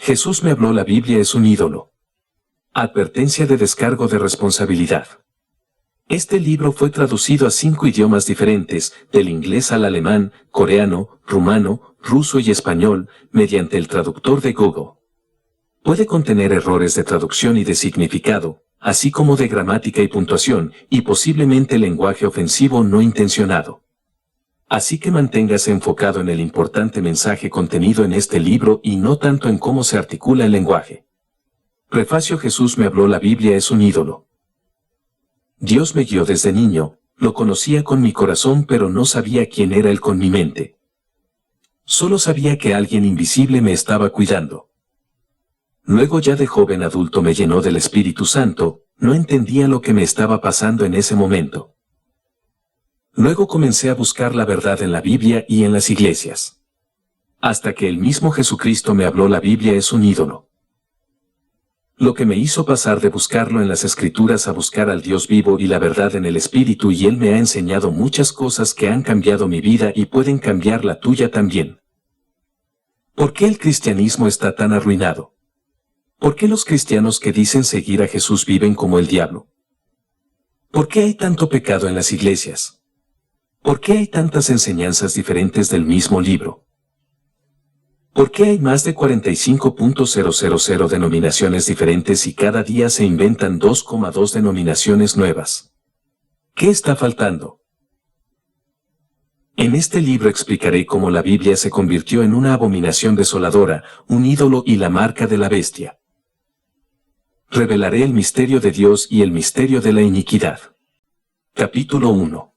Jesús me habló, la Biblia es un ídolo. Advertencia de descargo de responsabilidad. Este libro fue traducido a 5 idiomas diferentes, del inglés al alemán, coreano, rumano, ruso y español, mediante el traductor de Google. Puede contener errores de traducción y de significado, así como de gramática y puntuación, y posiblemente lenguaje ofensivo no intencionado. Así que manténgase enfocado en el importante mensaje contenido en este libro y no tanto en cómo se articula el lenguaje. Prefacio. Jesús me habló, la Biblia es un ídolo. Dios me guió desde niño, lo conocía con mi corazón pero no sabía quién era Él con mi mente. Solo sabía que alguien invisible me estaba cuidando. Luego ya de joven adulto me llenó del Espíritu Santo, no entendía lo que me estaba pasando en ese momento. Luego comencé a buscar la verdad en la Biblia y en las iglesias. Hasta que el mismo Jesucristo me habló, la Biblia es un ídolo. Lo que me hizo pasar de buscarlo en las Escrituras a buscar al Dios vivo y la verdad en el Espíritu, y Él me ha enseñado muchas cosas que han cambiado mi vida y pueden cambiar la tuya también. ¿Por qué el cristianismo está tan arruinado? ¿Por qué los cristianos que dicen seguir a Jesús viven como el diablo? ¿Por qué hay tanto pecado en las iglesias? ¿Por qué hay tantas enseñanzas diferentes del mismo libro? ¿Por qué hay más de 45.000 denominaciones diferentes y cada día se inventan 2,2 denominaciones nuevas? ¿Qué está faltando? En este libro explicaré cómo la Biblia se convirtió en una abominación desoladora, un ídolo y la marca de la bestia. Revelaré el misterio de Dios y el misterio de la iniquidad. Capítulo 1.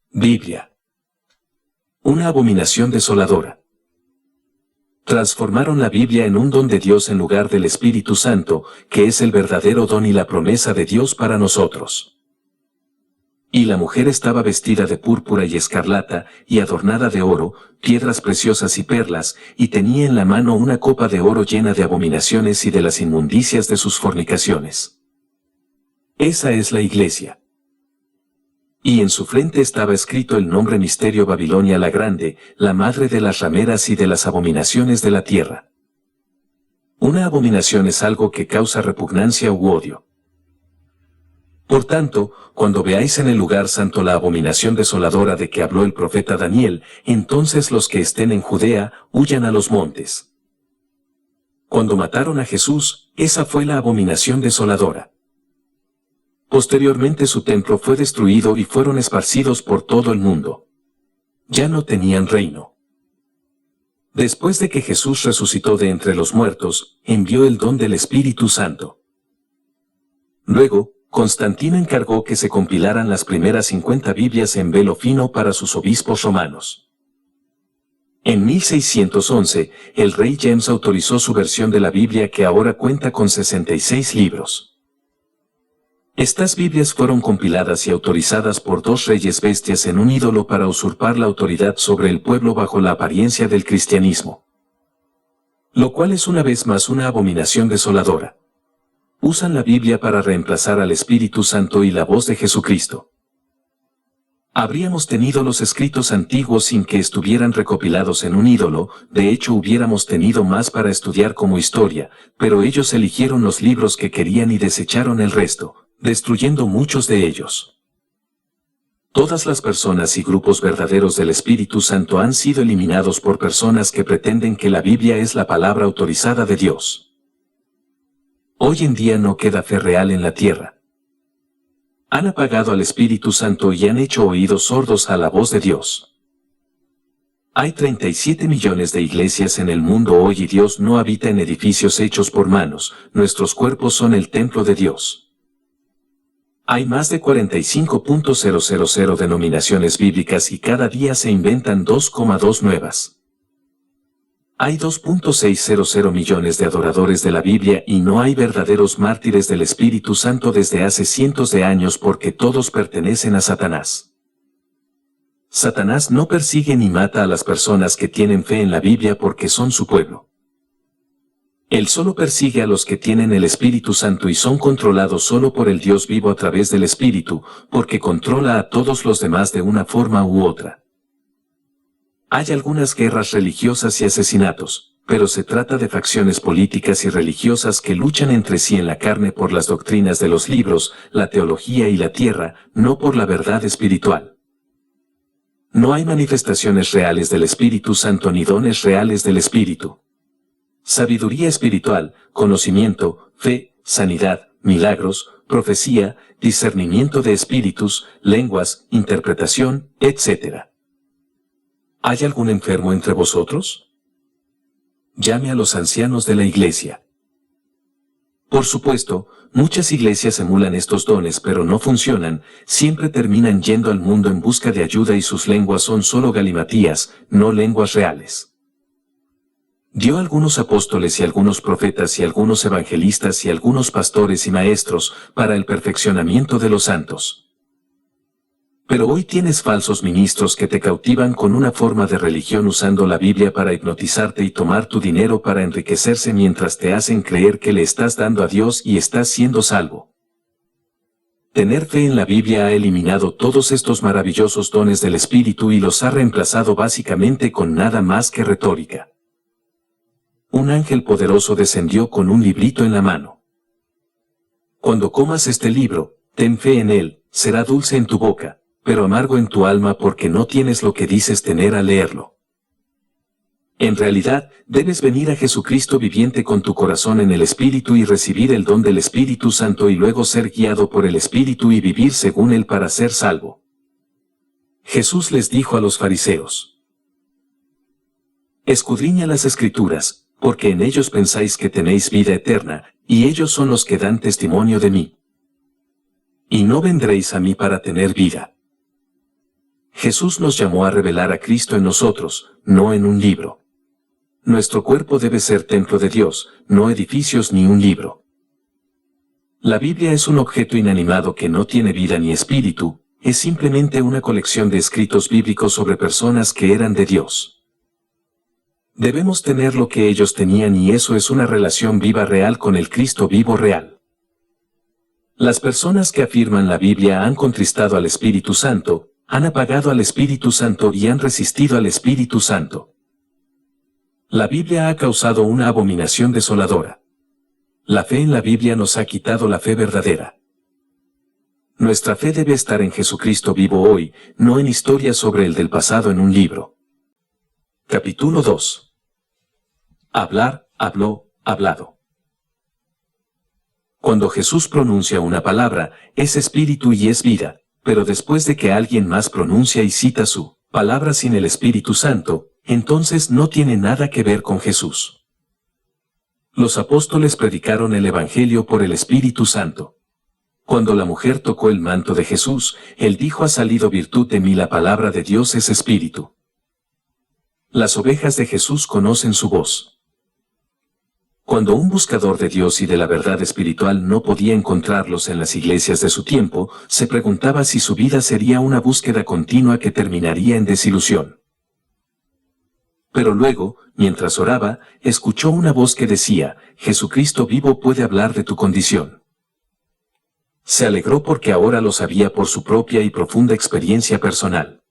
Biblia. Una abominación desoladora. Transformaron la Biblia en un don de Dios en lugar del Espíritu Santo, que es el verdadero don y la promesa de Dios para nosotros. Y la mujer estaba vestida de púrpura y escarlata, y adornada de oro, piedras preciosas y perlas, y tenía en la mano una copa de oro llena de abominaciones y de las inmundicias de sus fornicaciones. Esa es la iglesia. Y en su frente estaba escrito el nombre: Misterio Babilonia la Grande, la madre de las rameras y de las abominaciones de la tierra. Una abominación es algo que causa repugnancia u odio. Por tanto, cuando veáis en el lugar santo la abominación desoladora de que habló el profeta Daniel, entonces los que estén en Judea, huyan a los montes. Cuando mataron a Jesús, esa fue la abominación desoladora. Posteriormente su templo fue destruido y fueron esparcidos por todo el mundo. Ya no tenían reino. Después de que Jesús resucitó de entre los muertos, envió el don del Espíritu Santo. Luego, Constantino encargó que se compilaran las primeras 50 Biblias en velo fino para sus obispos romanos. En 1611, el rey James autorizó su versión de la Biblia, que ahora cuenta con 66 libros. Estas Biblias fueron compiladas y autorizadas por 2 reyes bestias en un ídolo para usurpar la autoridad sobre el pueblo bajo la apariencia del cristianismo. Lo cual es una vez más una abominación desoladora. Usan la Biblia para reemplazar al Espíritu Santo y la voz de Jesucristo. Habríamos tenido los escritos antiguos sin que estuvieran recopilados en un ídolo, de hecho hubiéramos tenido más para estudiar como historia, pero ellos eligieron los libros que querían y desecharon el resto, destruyendo muchos de ellos. Todas las personas y grupos verdaderos del Espíritu Santo han sido eliminados por personas que pretenden que la Biblia es la palabra autorizada de Dios. Hoy en día no queda fe real en la tierra. Han apagado al Espíritu Santo y han hecho oídos sordos a la voz de Dios. Hay 37 millones de iglesias en el mundo hoy y Dios no habita en edificios hechos por manos, nuestros cuerpos son el templo de Dios. Hay más de 45.000 denominaciones bíblicas y cada día se inventan 2,2 nuevas. Hay 2.600 millones de adoradores de la Biblia y no hay verdaderos mártires del Espíritu Santo desde hace cientos de años porque todos pertenecen a Satanás. Satanás no persigue ni mata a las personas que tienen fe en la Biblia porque son su pueblo. Él solo persigue a los que tienen el Espíritu Santo y son controlados solo por el Dios vivo a través del Espíritu, porque controla a todos los demás de una forma u otra. Hay algunas guerras religiosas y asesinatos, pero se trata de facciones políticas y religiosas que luchan entre sí en la carne por las doctrinas de los libros, la teología y la tierra, no por la verdad espiritual. No hay manifestaciones reales del Espíritu Santo ni dones reales del Espíritu. Sabiduría espiritual, conocimiento, fe, sanidad, milagros, profecía, discernimiento de espíritus, lenguas, interpretación, etc. ¿Hay algún enfermo entre vosotros? Llame a los ancianos de la iglesia. Por supuesto, muchas iglesias emulan estos dones pero no funcionan, siempre terminan yendo al mundo en busca de ayuda y sus lenguas son solo galimatías, no lenguas reales. Dio algunos apóstoles y algunos profetas y algunos evangelistas y algunos pastores y maestros para el perfeccionamiento de los santos. Pero hoy tienes falsos ministros que te cautivan con una forma de religión usando la Biblia para hipnotizarte y tomar tu dinero para enriquecerse mientras te hacen creer que le estás dando a Dios y estás siendo salvo. Tener fe en la Biblia ha eliminado todos estos maravillosos dones del Espíritu y los ha reemplazado básicamente con nada más que retórica. Un ángel poderoso descendió con un librito en la mano. Cuando comas este libro, ten fe en él, será dulce en tu boca, pero amargo en tu alma porque no tienes lo que dices tener al leerlo. En realidad, debes venir a Jesucristo viviente con tu corazón en el Espíritu y recibir el don del Espíritu Santo y luego ser guiado por el Espíritu y vivir según él para ser salvo. Jesús les dijo a los fariseos: escudriña las Escrituras, porque en ellos pensáis que tenéis vida eterna, y ellos son los que dan testimonio de mí. Y no vendréis a mí para tener vida. Jesús nos llamó a revelar a Cristo en nosotros, no en un libro. Nuestro cuerpo debe ser templo de Dios, no edificios ni un libro. La Biblia es un objeto inanimado que no tiene vida ni espíritu, es simplemente una colección de escritos bíblicos sobre personas que eran de Dios. Debemos tener lo que ellos tenían y eso es una relación viva real con el Cristo vivo real. Las personas que afirman la Biblia han contristado al Espíritu Santo, han apagado al Espíritu Santo y han resistido al Espíritu Santo. La Biblia ha causado una abominación desoladora. La fe en la Biblia nos ha quitado la fe verdadera. Nuestra fe debe estar en Jesucristo vivo hoy, no en historias sobre el del pasado en un libro. Capítulo 2. Hablar, habló, hablado. Cuando Jesús pronuncia una palabra, es espíritu y es vida. Pero después de que alguien más pronuncia y cita su palabra sin el Espíritu Santo, entonces no tiene nada que ver con Jesús. Los apóstoles predicaron el Evangelio por el Espíritu Santo. Cuando la mujer tocó el manto de Jesús, él dijo: ha salido virtud de mí, la palabra de Dios es Espíritu. Las ovejas de Jesús conocen su voz. Cuando un buscador de Dios y de la verdad espiritual no podía encontrarlos en las iglesias de su tiempo, se preguntaba si su vida sería una búsqueda continua que terminaría en desilusión. Pero luego, mientras oraba, escuchó una voz que decía: Jesucristo vivo puede hablar de tu condición. Se alegró porque ahora lo sabía por su propia y profunda experiencia personal.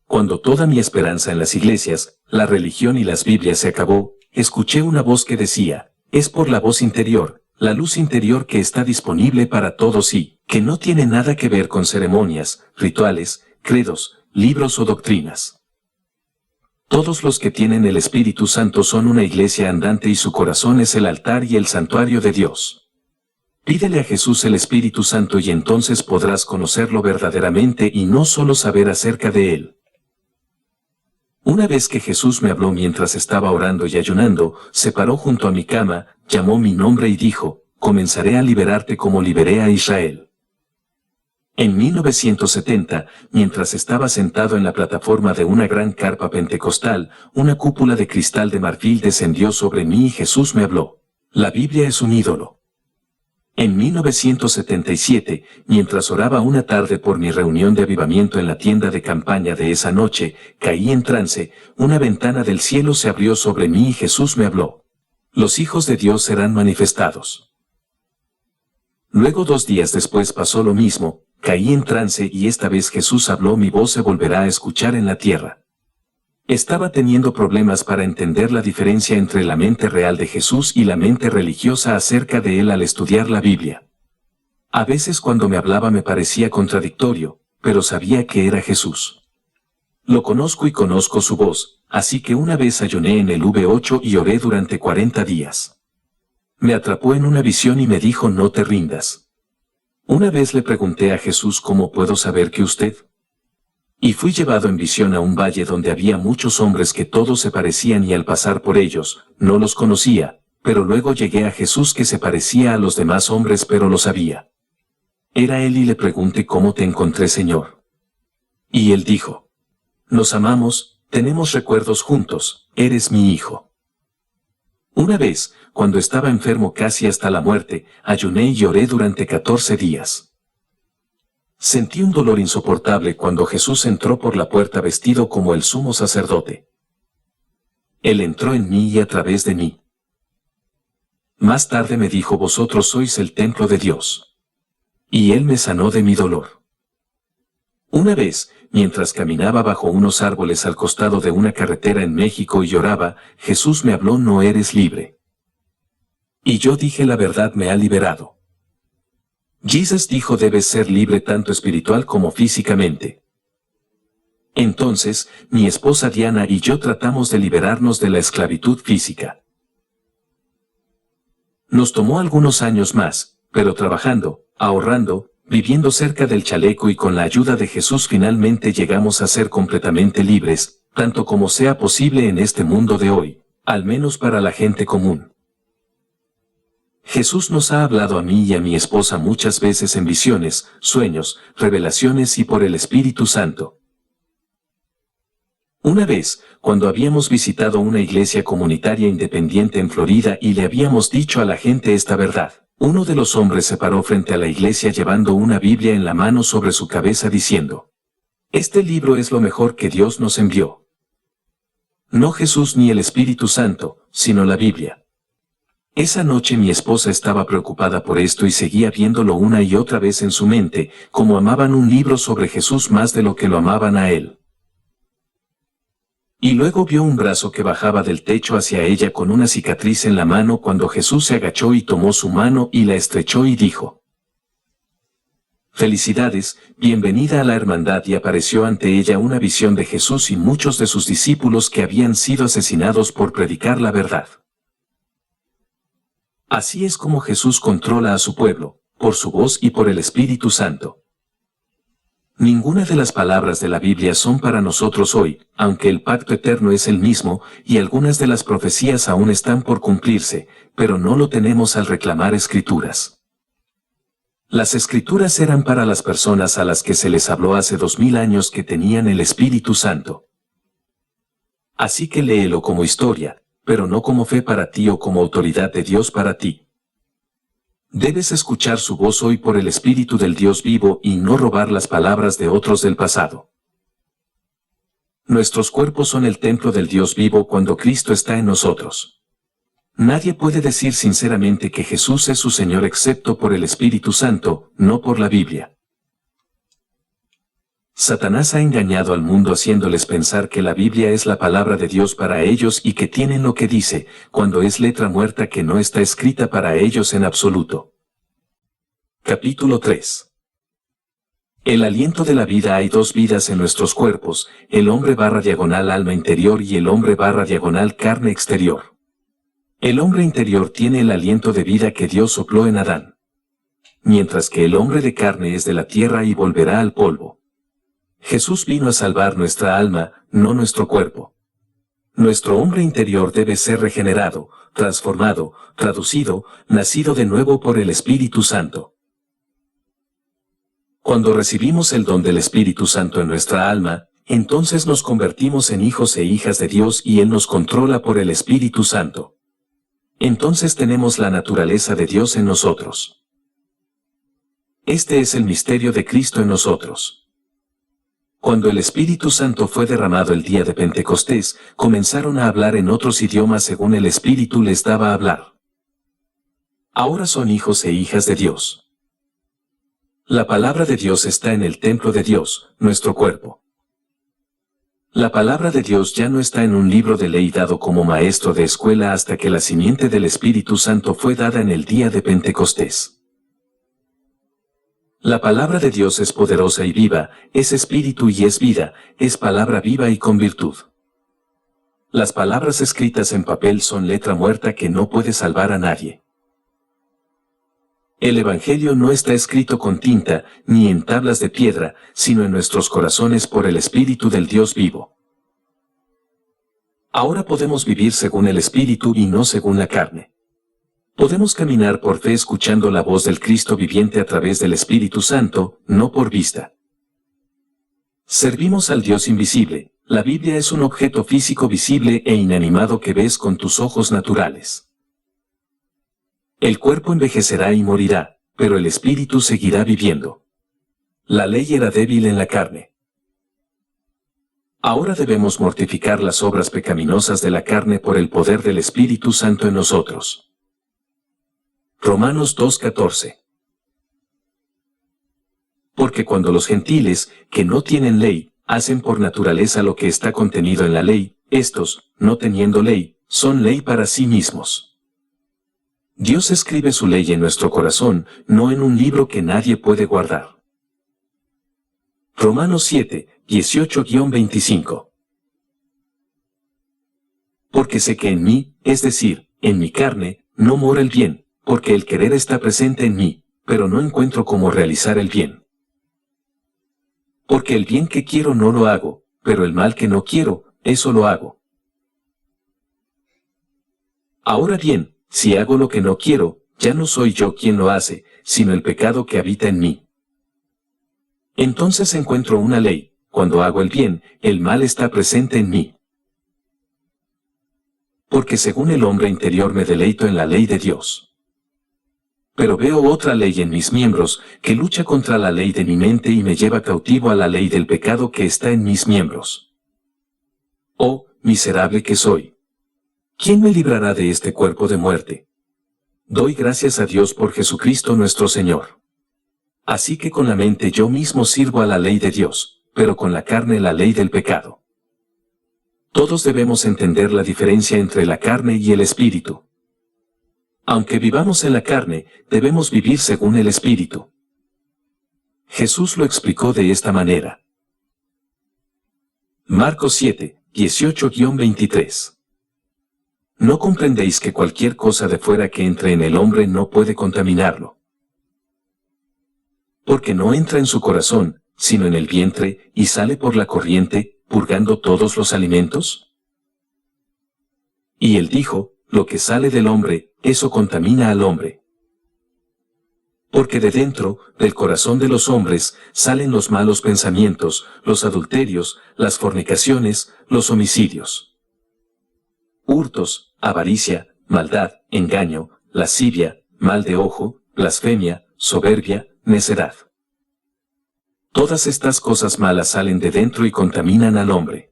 Cuando toda mi esperanza en las iglesias, la religión y las Biblias se acabó, escuché una voz que decía: es por la voz interior, la luz interior que está disponible para todos y que no tiene nada que ver con ceremonias, rituales, credos, libros o doctrinas. Todos los que tienen el Espíritu Santo son una iglesia andante y su corazón es el altar y el santuario de Dios. Pídele a Jesús el Espíritu Santo y entonces podrás conocerlo verdaderamente y no solo saber acerca de él. Una vez que Jesús me habló mientras estaba orando y ayunando, se paró junto a mi cama, llamó mi nombre y dijo: comenzaré a liberarte como liberé a Israel. En 1970, mientras estaba sentado en la plataforma de una gran carpa pentecostal, una cúpula de cristal de marfil descendió sobre mí y Jesús me habló: la Biblia es un ídolo. En 1977, mientras oraba una tarde por mi reunión de avivamiento en la tienda de campaña de esa noche, caí en trance, una ventana del cielo se abrió sobre mí y Jesús me habló: los hijos de Dios serán manifestados. Luego 2 días después pasó lo mismo, caí en trance y esta vez Jesús habló: mi voz se volverá a escuchar en la tierra. Estaba teniendo problemas para entender la diferencia entre la mente real de Jesús y la mente religiosa acerca de él al estudiar la Biblia. A veces cuando me hablaba me parecía contradictorio, pero sabía que era Jesús. Lo conozco y conozco su voz, así que una vez ayuné en el V8 y oré durante 40 días. Me atrapó en una visión y me dijo: no te rindas. Una vez le pregunté a Jesús: ¿cómo puedo saber que usted? Y fui llevado en visión a un valle donde había muchos hombres que todos se parecían y al pasar por ellos, no los conocía, pero luego llegué a Jesús que se parecía a los demás hombres pero lo sabía. Era él y le pregunté: ¿cómo te encontré, Señor? Y él dijo: nos amamos, tenemos recuerdos juntos, eres mi hijo. Una vez, cuando estaba enfermo casi hasta la muerte, ayuné y oré durante 14 días. Sentí un dolor insoportable cuando Jesús entró por la puerta vestido como el sumo sacerdote. Él entró en mí y a través de mí. Más tarde me dijo: vosotros sois el templo de Dios. Y él me sanó de mi dolor. Una vez, mientras caminaba bajo unos árboles al costado de una carretera en México y lloraba, Jesús me habló: no eres libre. Y yo dije: la verdad me ha liberado. Jesús dijo: debes ser libre tanto espiritual como físicamente. Entonces, mi esposa Diana y yo tratamos de liberarnos de la esclavitud física. Nos tomó algunos años más, pero trabajando, ahorrando, viviendo cerca del chaleco y con la ayuda de Jesús finalmente llegamos a ser completamente libres, tanto como sea posible en este mundo de hoy, al menos para la gente común. Jesús nos ha hablado a mí y a mi esposa muchas veces en visiones, sueños, revelaciones y por el Espíritu Santo. Una vez, cuando habíamos visitado una iglesia comunitaria independiente en Florida y le habíamos dicho a la gente esta verdad, uno de los hombres se paró frente a la iglesia llevando una Biblia en la mano sobre su cabeza diciendo: este libro es lo mejor que Dios nos envió. No Jesús ni el Espíritu Santo, sino la Biblia. Esa noche mi esposa estaba preocupada por esto y seguía viéndolo una y otra vez en su mente, como amaban un libro sobre Jesús más de lo que lo amaban a él. Y luego vio un brazo que bajaba del techo hacia ella con una cicatriz en la mano cuando Jesús se agachó y tomó su mano y la estrechó y dijo: felicidades, bienvenida a la hermandad. Y apareció ante ella una visión de Jesús y muchos de sus discípulos que habían sido asesinados por predicar la verdad. Así es como Jesús controla a su pueblo, por su voz y por el Espíritu Santo. Ninguna de las palabras de la Biblia son para nosotros hoy, aunque el pacto eterno es el mismo, y algunas de las profecías aún están por cumplirse, pero no lo tenemos al reclamar escrituras. Las escrituras eran para las personas a las que se les habló hace 2000 años que tenían el Espíritu Santo. Así que léelo como historia, pero no como fe para ti o como autoridad de Dios para ti. Debes escuchar su voz hoy por el Espíritu del Dios vivo y no robar las palabras de otros del pasado. Nuestros cuerpos son el templo del Dios vivo cuando Cristo está en nosotros. Nadie puede decir sinceramente que Jesús es su Señor excepto por el Espíritu Santo, no por la Biblia. Satanás ha engañado al mundo haciéndoles pensar que la Biblia es la palabra de Dios para ellos y que tienen lo que dice, cuando es letra muerta que no está escrita para ellos en absoluto. Capítulo 3. El aliento de la vida. Hay dos vidas en nuestros cuerpos, el hombre / alma interior y el hombre / carne exterior. El hombre interior tiene el aliento de vida que Dios sopló en Adán. Mientras que el hombre de carne es de la tierra y volverá al polvo. Jesús vino a salvar nuestra alma, no nuestro cuerpo. Nuestro hombre interior debe ser regenerado, transformado, traducido, nacido de nuevo por el Espíritu Santo. Cuando recibimos el don del Espíritu Santo en nuestra alma, entonces nos convertimos en hijos e hijas de Dios y Él nos controla por el Espíritu Santo. Entonces tenemos la naturaleza de Dios en nosotros. Este es el misterio de Cristo en nosotros. Cuando el Espíritu Santo fue derramado el día de Pentecostés, comenzaron a hablar en otros idiomas según el Espíritu les daba a hablar. Ahora son hijos e hijas de Dios. La palabra de Dios está en el templo de Dios, nuestro cuerpo. La palabra de Dios ya no está en un libro de ley dado como maestro de escuela hasta que la simiente del Espíritu Santo fue dada en el día de Pentecostés. La palabra de Dios es poderosa y viva, es espíritu y es vida, es palabra viva y con virtud. Las palabras escritas en papel son letra muerta que no puede salvar a nadie. El Evangelio no está escrito con tinta, ni en tablas de piedra, sino en nuestros corazones por el Espíritu del Dios vivo. Ahora podemos vivir según el Espíritu y no según la carne. Podemos caminar por fe escuchando la voz del Cristo viviente a través del Espíritu Santo, no por vista. Servimos al Dios invisible. La Biblia es un objeto físico visible e inanimado que ves con tus ojos naturales. El cuerpo envejecerá y morirá, pero el Espíritu seguirá viviendo. La ley era débil en la carne. Ahora debemos mortificar las obras pecaminosas de la carne por el poder del Espíritu Santo en nosotros. Romanos 2:14. Porque cuando los gentiles, que no tienen ley, hacen por naturaleza lo que está contenido en la ley, estos, no teniendo ley, son ley para sí mismos. Dios escribe su ley en nuestro corazón, no en un libro que nadie puede guardar. Romanos 7:18-25. Porque sé que en mí, es decir, en mi carne, no mora el bien, porque el querer está presente en mí, pero no encuentro cómo realizar el bien. Porque el bien que quiero no lo hago, pero el mal que no quiero, eso lo hago. Ahora bien, si hago lo que no quiero, ya no soy yo quien lo hace, sino el pecado que habita en mí. Entonces encuentro una ley: cuando hago el bien, el mal está presente en mí. Porque según el hombre interior me deleito en la ley de Dios. Pero veo otra ley en mis miembros, que lucha contra la ley de mi mente y me lleva cautivo a la ley del pecado que está en mis miembros. Oh, miserable que soy. ¿Quién me librará de este cuerpo de muerte? Doy gracias a Dios por Jesucristo nuestro Señor. Así que con la mente yo mismo sirvo a la ley de Dios, pero con la carne la ley del pecado. Todos debemos entender la diferencia entre la carne y el Espíritu. Aunque vivamos en la carne, debemos vivir según el Espíritu. Jesús lo explicó de esta manera. Marcos 7:18-23. ¿No comprendéis que cualquier cosa de fuera que entre en el hombre no puede contaminarlo? Porque no entra en su corazón, sino en el vientre, y sale por la corriente, purgando todos los alimentos? Y él dijo: lo que sale del hombre, eso contamina al hombre. Porque de dentro, del corazón de los hombres, salen los malos pensamientos, los adulterios, las fornicaciones, los homicidios, hurtos, avaricia, maldad, engaño, lascivia, mal de ojo, blasfemia, soberbia, necedad. Todas estas cosas malas salen de dentro y contaminan al hombre.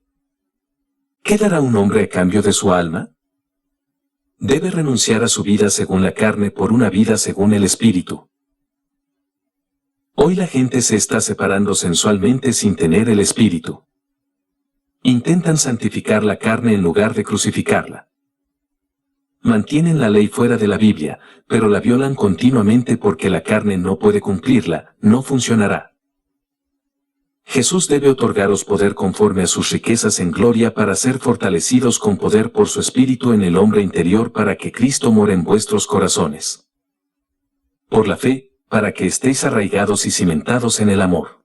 ¿Qué dará un hombre a cambio de su alma? Debe renunciar a su vida según la carne por una vida según el Espíritu. Hoy la gente se está separando sensualmente sin tener el Espíritu. Intentan santificar la carne en lugar de crucificarla. Mantienen la ley fuera de la Biblia, pero la violan continuamente porque la carne no puede cumplirla, no funcionará. Jesús debe otorgaros poder conforme a sus riquezas en gloria para ser fortalecidos con poder por su Espíritu en el hombre interior para que Cristo more en vuestros corazones. Por la fe, para que estéis arraigados y cimentados en el amor.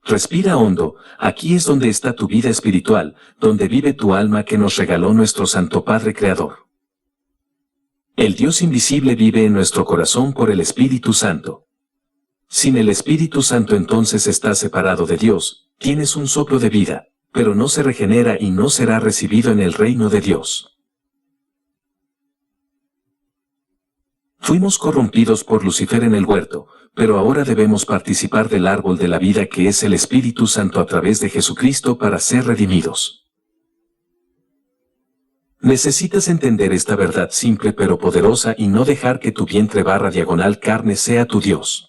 Respira hondo, aquí es donde está tu vida espiritual, donde vive tu alma que nos regaló nuestro Santo Padre Creador. El Dios invisible vive en nuestro corazón por el Espíritu Santo. Sin el Espíritu Santo entonces estás separado de Dios, tienes un soplo de vida, pero no se regenera y no será recibido en el reino de Dios. Fuimos corrompidos por Lucifer en el huerto, pero ahora debemos participar del árbol de la vida que es el Espíritu Santo a través de Jesucristo para ser redimidos. Necesitas entender esta verdad simple pero poderosa y no dejar que tu vientre/carne sea tu Dios.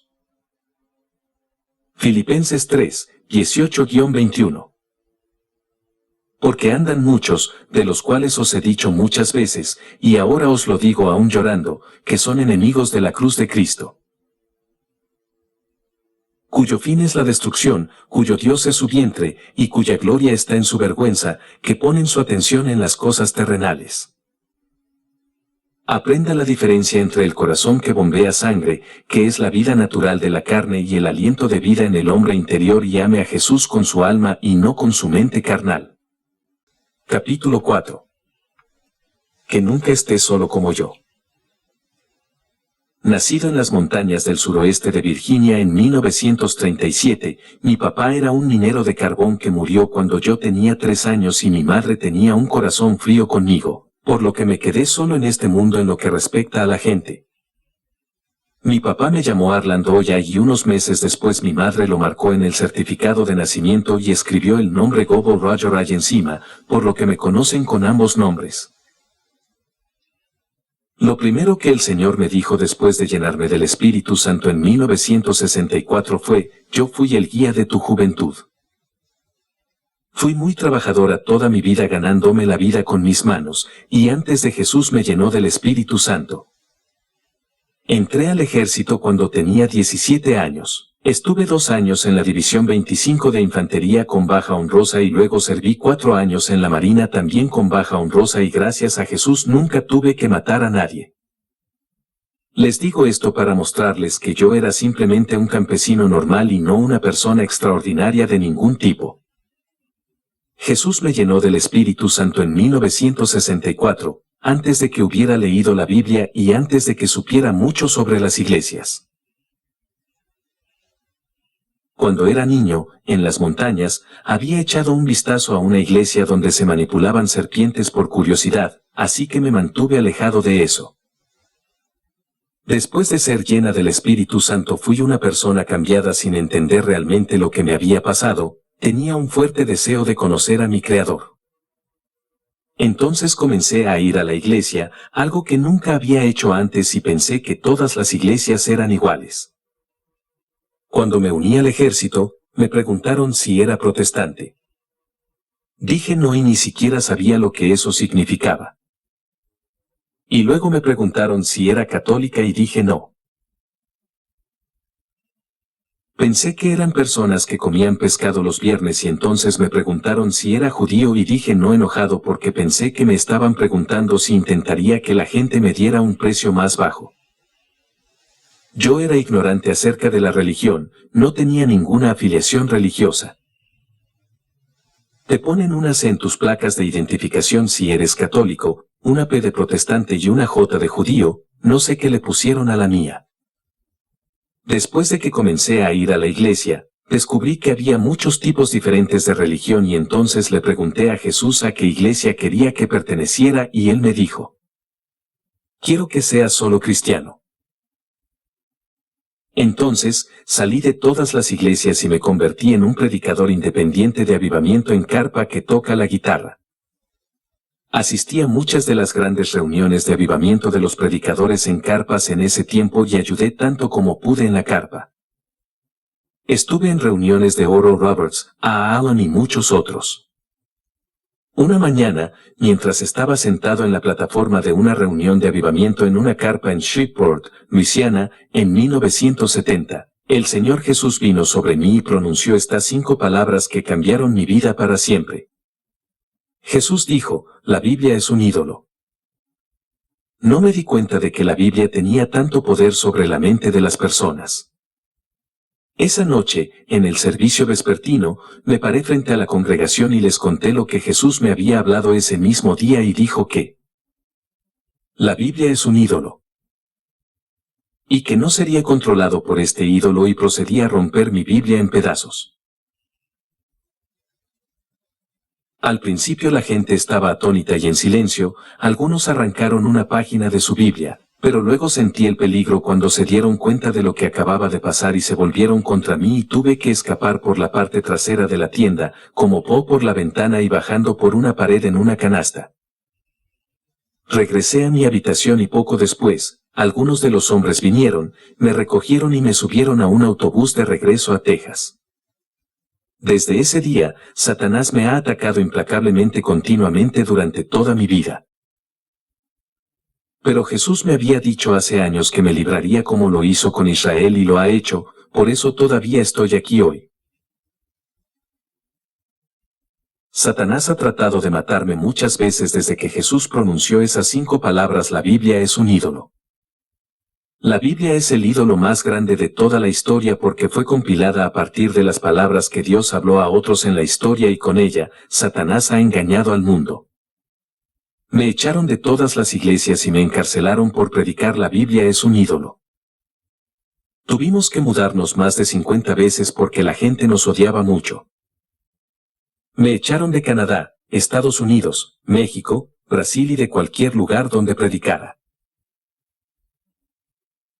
Filipenses 3:18-21. Porque andan muchos, de los cuales os he dicho muchas veces, y ahora os lo digo aún llorando, que son enemigos de la cruz de Cristo, cuyo fin es la destrucción, cuyo Dios es su vientre, y cuya gloria está en su vergüenza, que ponen su atención en las cosas terrenales. Aprenda la diferencia entre el corazón que bombea sangre, que es la vida natural de la carne, y el aliento de vida en el hombre interior, y ame a Jesús con su alma y no con su mente carnal. Capítulo 4. Que nunca estés solo como yo. Nacido en las montañas del suroeste de Virginia en 1937, mi papá era un minero de carbón que murió cuando yo tenía 3 años y mi madre tenía un corazón frío conmigo, por lo que me quedé solo en este mundo en lo que respecta a la gente. Mi papá me llamó Arland Oya y unos meses después mi madre lo marcó en el certificado de nacimiento y escribió el nombre Gobo Rajoray encima, por lo que me conocen con ambos nombres. Lo primero que el Señor me dijo después de llenarme del Espíritu Santo en 1964 fue: yo fui el guía de tu juventud. Fui muy trabajadora toda mi vida ganándome la vida con mis manos, y antes de Jesús me llenó del Espíritu Santo. Entré al ejército cuando tenía 17 años. Estuve 2 años en la División 25 de Infantería con baja honrosa y luego serví 4 años en la Marina también con baja honrosa y gracias a Jesús nunca tuve que matar a nadie. Les digo esto para mostrarles que yo era simplemente un campesino normal y no una persona extraordinaria de ningún tipo. Jesús me llenó del Espíritu Santo en 1964. Antes de que hubiera leído la Biblia y antes de que supiera mucho sobre las iglesias. Cuando era niño, en las montañas, había echado un vistazo a una iglesia donde se manipulaban serpientes por curiosidad, así que me mantuve alejado de eso. Después de ser llena del Espíritu Santo fui una persona cambiada sin entender realmente lo que me había pasado, tenía un fuerte deseo de conocer a mi Creador. Entonces comencé a ir a la iglesia, algo que nunca había hecho antes y pensé que todas las iglesias eran iguales. Cuando me uní al ejército, me preguntaron si era protestante. Dije no y ni siquiera sabía lo que eso significaba. Y luego me preguntaron si era católica y dije no. Pensé que eran personas que comían pescado los viernes y entonces me preguntaron si era judío y dije no enojado porque pensé que me estaban preguntando si intentaría que la gente me diera un precio más bajo. Yo era ignorante acerca de la religión, no tenía ninguna afiliación religiosa. Te ponen una C en tus placas de identificación si eres católico, una P de protestante y una J de judío, no sé qué le pusieron a la mía. Después de que comencé a ir a la iglesia, descubrí que había muchos tipos diferentes de religión y entonces le pregunté a Jesús a qué iglesia quería que perteneciera y él me dijo: quiero que seas solo cristiano. Entonces, salí de todas las iglesias y me convertí en un predicador independiente de avivamiento en carpa que toca la guitarra. Asistí a muchas de las grandes reuniones de avivamiento de los predicadores en carpas en ese tiempo y ayudé tanto como pude en la carpa. Estuve en reuniones de Oral Roberts, A. Allen y muchos otros. Una mañana, mientras estaba sentado en la plataforma de una reunión de avivamiento en una carpa en Shreveport, Luisiana, en 1970, el Señor Jesús vino sobre mí y pronunció estas 5 palabras que cambiaron mi vida para siempre. Jesús dijo: la Biblia es un ídolo. No me di cuenta de que la Biblia tenía tanto poder sobre la mente de las personas. Esa noche, en el servicio vespertino, me paré frente a la congregación y les conté lo que Jesús me había hablado ese mismo día y dijo que la Biblia es un ídolo. Y que no sería controlado por este ídolo y procedí a romper mi Biblia en pedazos. Al principio la gente estaba atónita y en silencio, algunos arrancaron una página de su Biblia, pero luego sentí el peligro cuando se dieron cuenta de lo que acababa de pasar y se volvieron contra mí y tuve que escapar por la parte trasera de la tienda, como Po por la ventana y bajando por una pared en una canasta. Regresé a mi habitación y poco después, algunos de los hombres vinieron, me recogieron y me subieron a un autobús de regreso a Texas. Desde ese día, Satanás me ha atacado implacablemente continuamente durante toda mi vida. Pero Jesús me había dicho hace años que me libraría como lo hizo con Israel y lo ha hecho, por eso todavía estoy aquí hoy. Satanás ha tratado de matarme muchas veces desde que Jesús pronunció esas 5 palabras: la Biblia es un ídolo. La Biblia es el ídolo más grande de toda la historia porque fue compilada a partir de las palabras que Dios habló a otros en la historia, y con ella, Satanás ha engañado al mundo. Me echaron de todas las iglesias y me encarcelaron por predicar la Biblia es un ídolo. Tuvimos que mudarnos más de 50 veces porque la gente nos odiaba mucho. Me echaron de Canadá, Estados Unidos, México, Brasil y de cualquier lugar donde predicara.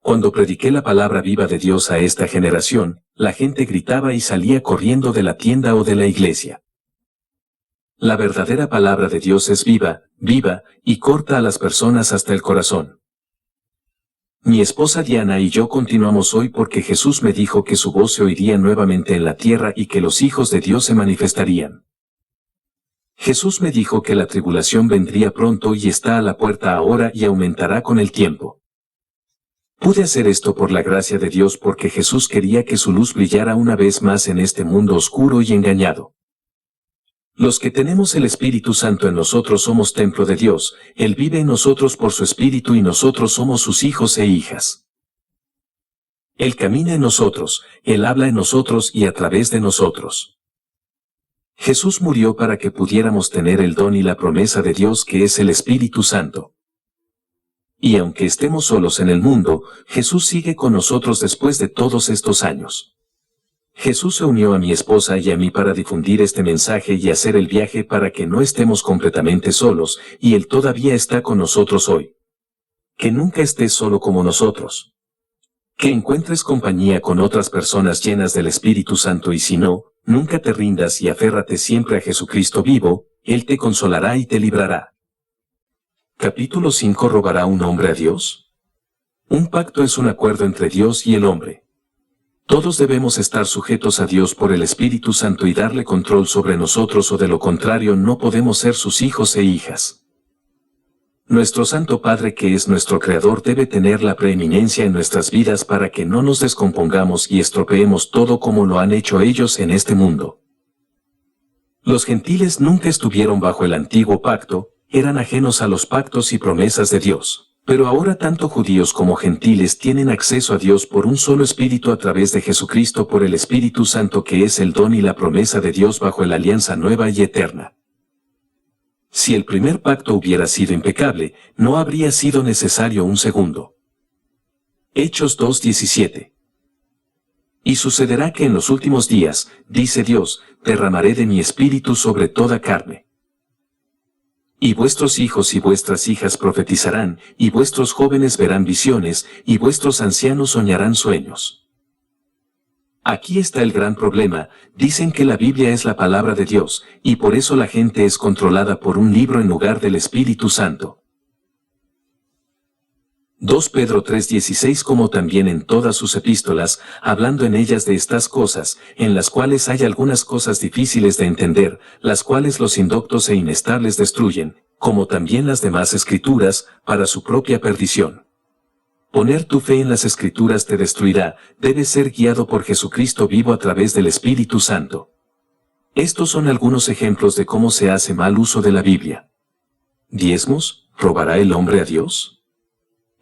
Cuando prediqué la palabra viva de Dios a esta generación, la gente gritaba y salía corriendo de la tienda o de la iglesia. La verdadera palabra de Dios es viva, viva, y corta a las personas hasta el corazón. Mi esposa Diana y yo continuamos hoy porque Jesús me dijo que su voz se oiría nuevamente en la tierra y que los hijos de Dios se manifestarían. Jesús me dijo que la tribulación vendría pronto y está a la puerta ahora y aumentará con el tiempo. Pude hacer esto por la gracia de Dios porque Jesús quería que su luz brillara una vez más en este mundo oscuro y engañado. Los que tenemos el Espíritu Santo en nosotros somos templo de Dios, Él vive en nosotros por su Espíritu y nosotros somos sus hijos e hijas. Él camina en nosotros, Él habla en nosotros y a través de nosotros. Jesús murió para que pudiéramos tener el don y la promesa de Dios que es el Espíritu Santo. Y aunque estemos solos en el mundo, Jesús sigue con nosotros después de todos estos años. Jesús se unió a mi esposa y a mí para difundir este mensaje y hacer el viaje para que no estemos completamente solos, y Él todavía está con nosotros hoy. Que nunca estés solo como nosotros. Que encuentres compañía con otras personas llenas del Espíritu Santo y si no, nunca te rindas y aférrate siempre a Jesucristo vivo, Él te consolará y te librará. Capítulo 5. ¿Robará un hombre a Dios? Un pacto es un acuerdo entre Dios y el hombre. Todos debemos estar sujetos a Dios por el Espíritu Santo y darle control sobre nosotros, o de lo contrario no podemos ser sus hijos e hijas. Nuestro Santo Padre, que es nuestro Creador, debe tener la preeminencia en nuestras vidas para que no nos descompongamos y estropeemos todo como lo han hecho ellos en este mundo. Los gentiles nunca estuvieron bajo el antiguo pacto, eran ajenos a los pactos y promesas de Dios, pero ahora tanto judíos como gentiles tienen acceso a Dios por un solo Espíritu a través de Jesucristo por el Espíritu Santo, que es el don y la promesa de Dios bajo la alianza nueva y eterna. Si el primer pacto hubiera sido impecable, no habría sido necesario un segundo. Hechos 2:17. Y sucederá que en los últimos días, dice Dios, derramaré de mi espíritu sobre toda carne. Y vuestros hijos y vuestras hijas profetizarán, y vuestros jóvenes verán visiones, y vuestros ancianos soñarán sueños. Aquí está el gran problema: dicen que la Biblia es la palabra de Dios, y por eso la gente es controlada por un libro en lugar del Espíritu Santo. 2 Pedro 3:16. Como también en todas sus epístolas, hablando en ellas de estas cosas, en las cuales hay algunas cosas difíciles de entender, las cuales los indoctos e inestables destruyen, como también las demás escrituras, para su propia perdición. Poner tu fe en las escrituras te destruirá, debes ser guiado por Jesucristo vivo a través del Espíritu Santo. Estos son algunos ejemplos de cómo se hace mal uso de la Biblia. ¿Diezmos? ¿Robará el hombre a Dios?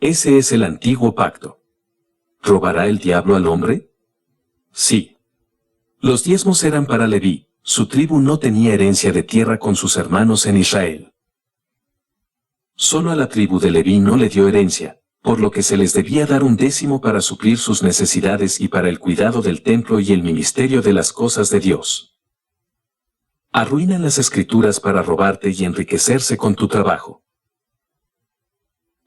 Ese es el antiguo pacto. ¿Robará el diablo al hombre? Sí. Los diezmos eran para Leví, su tribu no tenía herencia de tierra con sus hermanos en Israel. Solo a la tribu de Leví no le dio herencia, por lo que se les debía dar un décimo para suplir sus necesidades y para el cuidado del templo y el ministerio de las cosas de Dios. Arruinan las escrituras para robarte y enriquecerse con tu trabajo.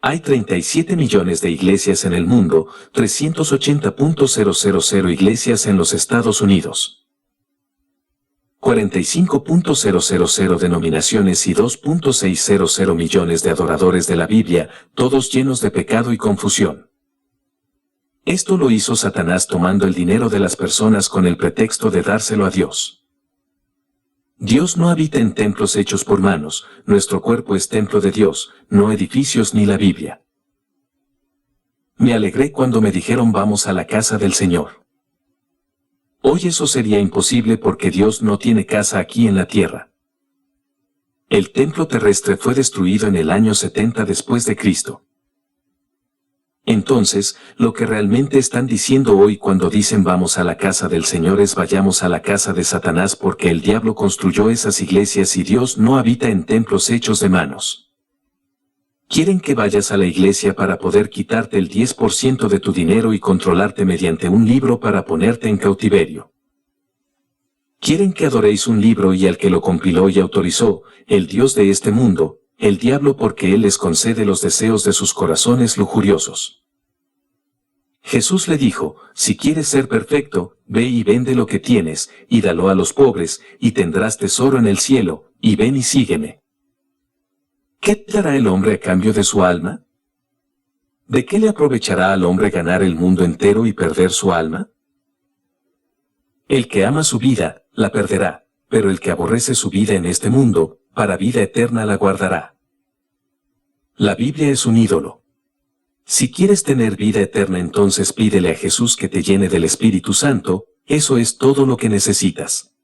Hay 37 millones de iglesias en el mundo, 380.000 iglesias en los Estados Unidos, 45.000 denominaciones y 2.600 millones de adoradores de la Biblia, todos llenos de pecado y confusión. Esto lo hizo Satanás tomando el dinero de las personas con el pretexto de dárselo a Dios. Dios no habita en templos hechos por manos, nuestro cuerpo es templo de Dios, no edificios ni la Biblia. Me alegré cuando me dijeron vamos a la casa del Señor. Hoy eso sería imposible porque Dios no tiene casa aquí en la tierra. El templo terrestre fue destruido en el año 70 después de Cristo. Entonces, lo que realmente están diciendo hoy cuando dicen vamos a la casa del Señor es vayamos a la casa de Satanás porque el diablo construyó esas iglesias y Dios no habita en templos hechos de manos. Quieren que vayas a la iglesia para poder quitarte el 10% de tu dinero y controlarte mediante un libro para ponerte en cautiverio. Quieren que adoréis un libro y al que lo compiló y autorizó, el Dios de este mundo, el diablo porque él les concede los deseos de sus corazones lujuriosos. Jesús le dijo, si quieres ser perfecto, ve y vende lo que tienes, y dalo a los pobres, y tendrás tesoro en el cielo, y ven y sígueme. ¿Qué dará el hombre a cambio de su alma? ¿De qué le aprovechará al hombre ganar el mundo entero y perder su alma? El que ama su vida, la perderá, pero el que aborrece su vida en este mundo, para vida eterna la guardará. La Biblia es un ídolo. Si quieres tener vida eterna entonces pídele a Jesús que te llene del Espíritu Santo, eso es todo lo que necesitas.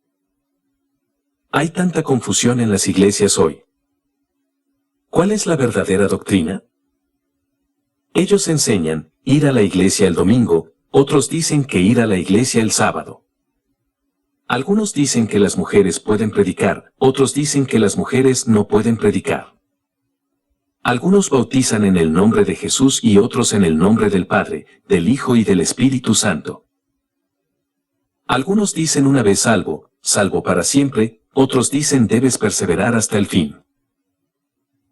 Hay tanta confusión en las iglesias hoy. ¿Cuál es la verdadera doctrina? Ellos enseñan, ir a la iglesia el domingo, otros dicen que ir a la iglesia el sábado. Algunos dicen que las mujeres pueden predicar, otros dicen que las mujeres no pueden predicar. Algunos bautizan en el nombre de Jesús y otros en el nombre del Padre, del Hijo y del Espíritu Santo. Algunos dicen una vez salvo, salvo para siempre, otros dicen debes perseverar hasta el fin.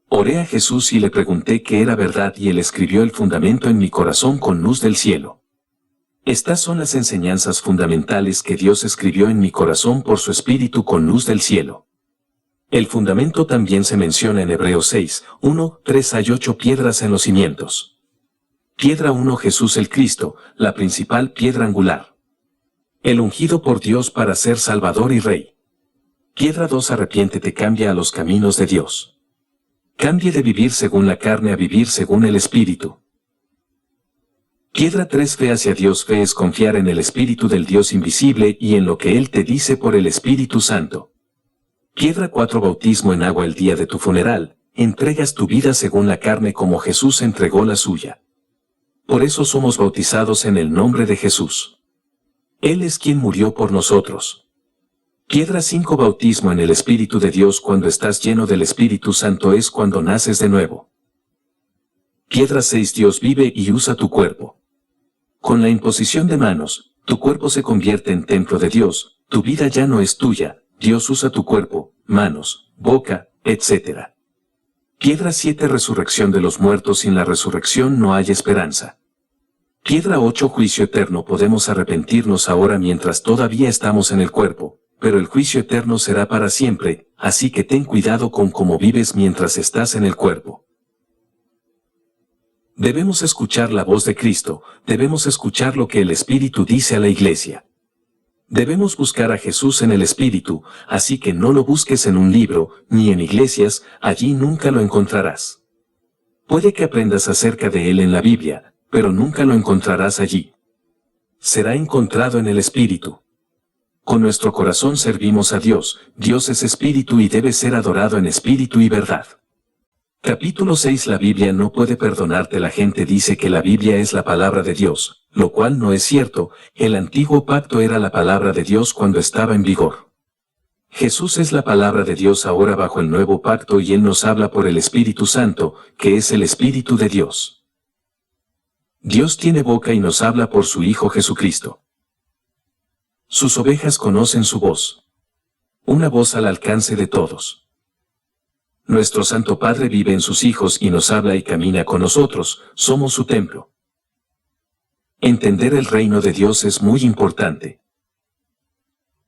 Oré a Jesús y le pregunté qué era verdad y él escribió el fundamento en mi corazón con luz del cielo. Estas son las enseñanzas fundamentales que Dios escribió en mi corazón por su Espíritu con luz del cielo. El fundamento también se menciona en Hebreos 6, 1, 3 hay 8 piedras en los cimientos. Piedra 1 Jesús el Cristo, la principal piedra angular. El ungido por Dios para ser Salvador y Rey. Piedra 2 arrepiéntete cambia a los caminos de Dios. Cambie de vivir según la carne a vivir según el Espíritu. Piedra 3 fe hacia Dios fe es confiar en el Espíritu del Dios invisible y en lo que Él te dice por el Espíritu Santo. Piedra 4 bautismo en agua el día de tu funeral, entregas tu vida según la carne como Jesús entregó la suya. Por eso somos bautizados en el nombre de Jesús. Él es quien murió por nosotros. Piedra 5 bautismo en el Espíritu de Dios cuando estás lleno del Espíritu Santo es cuando naces de nuevo. Piedra 6 Dios vive y usa tu cuerpo. Con la imposición de manos, tu cuerpo se convierte en templo de Dios, tu vida ya no es tuya, Dios usa tu cuerpo, manos, boca, etc. Piedra 7 resurrección de los muertos sin la resurrección no hay esperanza. Piedra 8 juicio eterno podemos arrepentirnos ahora mientras todavía estamos en el cuerpo, pero el juicio eterno será para siempre, así que ten cuidado con cómo vives mientras estás en el cuerpo. Debemos escuchar la voz de Cristo, debemos escuchar lo que el Espíritu dice a la iglesia. Debemos buscar a Jesús en el Espíritu, así que no lo busques en un libro, ni en iglesias, allí nunca lo encontrarás. Puede que aprendas acerca de Él en la Biblia, pero nunca lo encontrarás allí. Será encontrado en el Espíritu. Con nuestro corazón servimos a Dios, Dios es Espíritu y debe ser adorado en espíritu y verdad. Capítulo 6 La Biblia no puede perdonarte. La gente dice que la Biblia es la palabra de Dios, lo cual no es cierto, el antiguo pacto era la palabra de Dios cuando estaba en vigor. Jesús es la palabra de Dios ahora bajo el nuevo pacto y Él nos habla por el Espíritu Santo, que es el Espíritu de Dios. Dios tiene boca y nos habla por su Hijo Jesucristo. Sus ovejas conocen su voz. Una voz al alcance de todos. Nuestro Santo Padre vive en sus hijos y nos habla y camina con nosotros, somos su templo. Entender el reino de Dios es muy importante.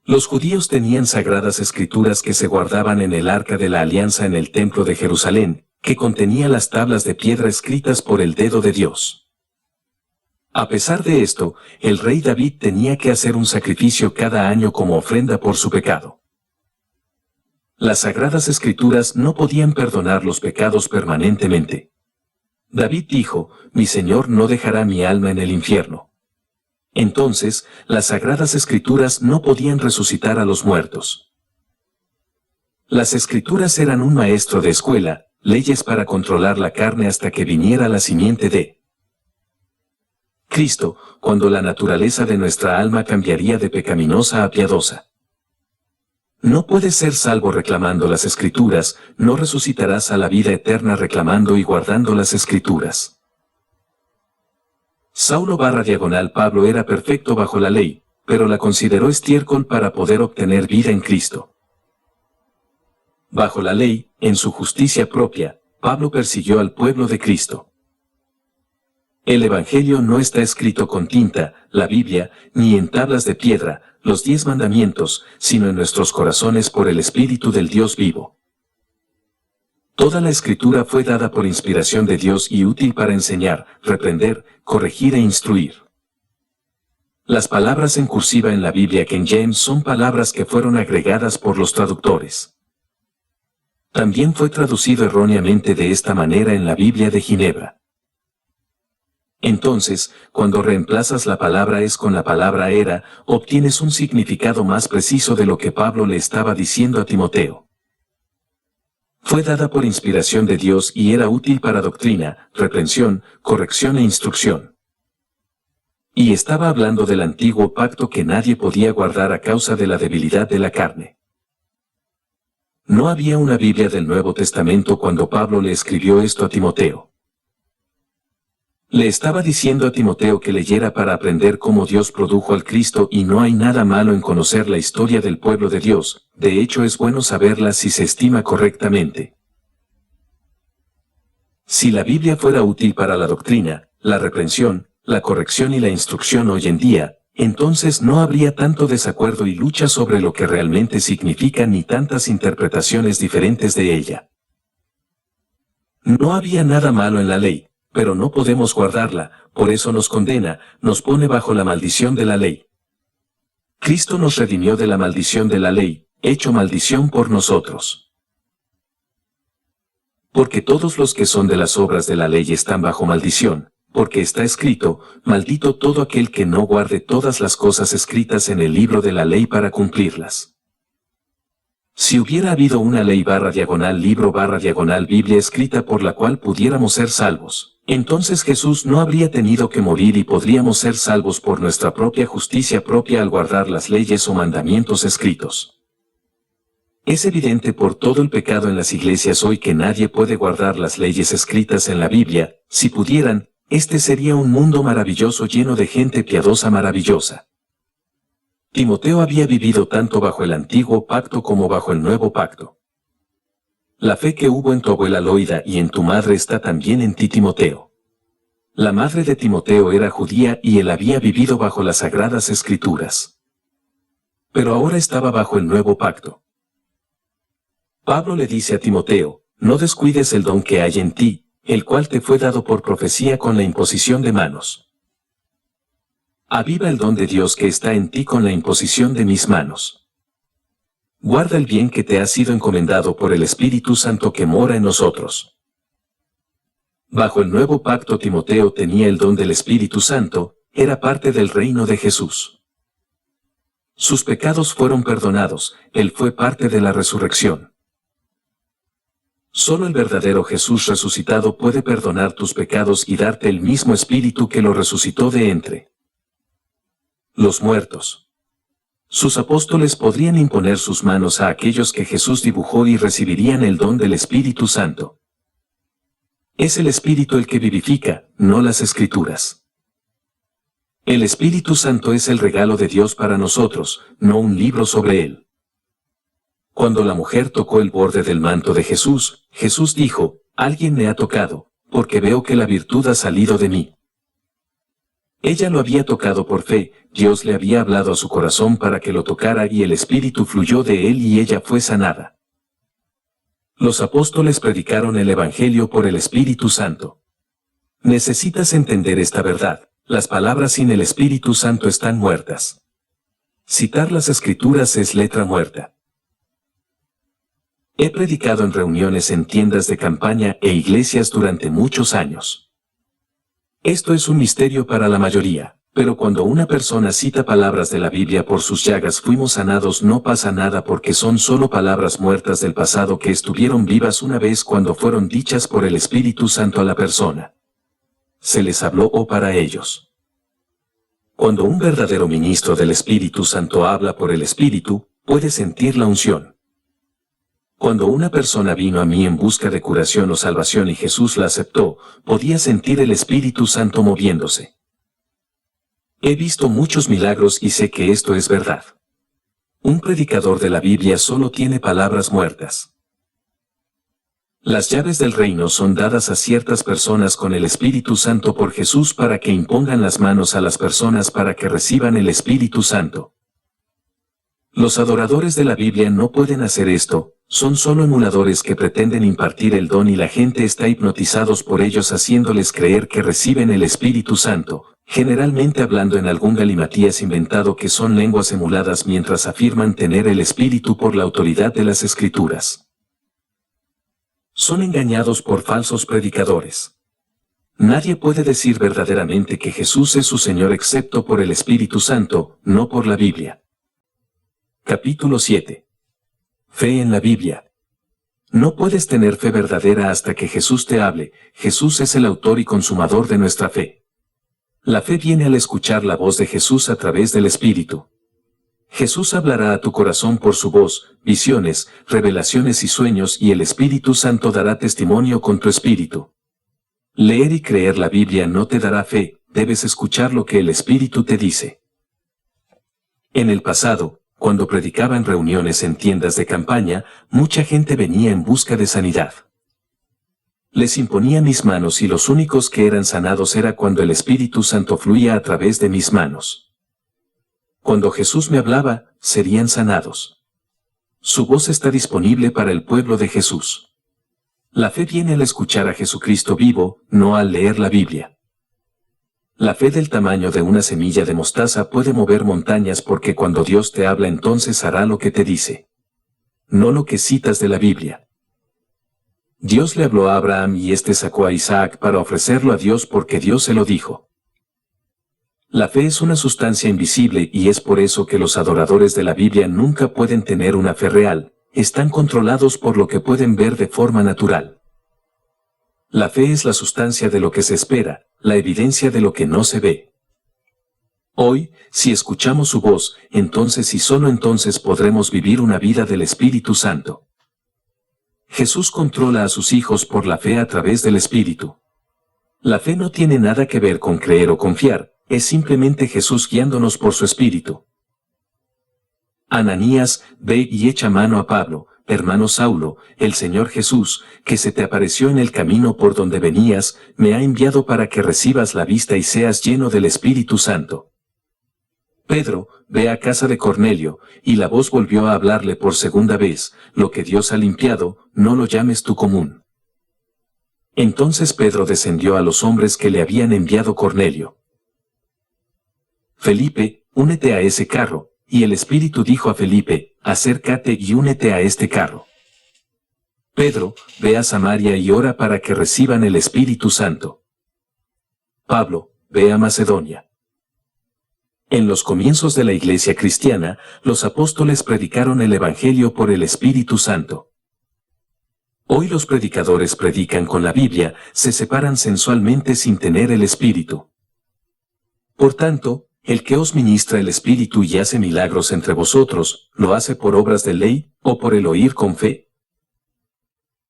Los judíos tenían sagradas escrituras que se guardaban en el Arca de la Alianza en el Templo de Jerusalén, que contenía las tablas de piedra escritas por el dedo de Dios. A pesar de esto, el rey David tenía que hacer un sacrificio cada año como ofrenda por su pecado. Las Sagradas Escrituras no podían perdonar los pecados permanentemente. David dijo, «Mi Señor no dejará mi alma en el infierno». Entonces, las Sagradas Escrituras no podían resucitar a los muertos. Las Escrituras eran un maestro de escuela, leyes para controlar la carne hasta que viniera la simiente de Cristo, cuando la naturaleza de nuestra alma cambiaría de pecaminosa a piadosa. No puedes ser salvo reclamando las Escrituras, no resucitarás a la vida eterna reclamando y guardando las Escrituras. Saulo/Pablo era perfecto bajo la ley, pero la consideró estiércol para poder obtener vida en Cristo. Bajo la ley, en su justicia propia, Pablo persiguió al pueblo de Cristo. El Evangelio no está escrito con tinta, la Biblia, ni en tablas de piedra, los 10 mandamientos, sino en nuestros corazones por el Espíritu del Dios vivo. Toda la Escritura fue dada por inspiración de Dios y útil para enseñar, reprender, corregir e instruir. Las palabras en cursiva en la Biblia King James son palabras que fueron agregadas por los traductores. También fue traducido erróneamente de esta manera en la Biblia de Ginebra. Entonces, cuando reemplazas la palabra es con la palabra era, obtienes un significado más preciso de lo que Pablo le estaba diciendo a Timoteo. Fue dada por inspiración de Dios y era útil para doctrina, reprensión, corrección e instrucción. Y estaba hablando del antiguo pacto que nadie podía guardar a causa de la debilidad de la carne. No había una Biblia del Nuevo Testamento cuando Pablo le escribió esto a Timoteo. Le estaba diciendo a Timoteo que leyera para aprender cómo Dios produjo al Cristo y no hay nada malo en conocer la historia del pueblo de Dios, de hecho es bueno saberla si se estima correctamente. Si la Biblia fuera útil para la doctrina, la reprensión, la corrección y la instrucción hoy en día, entonces no habría tanto desacuerdo y lucha sobre lo que realmente significa ni tantas interpretaciones diferentes de ella. No había nada malo en la ley, pero no podemos guardarla, por eso nos condena, nos pone bajo la maldición de la ley. Cristo nos redimió de la maldición de la ley, hecho maldición por nosotros. Porque todos los que son de las obras de la ley están bajo maldición, porque está escrito, maldito todo aquel que no guarde todas las cosas escritas en el libro de la ley para cumplirlas. Si hubiera habido una ley/libro/Biblia escrita por la cual pudiéramos ser salvos, entonces Jesús no habría tenido que morir y podríamos ser salvos por nuestra propia justicia propia al guardar las leyes o mandamientos escritos. Es evidente por todo el pecado en las iglesias hoy que nadie puede guardar las leyes escritas en la Biblia. Si pudieran, este sería un mundo maravilloso lleno de gente piadosa maravillosa. Timoteo había vivido tanto bajo el antiguo pacto como bajo el nuevo pacto. La fe que hubo en tu abuela Loida y en tu madre está también en ti, Timoteo. La madre de Timoteo era judía y él había vivido bajo las Sagradas Escrituras. Pero ahora estaba bajo el nuevo pacto. Pablo le dice a Timoteo, no descuides el don que hay en ti, el cual te fue dado por profecía con la imposición de manos. Aviva el don de Dios que está en ti con la imposición de mis manos. Guarda el bien que te ha sido encomendado por el Espíritu Santo que mora en nosotros. Bajo el nuevo pacto Timoteo tenía el don del Espíritu Santo, era parte del reino de Jesús. Sus pecados fueron perdonados, él fue parte de la resurrección. Solo el verdadero Jesús resucitado puede perdonar tus pecados y darte el mismo Espíritu que lo resucitó de entre los muertos. Sus apóstoles podrían imponer sus manos a aquellos que Jesús dibujó y recibirían el don del Espíritu Santo. Es el Espíritu el que vivifica, no las Escrituras. El Espíritu Santo es el regalo de Dios para nosotros, no un libro sobre él. Cuando la mujer tocó el borde del manto de Jesús, Jesús dijo, alguien me ha tocado, porque veo que la virtud ha salido de mí. Ella lo había tocado por fe, Dios le había hablado a su corazón para que lo tocara y el Espíritu fluyó de él y ella fue sanada. Los apóstoles predicaron el Evangelio por el Espíritu Santo. Necesitas entender esta verdad, las palabras sin el Espíritu Santo están muertas. Citar las Escrituras es letra muerta. He predicado en reuniones en tiendas de campaña e iglesias durante muchos años. Esto es un misterio para la mayoría, pero cuando una persona cita palabras de la Biblia por sus llagas fuimos sanados no pasa nada porque son solo palabras muertas del pasado que estuvieron vivas una vez cuando fueron dichas por el Espíritu Santo a la persona. Se les habló para ellos. Cuando un verdadero ministro del Espíritu Santo habla por el Espíritu, puede sentir la unción. Cuando una persona vino a mí en busca de curación o salvación y Jesús la aceptó, podía sentir el Espíritu Santo moviéndose. He visto muchos milagros y sé que esto es verdad. Un predicador de la Biblia solo tiene palabras muertas. Las llaves del reino son dadas a ciertas personas con el Espíritu Santo por Jesús para que impongan las manos a las personas para que reciban el Espíritu Santo. Los adoradores de la Biblia no pueden hacer esto, son solo emuladores que pretenden impartir el don y la gente está hipnotizados por ellos haciéndoles creer que reciben el Espíritu Santo, generalmente hablando en algún galimatías inventado que son lenguas emuladas mientras afirman tener el Espíritu por la autoridad de las Escrituras. Son engañados por falsos predicadores. Nadie puede decir verdaderamente que Jesús es su Señor excepto por el Espíritu Santo, no por la Biblia. Capítulo 7. Fe en la Biblia. No puedes tener fe verdadera hasta que Jesús te hable. Jesús es el autor y consumador de nuestra fe. La fe viene al escuchar la voz de Jesús a través del Espíritu. Jesús hablará a tu corazón por su voz, visiones, revelaciones y sueños y el Espíritu Santo dará testimonio con tu espíritu. Leer y creer la Biblia no te dará fe, debes escuchar lo que el Espíritu te dice. En el pasado, cuando predicaba en reuniones en tiendas de campaña, mucha gente venía en busca de sanidad. Les imponía mis manos y los únicos que eran sanados era cuando el Espíritu Santo fluía a través de mis manos. Cuando Jesús me hablaba, serían sanados. Su voz está disponible para el pueblo de Jesús. La fe viene al escuchar a Jesucristo vivo, no al leer la Biblia. La fe del tamaño de una semilla de mostaza puede mover montañas porque cuando Dios te habla entonces hará lo que te dice. No lo que citas de la Biblia. Dios le habló a Abraham y éste sacó a Isaac para ofrecerlo a Dios porque Dios se lo dijo. La fe es una sustancia invisible y es por eso que los adoradores de la Biblia nunca pueden tener una fe real, están controlados por lo que pueden ver de forma natural. La fe es la sustancia de lo que se espera, la evidencia de lo que no se ve. Hoy, si escuchamos su voz, entonces y solo entonces podremos vivir una vida del Espíritu Santo. Jesús controla a sus hijos por la fe a través del Espíritu. La fe no tiene nada que ver con creer o confiar, es simplemente Jesús guiándonos por su Espíritu. Ananías, ve y echa mano a Pablo, hermano Saulo, el Señor Jesús, que se te apareció en el camino por donde venías, me ha enviado para que recibas la vista y seas lleno del Espíritu Santo. Pedro, ve a casa de Cornelio, y la voz volvió a hablarle por segunda vez, lo que Dios ha limpiado, no lo llames tú común. Entonces Pedro descendió a los hombres que le habían enviado Cornelio. Felipe, únete a ese carro, y el Espíritu dijo a Felipe, acércate y únete a este carro. Pedro, ve a Samaria y ora para que reciban el Espíritu Santo. Pablo, ve a Macedonia. En los comienzos de la iglesia cristiana, los apóstoles predicaron el Evangelio por el Espíritu Santo. Hoy los predicadores predican con la Biblia, se separan sensualmente sin tener el Espíritu. Por tanto, el que os ministra el Espíritu y hace milagros entre vosotros, ¿lo hace por obras de ley, o por el oír con fe?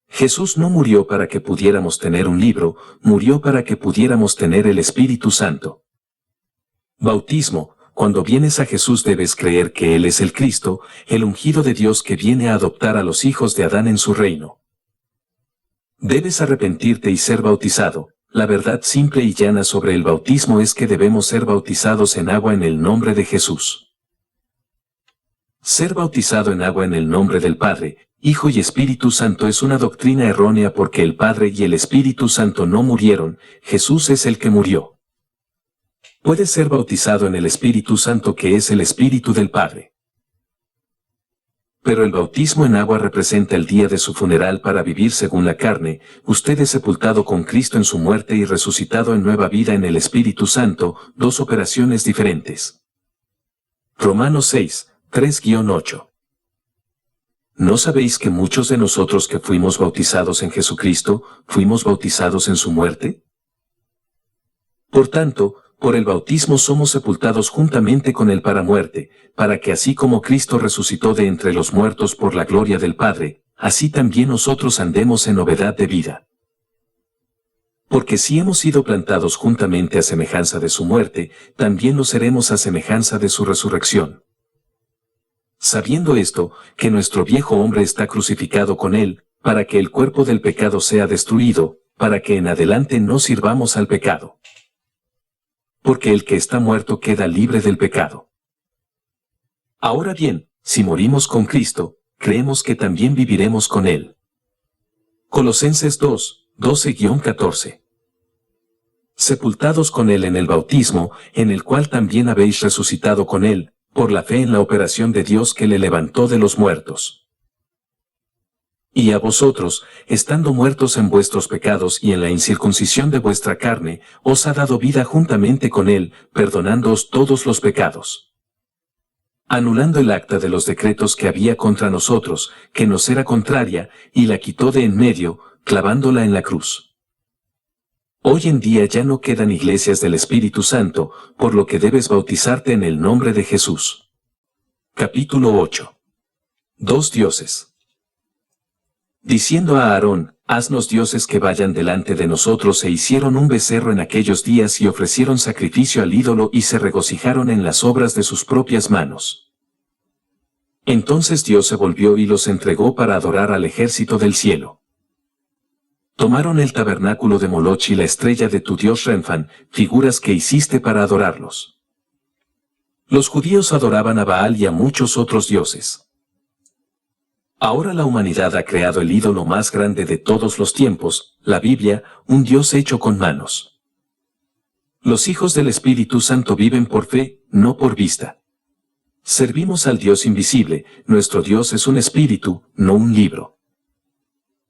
Jesús no murió para que pudiéramos tener un libro, murió para que pudiéramos tener el Espíritu Santo. Bautismo, cuando vienes a Jesús debes creer que Él es el Cristo, el ungido de Dios que viene a adoptar a los hijos de Adán en su reino. Debes arrepentirte y ser bautizado. La verdad simple y llana sobre el bautismo es que debemos ser bautizados en agua en el nombre de Jesús. Ser bautizado en agua en el nombre del Padre, Hijo y Espíritu Santo es una doctrina errónea porque el Padre y el Espíritu Santo no murieron, Jesús es el que murió. Puedes ser bautizado en el Espíritu Santo que es el Espíritu del Padre. Pero el bautismo en agua representa el día de su funeral para vivir según la carne. Usted es sepultado con Cristo en su muerte y resucitado en nueva vida en el Espíritu Santo, dos operaciones diferentes. Romanos 6, 3-8. ¿No sabéis que muchos de nosotros que fuimos bautizados en Jesucristo, fuimos bautizados en su muerte? Por tanto, por el bautismo somos sepultados juntamente con él para muerte, para que así como Cristo resucitó de entre los muertos por la gloria del Padre, así también nosotros andemos en novedad de vida. Porque si hemos sido plantados juntamente a semejanza de su muerte, también lo seremos a semejanza de su resurrección. Sabiendo esto, que nuestro viejo hombre está crucificado con él, para que el cuerpo del pecado sea destruido, para que en adelante no sirvamos al pecado. Porque el que está muerto queda libre del pecado. Ahora bien, si morimos con Cristo, creemos que también viviremos con él. Colosenses 2, 12-14. Sepultados con él en el bautismo, en el cual también habéis resucitado con él, por la fe en la operación de Dios que le levantó de los muertos. Y a vosotros, estando muertos en vuestros pecados y en la incircuncisión de vuestra carne, os ha dado vida juntamente con él, perdonándoos todos los pecados. Anulando el acta de los decretos que había contra nosotros, que nos era contraria, y la quitó de en medio, clavándola en la cruz. Hoy en día ya no quedan iglesias del Espíritu Santo, por lo que debes bautizarte en el nombre de Jesús. Capítulo 8. Dos dioses. Diciendo a Aarón, haznos dioses que vayan delante de nosotros, e hicieron un becerro en aquellos días y ofrecieron sacrificio al ídolo y se regocijaron en las obras de sus propias manos. Entonces Dios se volvió y los entregó para adorar al ejército del cielo. Tomaron el tabernáculo de Moloch y la estrella de tu dios Renfán, figuras que hiciste para adorarlos. Los judíos adoraban a Baal y a muchos otros dioses. Ahora la humanidad ha creado el ídolo más grande de todos los tiempos, la Biblia, un Dios hecho con manos. Los hijos del Espíritu Santo viven por fe, no por vista. Servimos al Dios invisible, nuestro Dios es un espíritu, no un libro.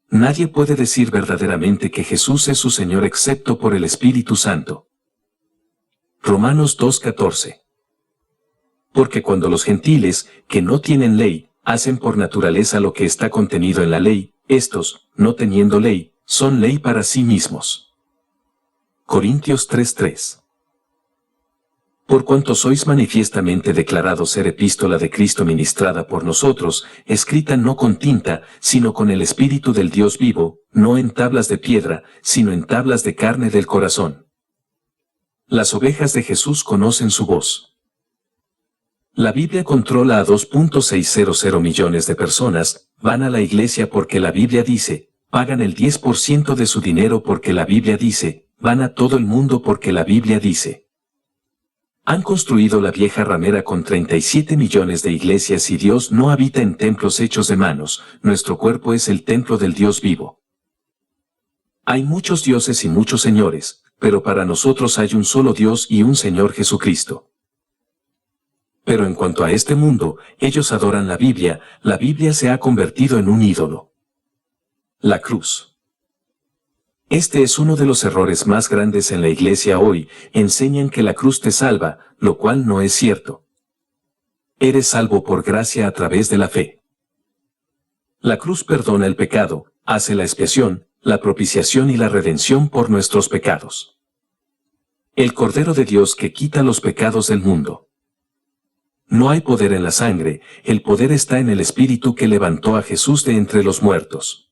Nadie puede decir verdaderamente que Jesús es su Señor excepto por el Espíritu Santo. Romanos 2:14. Porque cuando los gentiles, que no tienen ley, hacen por naturaleza lo que está contenido en la ley, estos, no teniendo ley, son ley para sí mismos. Corintios 3:3. Por cuanto sois manifiestamente declarados ser epístola de Cristo ministrada por nosotros, escrita no con tinta, sino con el Espíritu del Dios vivo, no en tablas de piedra, sino en tablas de carne del corazón. Las ovejas de Jesús conocen su voz. La Biblia controla a 2.600 millones de personas, van a la iglesia porque la Biblia dice, pagan el 10% de su dinero porque la Biblia dice, van a todo el mundo porque la Biblia dice. Han construido la vieja ramera con 37 millones de iglesias y Dios no habita en templos hechos de manos, nuestro cuerpo es el templo del Dios vivo. Hay muchos dioses y muchos señores, pero para nosotros hay un solo Dios y un Señor Jesucristo. Pero en cuanto a este mundo, ellos adoran la Biblia se ha convertido en un ídolo. La cruz. Este es uno de los errores más grandes en la iglesia hoy, enseñan que la cruz te salva, lo cual no es cierto. Eres salvo por gracia a través de la fe. La cruz perdona el pecado, hace la expiación, la propiciación y la redención por nuestros pecados. El Cordero de Dios que quita los pecados del mundo. No hay poder en la sangre, el poder está en el Espíritu que levantó a Jesús de entre los muertos.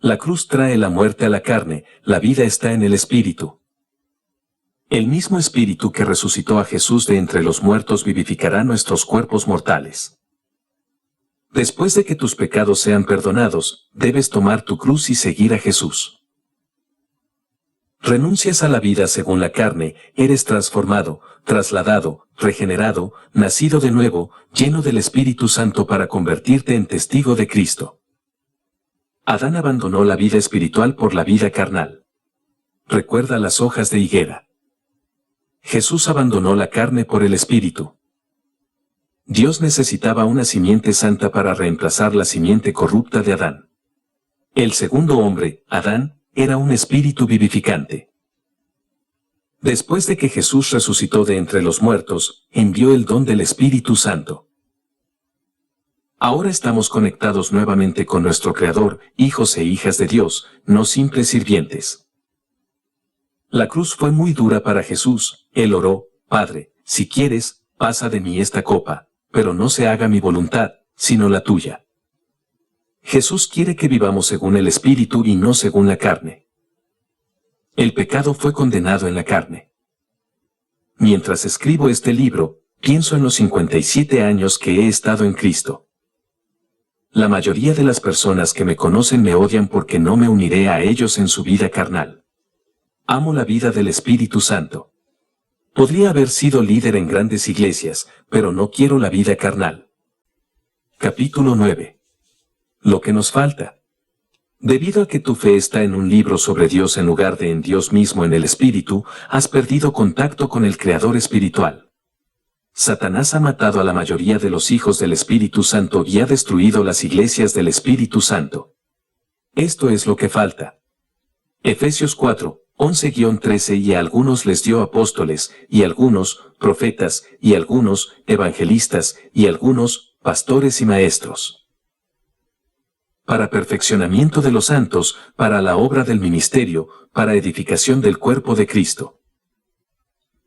La cruz trae la muerte a la carne, la vida está en el Espíritu. El mismo Espíritu que resucitó a Jesús de entre los muertos vivificará nuestros cuerpos mortales. Después de que tus pecados sean perdonados, debes tomar tu cruz y seguir a Jesús. Renuncias a la vida según la carne, eres transformado, trasladado, regenerado, nacido de nuevo, lleno del Espíritu Santo para convertirte en testigo de Cristo. Adán abandonó la vida espiritual por la vida carnal. Recuerda las hojas de higuera. Jesús abandonó la carne por el Espíritu. Dios necesitaba una simiente santa para reemplazar la simiente corrupta de Adán. El segundo hombre, Adán, era un espíritu vivificante. Después de que Jesús resucitó de entre los muertos, envió el don del Espíritu Santo. Ahora estamos conectados nuevamente con nuestro Creador, hijos e hijas de Dios, no simples sirvientes. La cruz fue muy dura para Jesús. Él oró: Padre, si quieres, pasa de mí esta copa, pero no se haga mi voluntad, sino la tuya. Jesús quiere que vivamos según el Espíritu y no según la carne. El pecado fue condenado en la carne. Mientras escribo este libro, pienso en los 57 años que he estado en Cristo. La mayoría de las personas que me conocen me odian porque no me uniré a ellos en su vida carnal. Amo la vida del Espíritu Santo. Podría haber sido líder en grandes iglesias, pero no quiero la vida carnal. Capítulo 9. Lo que nos falta. Debido a que tu fe está en un libro sobre Dios en lugar de en Dios mismo en el Espíritu, has perdido contacto con el Creador espiritual. Satanás ha matado a la mayoría de los hijos del Espíritu Santo y ha destruido las iglesias del Espíritu Santo. Esto es lo que falta. Efesios 4, 11-13 Y a algunos les dio apóstoles, y algunos, profetas, y algunos, evangelistas, y algunos, pastores y maestros. Para perfeccionamiento de los santos, para la obra del ministerio, para edificación del cuerpo de Cristo.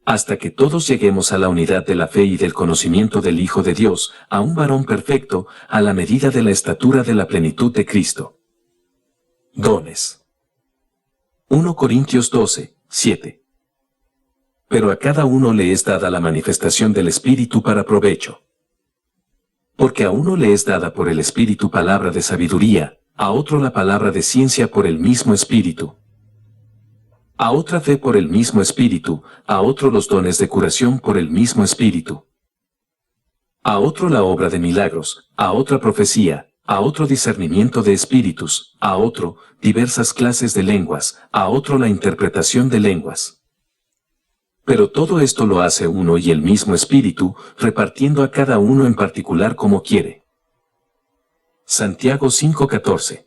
Hasta que todos lleguemos a la unidad de la fe y del conocimiento del Hijo de Dios, a un varón perfecto, a la medida de la estatura de la plenitud de Cristo. Dones. 1 Corintios 12, 7. Pero a cada uno le es dada la manifestación del Espíritu para provecho. Porque a uno le es dada por el Espíritu palabra de sabiduría, a otro la palabra de ciencia por el mismo Espíritu. A otra fe por el mismo Espíritu, a otro los dones de curación por el mismo Espíritu. A otro la obra de milagros, a otra profecía, a otro discernimiento de espíritus, a otro, diversas clases de lenguas, a otro la interpretación de lenguas. Pero todo esto lo hace uno y el mismo Espíritu, repartiendo a cada uno en particular como quiere. Santiago 5:14.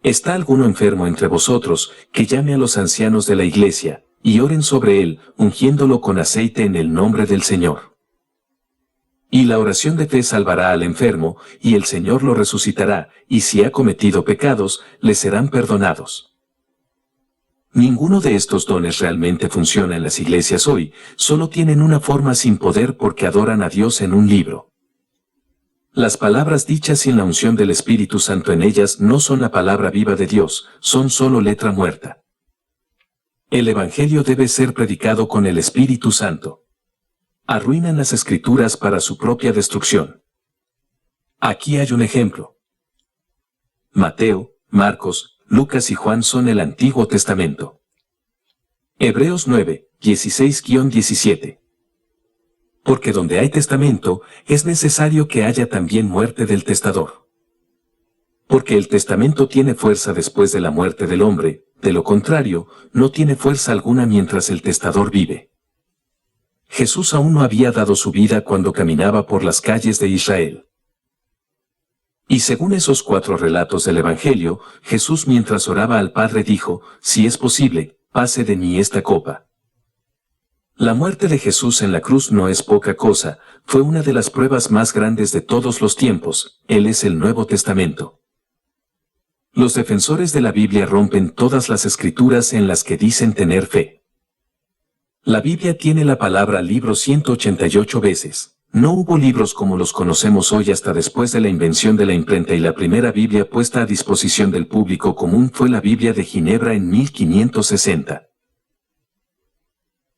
¿Está alguno enfermo entre vosotros, que llame a los ancianos de la iglesia, y oren sobre él, ungiéndolo con aceite en el nombre del Señor? Y la oración de fe salvará al enfermo, y el Señor lo resucitará, y si ha cometido pecados, le serán perdonados. Ninguno de estos dones realmente funciona en las iglesias hoy, solo tienen una forma sin poder porque adoran a Dios en un libro. Las palabras dichas sin la unción del Espíritu Santo en ellas no son la palabra viva de Dios, son solo letra muerta. El Evangelio debe ser predicado con el Espíritu Santo. Arruinan las Escrituras para su propia destrucción. Aquí hay un ejemplo. Mateo, Marcos, Lucas y Juan son el Antiguo Testamento. Hebreos 9, 16-17. Porque donde hay testamento, es necesario que haya también muerte del testador. Porque el testamento tiene fuerza después de la muerte del hombre, de lo contrario, no tiene fuerza alguna mientras el testador vive. Jesús aún no había dado su vida cuando caminaba por las calles de Israel. Y según esos 4 relatos del Evangelio, Jesús mientras oraba al Padre dijo: si es posible, pase de mí esta copa. La muerte de Jesús en la cruz no es poca cosa, fue una de las pruebas más grandes de todos los tiempos. Él es el Nuevo Testamento. Los defensores de la Biblia rompen todas las escrituras en las que dicen tener fe. La Biblia tiene la palabra libro 188 veces. No hubo libros como los conocemos hoy hasta después de la invención de la imprenta, y la primera Biblia puesta a disposición del público común fue la Biblia de Ginebra en 1560.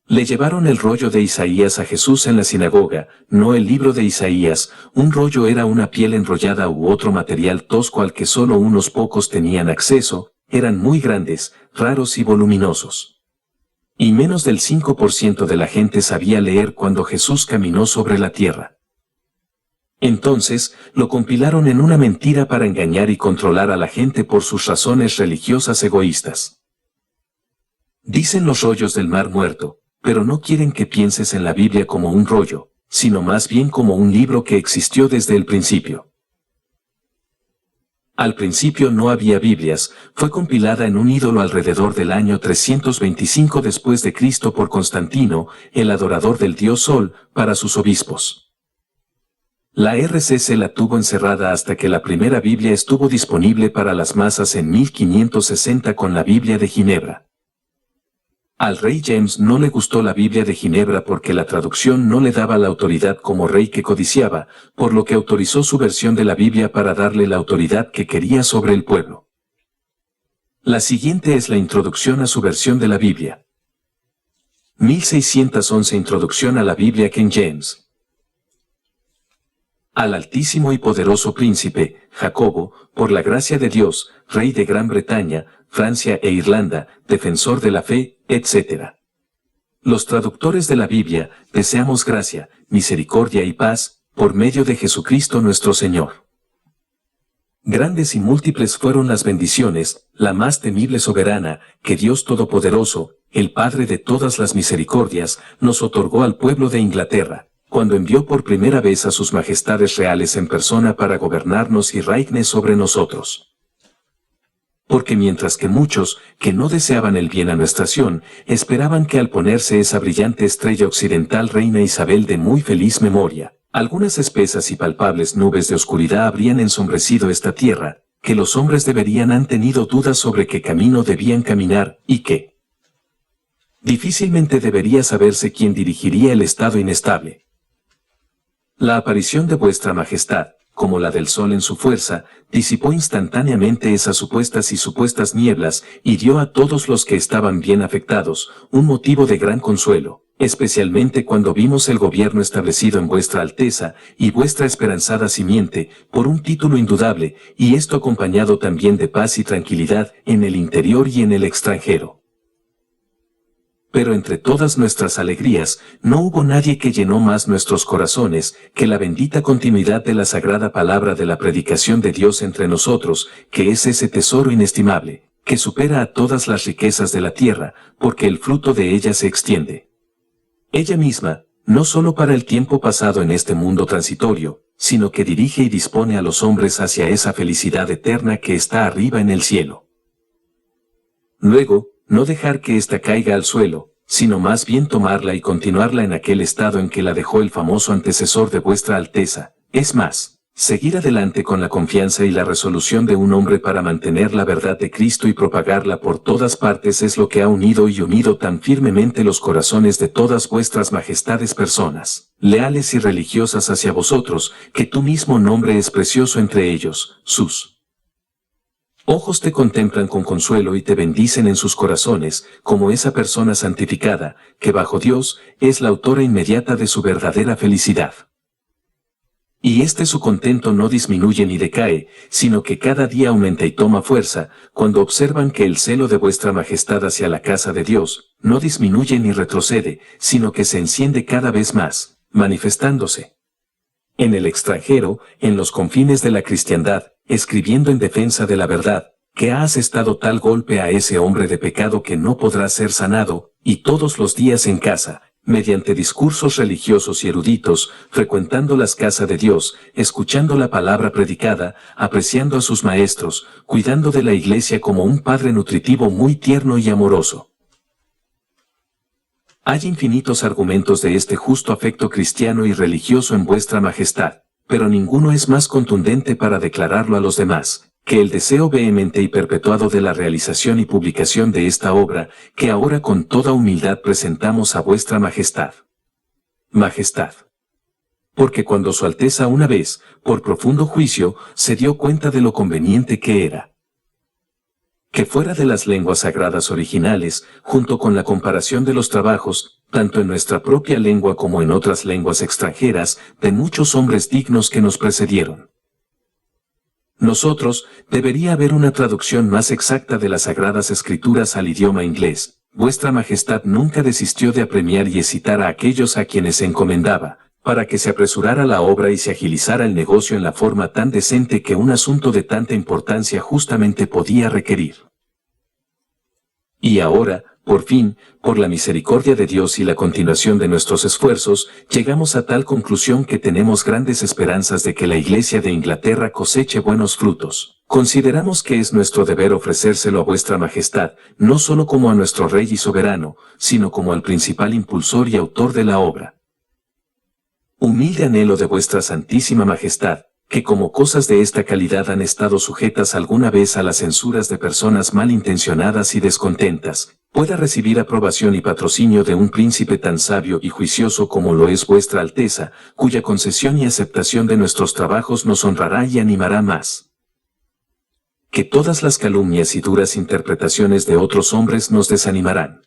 Le llevaron el rollo de Isaías a Jesús en la sinagoga, no el libro de Isaías. Un rollo era una piel enrollada u otro material tosco al que solo unos pocos tenían acceso, eran muy grandes, raros y voluminosos. Y menos del 5% de la gente sabía leer cuando Jesús caminó sobre la tierra. Entonces, lo compilaron en una mentira para engañar y controlar a la gente por sus razones religiosas egoístas. Dicen los rollos del Mar Muerto, pero no quieren que pienses en la Biblia como un rollo, sino más bien como un libro que existió desde el principio. Al principio no había Biblias, fue compilada en un ídolo alrededor del año 325 después de Cristo por Constantino, el adorador del dios Sol, para sus obispos. La RCC la tuvo encerrada hasta que la primera Biblia estuvo disponible para las masas en 1560 con la Biblia de Ginebra. Al rey James no le gustó la Biblia de Ginebra porque la traducción no le daba la autoridad como rey que codiciaba, por lo que autorizó su versión de la Biblia para darle la autoridad que quería sobre el pueblo. La siguiente es la introducción a su versión de la Biblia. 1611 Introducción a la Biblia King James. Al Altísimo y Poderoso Príncipe, Jacobo, por la gracia de Dios, Rey de Gran Bretaña, Francia e Irlanda, defensor de la fe, etc. Los traductores de la Biblia, deseamos gracia, misericordia y paz, por medio de Jesucristo nuestro Señor. Grandes y múltiples fueron las bendiciones, la más temible soberana, que Dios Todopoderoso, el Padre de todas las misericordias, nos otorgó al pueblo de Inglaterra, cuando envió por primera vez a sus majestades reales en persona para gobernarnos y reinar sobre nosotros. Porque mientras que muchos, que no deseaban el bien a nuestra nación, esperaban que al ponerse esa brillante estrella occidental reina Isabel de muy feliz memoria, algunas espesas y palpables nubes de oscuridad habrían ensombrecido esta tierra, que los hombres han tenido dudas sobre qué camino debían caminar, y que difícilmente debería saberse quién dirigiría el estado inestable. La aparición de vuestra majestad, como la del sol en su fuerza, disipó instantáneamente esas supuestas nieblas, y dio a todos los que estaban bien afectados, un motivo de gran consuelo, especialmente cuando vimos el gobierno establecido en vuestra alteza, y vuestra esperanzada simiente, por un título indudable, y esto acompañado también de paz y tranquilidad, en el interior y en el extranjero. Pero entre todas nuestras alegrías, no hubo nadie que llenó más nuestros corazones, que la bendita continuidad de la sagrada palabra de la predicación de Dios entre nosotros, que es ese tesoro inestimable, que supera a todas las riquezas de la tierra, porque el fruto de ella se extiende. Ella misma, no solo para el tiempo pasado en este mundo transitorio, sino que dirige y dispone a los hombres hacia esa felicidad eterna que está arriba en el cielo. Luego, no dejar que ésta caiga al suelo, sino más bien tomarla y continuarla en aquel estado en que la dejó el famoso antecesor de vuestra alteza, es más, seguir adelante con la confianza y la resolución de un hombre para mantener la verdad de Cristo y propagarla por todas partes es lo que ha unido tan firmemente los corazones de todas vuestras majestades personas, leales y religiosas hacia vosotros, que tu mismo nombre es precioso entre ellos, sus ojos te contemplan con consuelo y te bendicen en sus corazones, como esa persona santificada, que bajo Dios, es la autora inmediata de su verdadera felicidad. Y su contento no disminuye ni decae, sino que cada día aumenta y toma fuerza, cuando observan que el celo de vuestra majestad hacia la casa de Dios, no disminuye ni retrocede, sino que se enciende cada vez más, manifestándose en el extranjero, en los confines de la cristiandad, escribiendo en defensa de la verdad, que ha asestado tal golpe a ese hombre de pecado que no podrá ser sanado, y todos los días en casa, mediante discursos religiosos y eruditos, frecuentando las casas de Dios, escuchando la palabra predicada, apreciando a sus maestros, cuidando de la iglesia como un padre nutritivo muy tierno y amoroso. Hay infinitos argumentos de este justo afecto cristiano y religioso en vuestra majestad, pero ninguno es más contundente para declararlo a los demás, que el deseo vehemente y perpetuado de la realización y publicación de esta obra, que ahora con toda humildad presentamos a vuestra majestad. Majestad. Porque cuando su Alteza una vez, por profundo juicio, se dio cuenta de lo conveniente que era que fuera de las lenguas sagradas originales, junto con la comparación de los trabajos, tanto en nuestra propia lengua como en otras lenguas extranjeras, de muchos hombres dignos que nos precedieron. Nosotros, debería haber una traducción más exacta de las Sagradas Escrituras al idioma inglés. Vuestra Majestad nunca desistió de apremiar y excitar a aquellos a quienes se encomendaba, para que se apresurara la obra y se agilizara el negocio en la forma tan decente que un asunto de tanta importancia justamente podía requerir. Y ahora, por fin, por la misericordia de Dios y la continuación de nuestros esfuerzos, llegamos a tal conclusión que tenemos grandes esperanzas de que la Iglesia de Inglaterra coseche buenos frutos. Consideramos que es nuestro deber ofrecérselo a vuestra Majestad, no solo como a nuestro Rey y Soberano, sino como al principal impulsor y autor de la obra. Humilde anhelo de vuestra Santísima Majestad, que como cosas de esta calidad han estado sujetas alguna vez a las censuras de personas malintencionadas y descontentas, pueda recibir aprobación y patrocinio de un príncipe tan sabio y juicioso como lo es vuestra Alteza, cuya concesión y aceptación de nuestros trabajos nos honrará y animará más que todas las calumnias y duras interpretaciones de otros hombres nos desanimarán.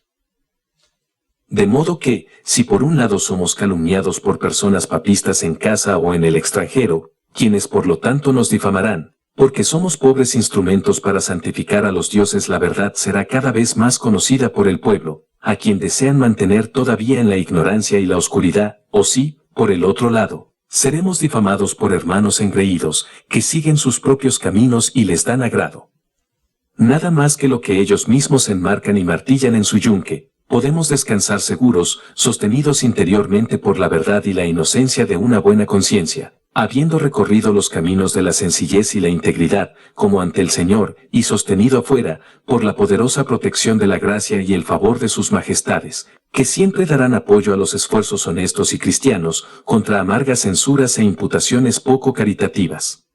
De modo que, si por un lado somos calumniados por personas papistas en casa o en el extranjero, quienes por lo tanto nos difamarán, porque somos pobres instrumentos para santificar a los dioses, la verdad será cada vez más conocida por el pueblo, a quien desean mantener todavía en la ignorancia y la oscuridad, o si, por el otro lado, seremos difamados por hermanos engreídos, que siguen sus propios caminos y les dan agrado. Nada más que lo que ellos mismos enmarcan y martillan en su yunque, podemos descansar seguros, sostenidos interiormente por la verdad y la inocencia de una buena conciencia, habiendo recorrido los caminos de la sencillez y la integridad, como ante el Señor, y sostenido afuera, por la poderosa protección de la gracia y el favor de sus majestades, que siempre darán apoyo a los esfuerzos honestos y cristianos, contra amargas censuras e imputaciones poco caritativas.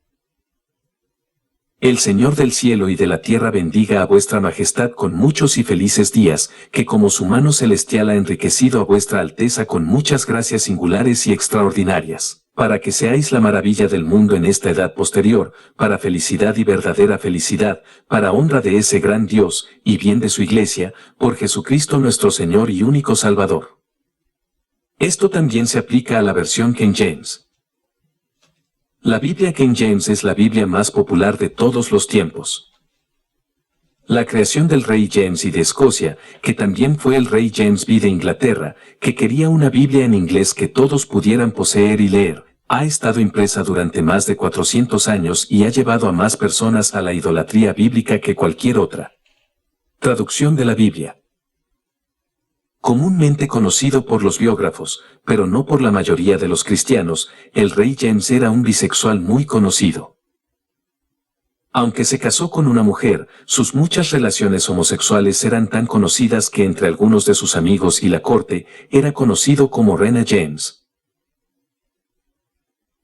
El Señor del cielo y de la tierra bendiga a vuestra Majestad con muchos y felices días, que como su mano celestial ha enriquecido a vuestra Alteza con muchas gracias singulares y extraordinarias, para que seáis la maravilla del mundo en esta edad posterior, para felicidad y verdadera felicidad, para honra de ese gran Dios, y bien de su Iglesia, por Jesucristo nuestro Señor y único Salvador. Esto también se aplica a la versión King James. La Biblia King James es la Biblia más popular de todos los tiempos. La creación del rey James I de Escocia, que también fue el rey James V de Inglaterra, que quería una Biblia en inglés que todos pudieran poseer y leer, ha estado impresa durante más de 400 años y ha llevado a más personas a la idolatría bíblica que cualquier otra traducción de la Biblia. Comúnmente conocido por los biógrafos, pero no por la mayoría de los cristianos, el rey James era un bisexual muy conocido. Aunque se casó con una mujer, sus muchas relaciones homosexuales eran tan conocidas que entre algunos de sus amigos y la corte, era conocido como Rena James.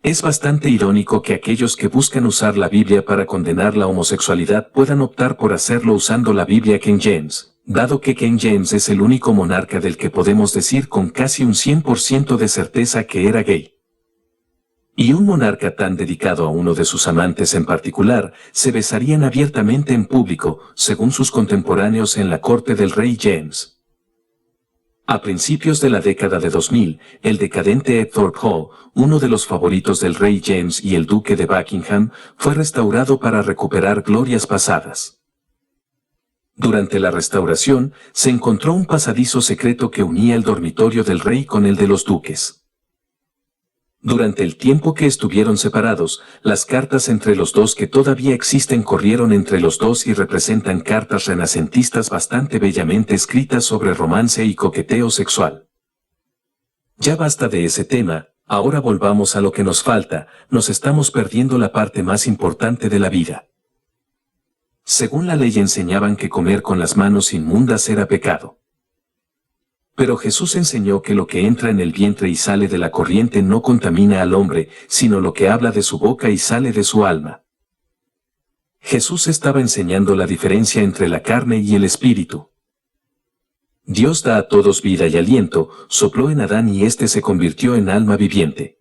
Es bastante irónico que aquellos que buscan usar la Biblia para condenar la homosexualidad puedan optar por hacerlo usando la Biblia King James, dado que King James es el único monarca del que podemos decir con casi un 100% de certeza que era gay. Y un monarca tan dedicado a uno de sus amantes en particular, se besarían abiertamente en público, según sus contemporáneos en la corte del rey James. A principios de la década de 2000, el decadente Ed Thorpe Hall, uno de los favoritos del rey James y el duque de Buckingham, fue restaurado para recuperar glorias pasadas. Durante la restauración, se encontró un pasadizo secreto que unía el dormitorio del rey con el de los duques. Durante el tiempo que estuvieron separados, las cartas entre los dos que todavía existen corrieron entre los dos y representan cartas renacentistas bastante bellamente escritas sobre romance y coqueteo sexual. Ya basta de ese tema, ahora volvamos a lo que nos falta, nos estamos perdiendo la parte más importante de la vida. Según la ley enseñaban que comer con las manos inmundas era pecado. Pero Jesús enseñó que lo que entra en el vientre y sale de la corriente no contamina al hombre, sino lo que habla de su boca y sale de su alma. Jesús estaba enseñando la diferencia entre la carne y el espíritu. Dios da a todos vida y aliento, sopló en Adán y éste se convirtió en alma viviente.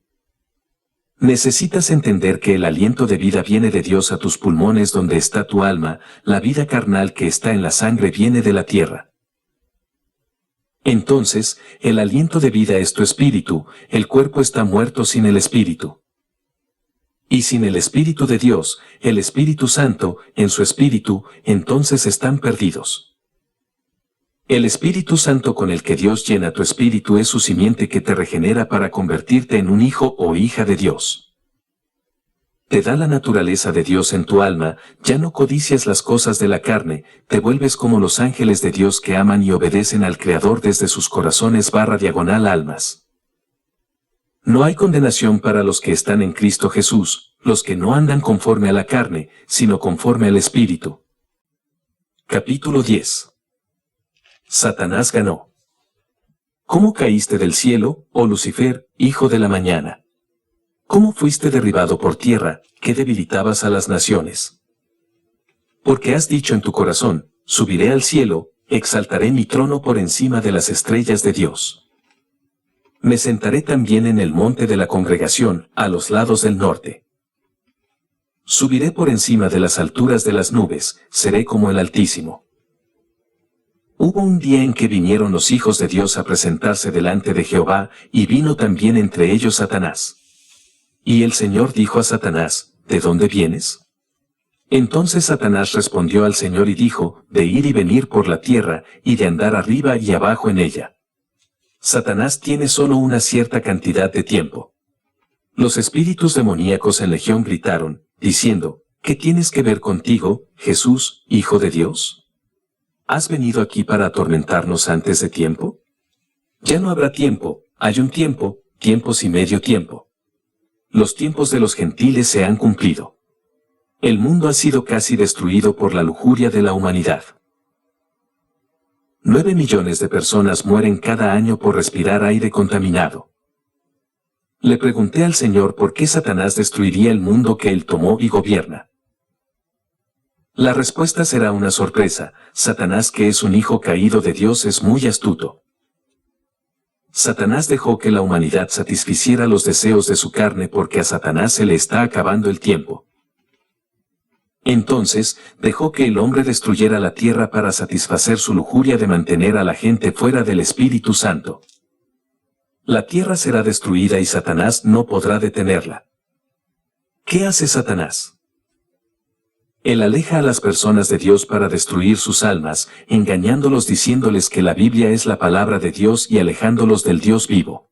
Necesitas entender que el aliento de vida viene de Dios a tus pulmones donde está tu alma, la vida carnal que está en la sangre viene de la tierra. Entonces, el aliento de vida es tu espíritu, el cuerpo está muerto sin el espíritu. Y sin el Espíritu de Dios, el Espíritu Santo, en su espíritu, entonces están perdidos. El Espíritu Santo con el que Dios llena tu espíritu es su simiente que te regenera para convertirte en un hijo o hija de Dios. Te da la naturaleza de Dios en tu alma, ya no codicias las cosas de la carne, te vuelves como los ángeles de Dios que aman y obedecen al Creador desde sus corazones /almas. No hay condenación para los que están en Cristo Jesús, los que no andan conforme a la carne, sino conforme al Espíritu. Capítulo 10. Satanás ganó. ¿Cómo caíste del cielo, oh Lucifer, hijo de la mañana? ¿Cómo fuiste derribado por tierra, que debilitabas a las naciones? Porque has dicho en tu corazón, subiré al cielo, exaltaré mi trono por encima de las estrellas de Dios. Me sentaré también en el monte de la congregación, a los lados del norte. Subiré por encima de las alturas de las nubes, seré como el Altísimo. Hubo un día en que vinieron los hijos de Dios a presentarse delante de Jehová, y vino también entre ellos Satanás. Y el Señor dijo a Satanás, ¿de dónde vienes? Entonces Satanás respondió al Señor y dijo, de ir y venir por la tierra, y de andar arriba y abajo en ella. Satanás tiene solo una cierta cantidad de tiempo. Los espíritus demoníacos en legión gritaron, diciendo, ¿qué tienes que ver contigo, Jesús, Hijo de Dios? ¿Has venido aquí para atormentarnos antes de tiempo? Ya no habrá tiempo, hay un tiempo, tiempos y medio tiempo. Los tiempos de los gentiles se han cumplido. El mundo ha sido casi destruido por la lujuria de la humanidad. 9 millones de personas mueren cada año por respirar aire contaminado. Le pregunté al Señor por qué Satanás destruiría el mundo que él tomó y gobierna. La respuesta será una sorpresa. Satanás, que es un hijo caído de Dios, es muy astuto. Satanás dejó que la humanidad satisficiera los deseos de su carne porque a Satanás se le está acabando el tiempo. Entonces, dejó que el hombre destruyera la tierra para satisfacer su lujuria de mantener a la gente fuera del Espíritu Santo. La tierra será destruida y Satanás no podrá detenerla. ¿Qué hace Satanás? Él aleja a las personas de Dios para destruir sus almas, engañándolos diciéndoles que la Biblia es la palabra de Dios y alejándolos del Dios vivo.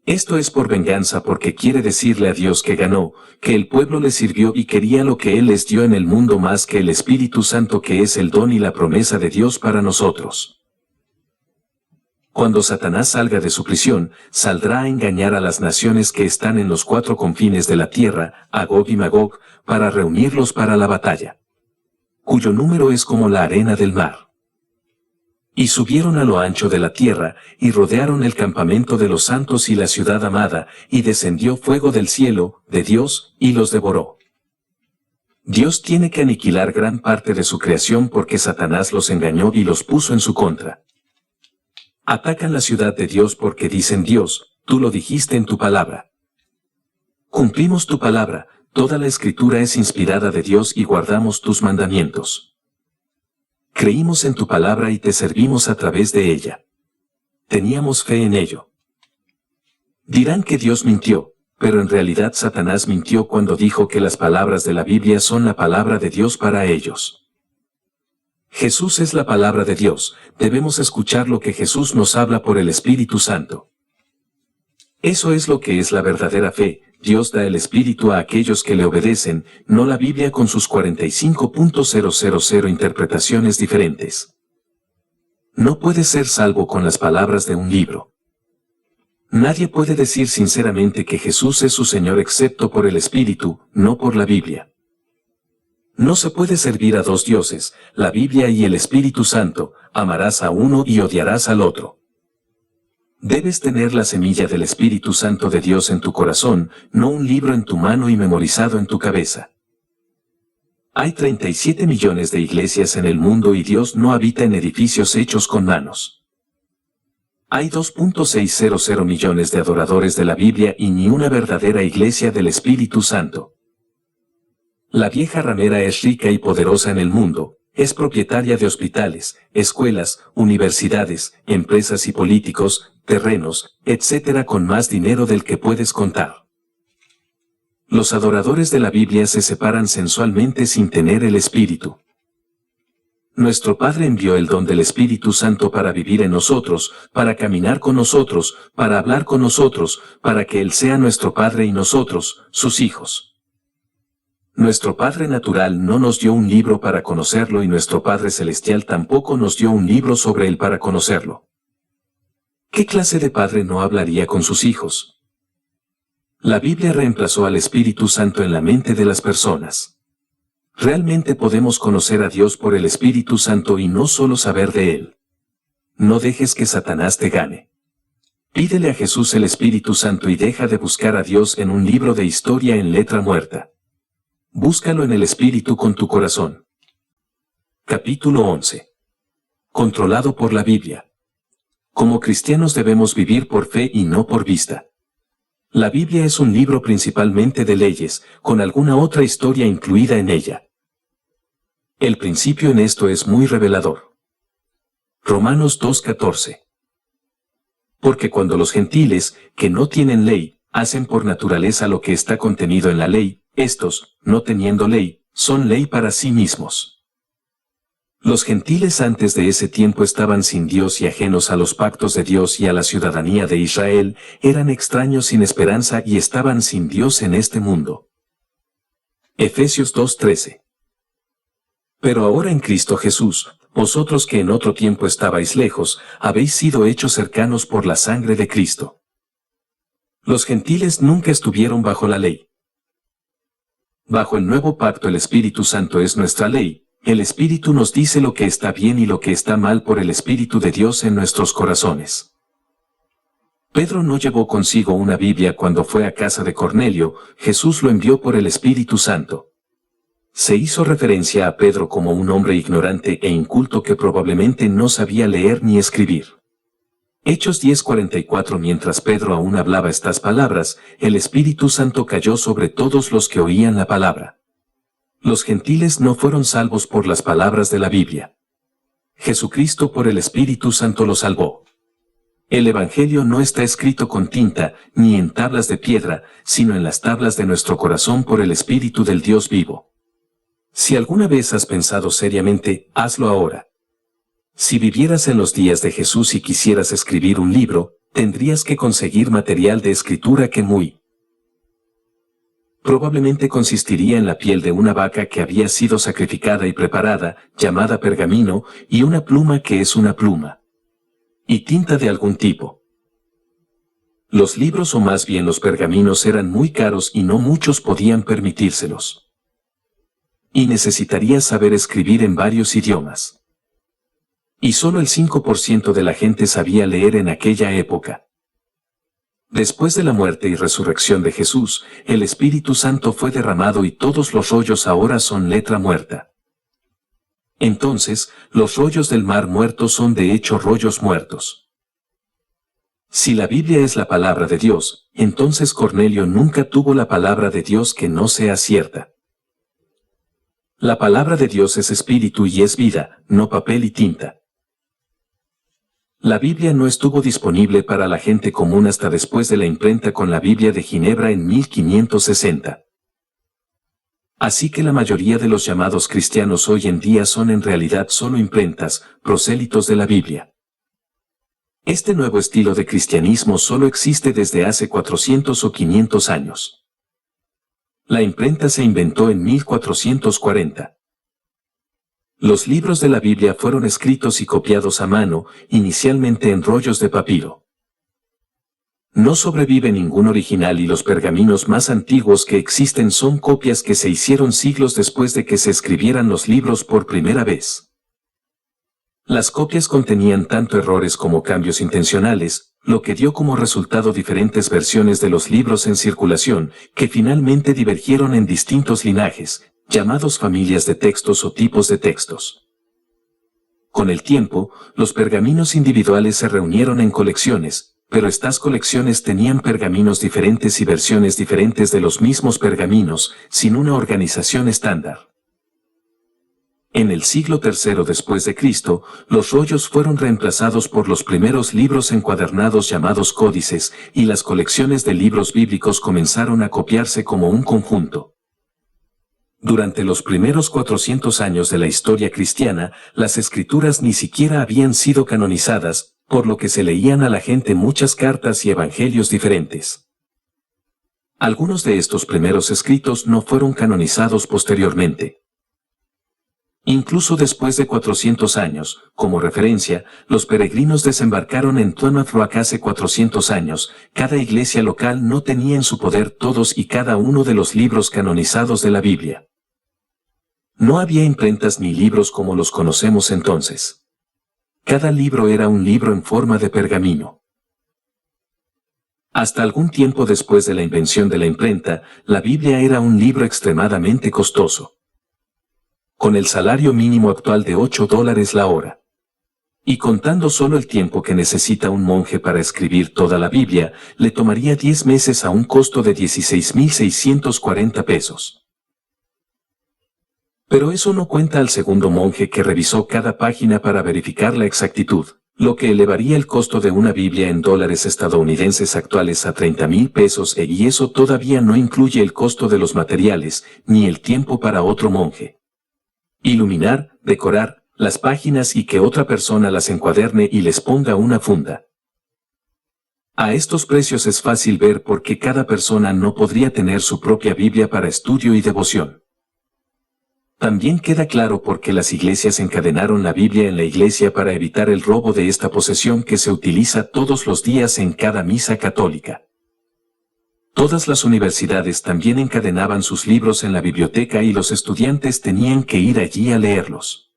Esto es por venganza porque quiere decirle a Dios que ganó, que el pueblo le sirvió y quería lo que Él les dio en el mundo más que el Espíritu Santo, que es el don y la promesa de Dios para nosotros. Cuando Satanás salga de su prisión, saldrá a engañar a las naciones que están en los 4 confines de la tierra, a Gog y Magog, para reunirlos para la batalla, cuyo número es como la arena del mar. Y subieron a lo ancho de la tierra, y rodearon el campamento de los santos y la ciudad amada, y descendió fuego del cielo, de Dios, y los devoró. Dios tiene que aniquilar gran parte de su creación porque Satanás los engañó y los puso en su contra. Atacan la ciudad de Dios porque dicen, Dios, tú lo dijiste en tu palabra. Cumplimos tu palabra, toda la Escritura es inspirada de Dios y guardamos tus mandamientos. Creímos en tu palabra y te servimos a través de ella. Teníamos fe en ello. Dirán que Dios mintió, pero en realidad Satanás mintió cuando dijo que las palabras de la Biblia son la palabra de Dios para ellos. Jesús es la palabra de Dios, debemos escuchar lo que Jesús nos habla por el Espíritu Santo. Eso es lo que es la verdadera fe. Dios da el Espíritu a aquellos que le obedecen, no la Biblia con sus 45.000 interpretaciones diferentes. No puedes ser salvo con las palabras de un libro. Nadie puede decir sinceramente que Jesús es su Señor excepto por el Espíritu, no por la Biblia. No se puede servir a 2 dioses, la Biblia y el Espíritu Santo, amarás a uno y odiarás al otro. Debes tener la semilla del Espíritu Santo de Dios en tu corazón, no un libro en tu mano y memorizado en tu cabeza. Hay 37 millones de iglesias en el mundo y Dios no habita en edificios hechos con manos. Hay 2.600 millones de adoradores de la Biblia y ni una verdadera iglesia del Espíritu Santo. La vieja ramera es rica y poderosa en el mundo, es propietaria de hospitales, escuelas, universidades, empresas y políticos, terrenos, etc. con más dinero del que puedes contar. Los adoradores de la Biblia se separan sensualmente sin tener el Espíritu. Nuestro Padre envió el don del Espíritu Santo para vivir en nosotros, para caminar con nosotros, para hablar con nosotros, para que Él sea nuestro Padre y nosotros, sus hijos. Nuestro Padre natural no nos dio un libro para conocerlo y nuestro Padre celestial tampoco nos dio un libro sobre Él para conocerlo. ¿Qué clase de padre no hablaría con sus hijos? La Biblia reemplazó al Espíritu Santo en la mente de las personas. Realmente podemos conocer a Dios por el Espíritu Santo y no solo saber de Él. No dejes que Satanás te gane. Pídele a Jesús el Espíritu Santo y deja de buscar a Dios en un libro de historia en letra muerta. Búscalo en el Espíritu con tu corazón. Capítulo 11. Controlado por la Biblia. Como cristianos debemos vivir por fe y no por vista. La Biblia es un libro principalmente de leyes, con alguna otra historia incluida en ella. El principio en esto es muy revelador. Romanos 2:14. Porque cuando los gentiles, que no tienen ley, hacen por naturaleza lo que está contenido en la ley, estos, no teniendo ley, son ley para sí mismos. Los gentiles antes de ese tiempo estaban sin Dios y ajenos a los pactos de Dios y a la ciudadanía de Israel, eran extraños sin esperanza y estaban sin Dios en este mundo. Efesios 2:13. Pero ahora en Cristo Jesús, vosotros que en otro tiempo estabais lejos, habéis sido hechos cercanos por la sangre de Cristo. Los gentiles nunca estuvieron bajo la ley. Bajo el nuevo pacto el Espíritu Santo es nuestra ley. El Espíritu nos dice lo que está bien y lo que está mal por el Espíritu de Dios en nuestros corazones. Pedro no llevó consigo una Biblia cuando fue a casa de Cornelio, Jesús lo envió por el Espíritu Santo. Se hizo referencia a Pedro como un hombre ignorante e inculto que probablemente no sabía leer ni escribir. Hechos 10:44. Mientras Pedro aún hablaba estas palabras, el Espíritu Santo cayó sobre todos los que oían la palabra. Los gentiles no fueron salvos por las palabras de la Biblia. Jesucristo por el Espíritu Santo los salvó. El Evangelio no está escrito con tinta, ni en tablas de piedra, sino en las tablas de nuestro corazón por el Espíritu del Dios vivo. Si alguna vez has pensado seriamente, hazlo ahora. Si vivieras en los días de Jesús y quisieras escribir un libro, tendrías que conseguir material de escritura que muy probablemente consistiría en la piel de una vaca que había sido sacrificada y preparada, llamada pergamino, y una pluma que es una pluma. Y tinta de algún tipo. Los libros o más bien los pergaminos eran muy caros y no muchos podían permitírselos. Y necesitarías saber escribir en varios idiomas. Y solo el 5% de la gente sabía leer en aquella época. Después de la muerte y resurrección de Jesús, el Espíritu Santo fue derramado y todos los rollos ahora son letra muerta. Entonces, los rollos del mar muerto son de hecho rollos muertos. Si la Biblia es la palabra de Dios, entonces Cornelio nunca tuvo la palabra de Dios que no sea cierta. La palabra de Dios es espíritu y es vida, no papel y tinta. La Biblia no estuvo disponible para la gente común hasta después de la imprenta con la Biblia de Ginebra en 1560. Así que la mayoría de los llamados cristianos hoy en día son en realidad solo imprentas, prosélitos de la Biblia. Este nuevo estilo de cristianismo solo existe desde hace 400 o 500 años. La imprenta se inventó en 1440. Los libros de la Biblia fueron escritos y copiados a mano, inicialmente en rollos de papiro. No sobrevive ningún original y los pergaminos más antiguos que existen son copias que se hicieron siglos después de que se escribieran los libros por primera vez. Las copias contenían tanto errores como cambios intencionales, lo que dio como resultado diferentes versiones de los libros en circulación, que finalmente divergieron en distintos linajes, llamados familias de textos o tipos de textos. Con el tiempo, los pergaminos individuales se reunieron en colecciones, pero estas colecciones tenían pergaminos diferentes y versiones diferentes de los mismos pergaminos, sin una organización estándar. En el siglo III después de Cristo, los rollos fueron reemplazados por los primeros libros encuadernados llamados códices, y las colecciones de libros bíblicos comenzaron a copiarse como un conjunto. Durante los primeros 400 años de la historia cristiana, las escrituras ni siquiera habían sido canonizadas, por lo que se leían a la gente muchas cartas y evangelios diferentes. Algunos de estos primeros escritos no fueron canonizados posteriormente. Incluso después de 400 años, como referencia, los peregrinos desembarcaron en Plymouth Rock hace 400 años. Cada iglesia local no tenía en su poder todos y cada uno de los libros canonizados de la Biblia. No había imprentas ni libros como los conocemos entonces. Cada libro era un libro en forma de pergamino. Hasta algún tiempo después de la invención de la imprenta, la Biblia era un libro extremadamente costoso. Con el salario mínimo actual de $8 la hora. Y contando solo el tiempo que necesita un monje para escribir toda la Biblia, le tomaría 10 meses a un costo de $16,640. Pero eso no cuenta al segundo monje que revisó cada página para verificar la exactitud, lo que elevaría el costo de una Biblia en dólares estadounidenses actuales a $30,000 y eso todavía no incluye el costo de los materiales, ni el tiempo para otro monje. Iluminar, decorar las páginas y que otra persona las encuaderne y les ponga una funda. A estos precios es fácil ver por qué cada persona no podría tener su propia Biblia para estudio y devoción. También queda claro por qué las iglesias encadenaron la Biblia en la iglesia para evitar el robo de esta posesión que se utiliza todos los días en cada misa católica. Todas las universidades también encadenaban sus libros en la biblioteca y los estudiantes tenían que ir allí a leerlos.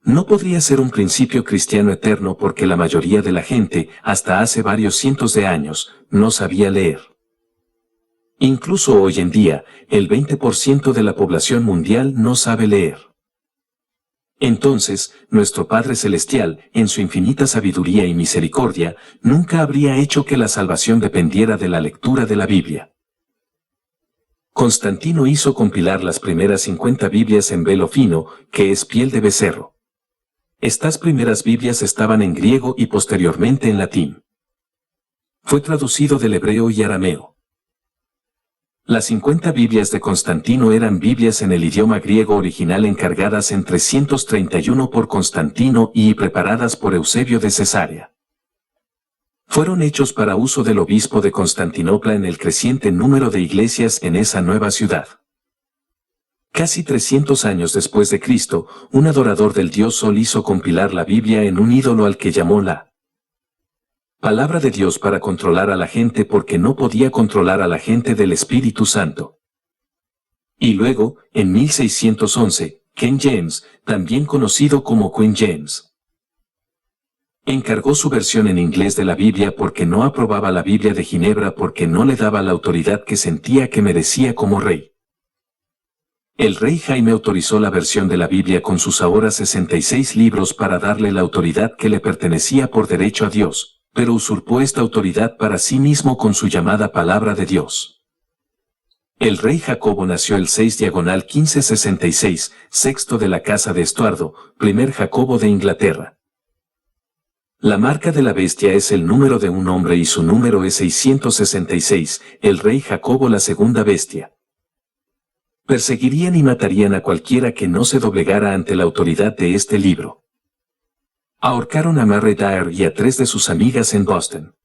No podría ser un principio cristiano eterno porque la mayoría de la gente, hasta hace varios cientos de años, no sabía leer. Incluso hoy en día, el 20% de la población mundial no sabe leer. Entonces, nuestro Padre Celestial, en su infinita sabiduría y misericordia, nunca habría hecho que la salvación dependiera de la lectura de la Biblia. Constantino hizo compilar las primeras 50 Biblias en velo fino, que es piel de becerro. Estas primeras Biblias estaban en griego y posteriormente en latín. Fue traducido del hebreo y arameo. Las 50 Biblias de Constantino eran Biblias en el idioma griego original encargadas en 331 por Constantino y preparadas por Eusebio de Cesarea. Fueron hechos para uso del obispo de Constantinopla en el creciente número de iglesias en esa nueva ciudad. Casi 300 años después de Cristo, un adorador del dios Sol hizo compilar la Biblia en un ídolo al que llamó la Palabra de Dios para controlar a la gente porque no podía controlar a la gente del Espíritu Santo. Y luego, en 1611, King James, también conocido como Queen James, encargó su versión en inglés de la Biblia porque no aprobaba la Biblia de Ginebra porque no le daba la autoridad que sentía que merecía como rey. El rey Jaime autorizó la versión de la Biblia con sus ahora 66 libros para darle la autoridad que le pertenecía por derecho a Dios, pero usurpó esta autoridad para sí mismo con su llamada Palabra de Dios. El rey Jacobo nació el 6/1566, sexto de la casa de Estuardo, primer Jacobo de Inglaterra. La marca de la bestia es el número de un hombre y su número es 666, el rey Jacobo la segunda bestia. Perseguirían y matarían a cualquiera que no se doblegara ante la autoridad de este libro. Ahorcaron a Mary Dyer y a 3 de sus amigas en Boston.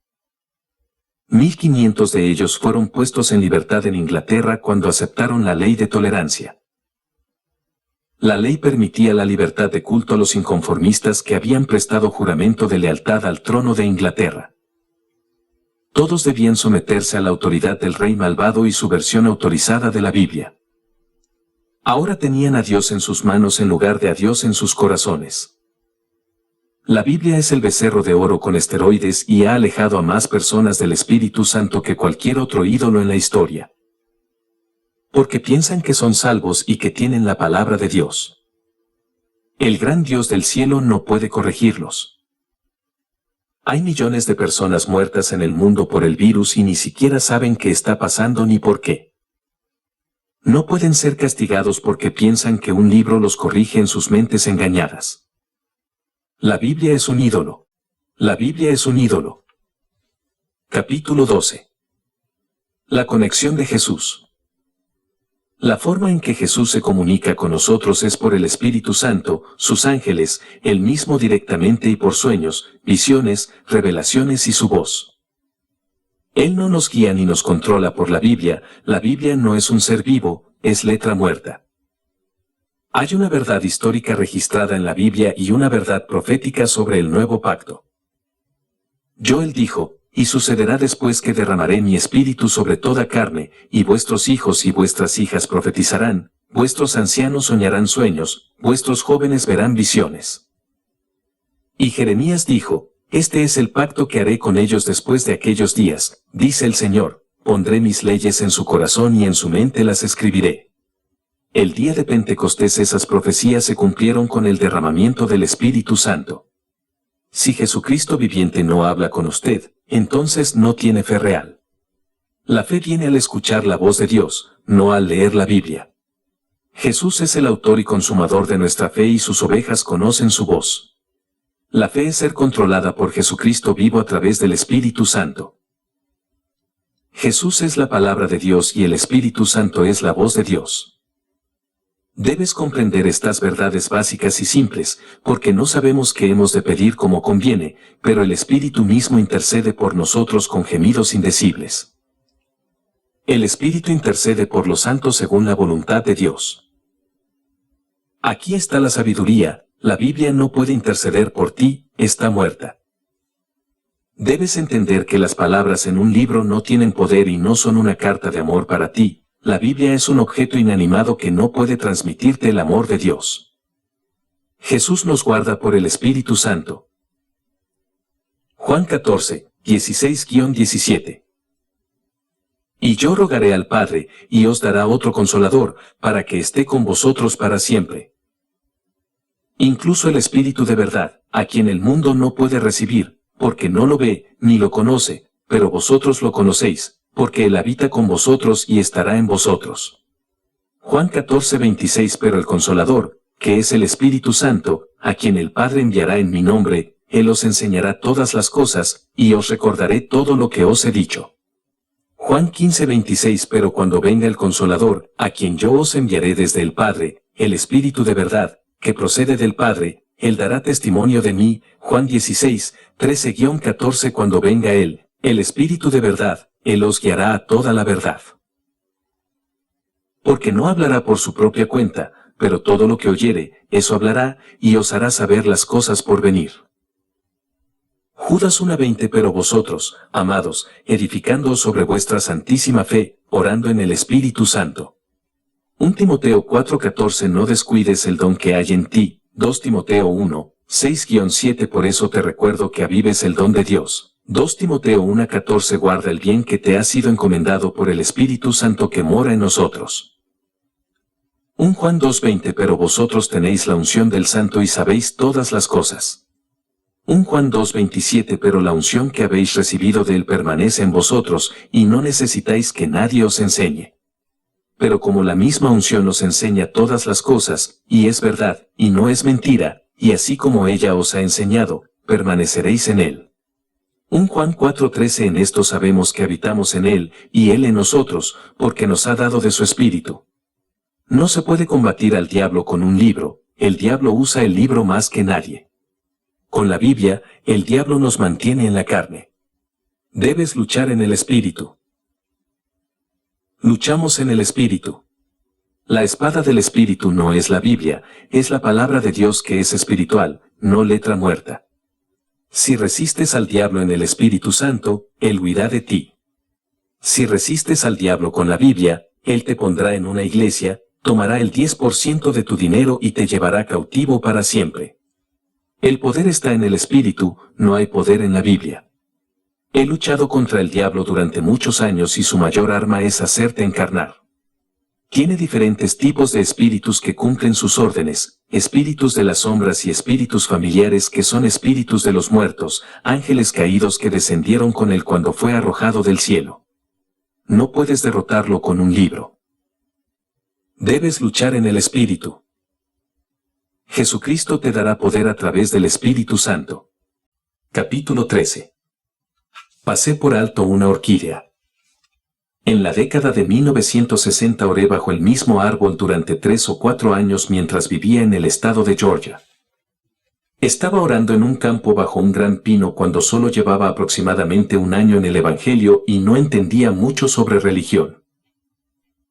1500 de ellos fueron puestos en libertad en Inglaterra cuando aceptaron la ley de tolerancia. La ley permitía la libertad de culto a los inconformistas que habían prestado juramento de lealtad al trono de Inglaterra. Todos debían someterse a la autoridad del rey malvado y su versión autorizada de la Biblia. Ahora tenían a Dios en sus manos en lugar de a Dios en sus corazones. La Biblia es el becerro de oro con esteroides y ha alejado a más personas del Espíritu Santo que cualquier otro ídolo en la historia. Porque piensan que son salvos y que tienen la palabra de Dios. El gran Dios del cielo no puede corregirlos. Hay millones de personas muertas en el mundo por el virus y ni siquiera saben qué está pasando ni por qué. No pueden ser castigados porque piensan que un libro los corrige en sus mentes engañadas. La Biblia es un ídolo. La Biblia es un ídolo. Capítulo 12. La conexión de Jesús. La forma en que Jesús se comunica con nosotros es por el Espíritu Santo, sus ángeles, Él mismo directamente y por sueños, visiones, revelaciones y su voz. Él no nos guía ni nos controla por la Biblia no es un ser vivo, es letra muerta. Hay una verdad histórica registrada en la Biblia y una verdad profética sobre el nuevo pacto. Joel dijo, y sucederá después que derramaré mi espíritu sobre toda carne, y vuestros hijos y vuestras hijas profetizarán, vuestros ancianos soñarán sueños, vuestros jóvenes verán visiones. Y Jeremías dijo, este es el pacto que haré con ellos después de aquellos días, dice el Señor, pondré mis leyes en su corazón y en su mente las escribiré. El día de Pentecostés esas profecías se cumplieron con el derramamiento del Espíritu Santo. Si Jesucristo viviente no habla con usted, entonces no tiene fe real. La fe viene al escuchar la voz de Dios, no al leer la Biblia. Jesús es el autor y consumador de nuestra fe y sus ovejas conocen su voz. La fe es ser controlada por Jesucristo vivo a través del Espíritu Santo. Jesús es la palabra de Dios y el Espíritu Santo es la voz de Dios. Debes comprender estas verdades básicas y simples, porque no sabemos qué hemos de pedir como conviene, pero el Espíritu mismo intercede por nosotros con gemidos indecibles. El Espíritu intercede por los santos según la voluntad de Dios. Aquí está la sabiduría, la Biblia no puede interceder por ti, está muerta. Debes entender que las palabras en un libro no tienen poder y no son una carta de amor para ti. La Biblia es un objeto inanimado que no puede transmitirte el amor de Dios. Jesús nos guarda por el Espíritu Santo. Juan 14, 16-17. Y yo rogaré al Padre, y os dará otro Consolador, para que esté con vosotros para siempre. Incluso el Espíritu de verdad, a quien el mundo no puede recibir, porque no lo ve, ni lo conoce, pero vosotros lo conocéis, porque Él habita con vosotros y estará en vosotros. Juan 14, 26. Pero el Consolador, que es el Espíritu Santo, a quien el Padre enviará en mi nombre, Él os enseñará todas las cosas, y os recordaré todo lo que os he dicho. Juan 15, 26. Pero cuando venga el Consolador, a quien yo os enviaré desde el Padre, el Espíritu de verdad, que procede del Padre, Él dará testimonio de mí. Juan 16, 13-14. Cuando venga Él, el Espíritu de verdad, Él os guiará a toda la verdad. Porque no hablará por su propia cuenta, pero todo lo que oyere, eso hablará, y os hará saber las cosas por venir. Judas 1:20. Pero vosotros, amados, edificándoos sobre vuestra santísima fe, orando en el Espíritu Santo. 1 Timoteo 4:14. No descuides el don que hay en ti. 2 Timoteo 1, 6-7. Por eso te recuerdo que avives el don de Dios. 2 Timoteo 1:14. Guarda el bien que te ha sido encomendado por el Espíritu Santo que mora en nosotros. 1 Juan 2:20. Pero vosotros tenéis la unción del Santo y sabéis todas las cosas. 1 Juan 2:27. Pero la unción que habéis recibido de Él permanece en vosotros, y no necesitáis que nadie os enseñe. Pero como la misma unción os enseña todas las cosas, y es verdad, y no es mentira, y así como ella os ha enseñado, permaneceréis en Él. 1 Juan 4:13. En esto sabemos que habitamos en Él, y Él en nosotros, porque nos ha dado de su Espíritu. No se puede combatir al diablo con un libro, el diablo usa el libro más que nadie. Con la Biblia, el diablo nos mantiene en la carne. Debes luchar en el Espíritu. Luchamos en el Espíritu. La espada del Espíritu no es la Biblia, es la palabra de Dios que es espiritual, no letra muerta. Si resistes al diablo en el Espíritu Santo, Él huirá de ti. Si resistes al diablo con la Biblia, Él te pondrá en una iglesia, tomará el 10% de tu dinero y te llevará cautivo para siempre. El poder está en el Espíritu, no hay poder en la Biblia. He luchado contra el diablo durante muchos años y su mayor arma es hacerte encarnar. Tiene diferentes tipos de espíritus que cumplen sus órdenes, espíritus de las sombras y espíritus familiares que son espíritus de los muertos, ángeles caídos que descendieron con él cuando fue arrojado del cielo. No puedes derrotarlo con un libro. Debes luchar en el Espíritu. Jesucristo te dará poder a través del Espíritu Santo. Capítulo 13. Pasé por alto una orquídea. En la década de 1960 oré bajo el mismo árbol durante 3 o 4 años mientras vivía en el estado de Georgia. Estaba orando en un campo bajo un gran pino cuando solo llevaba aproximadamente un año en el Evangelio y no entendía mucho sobre religión.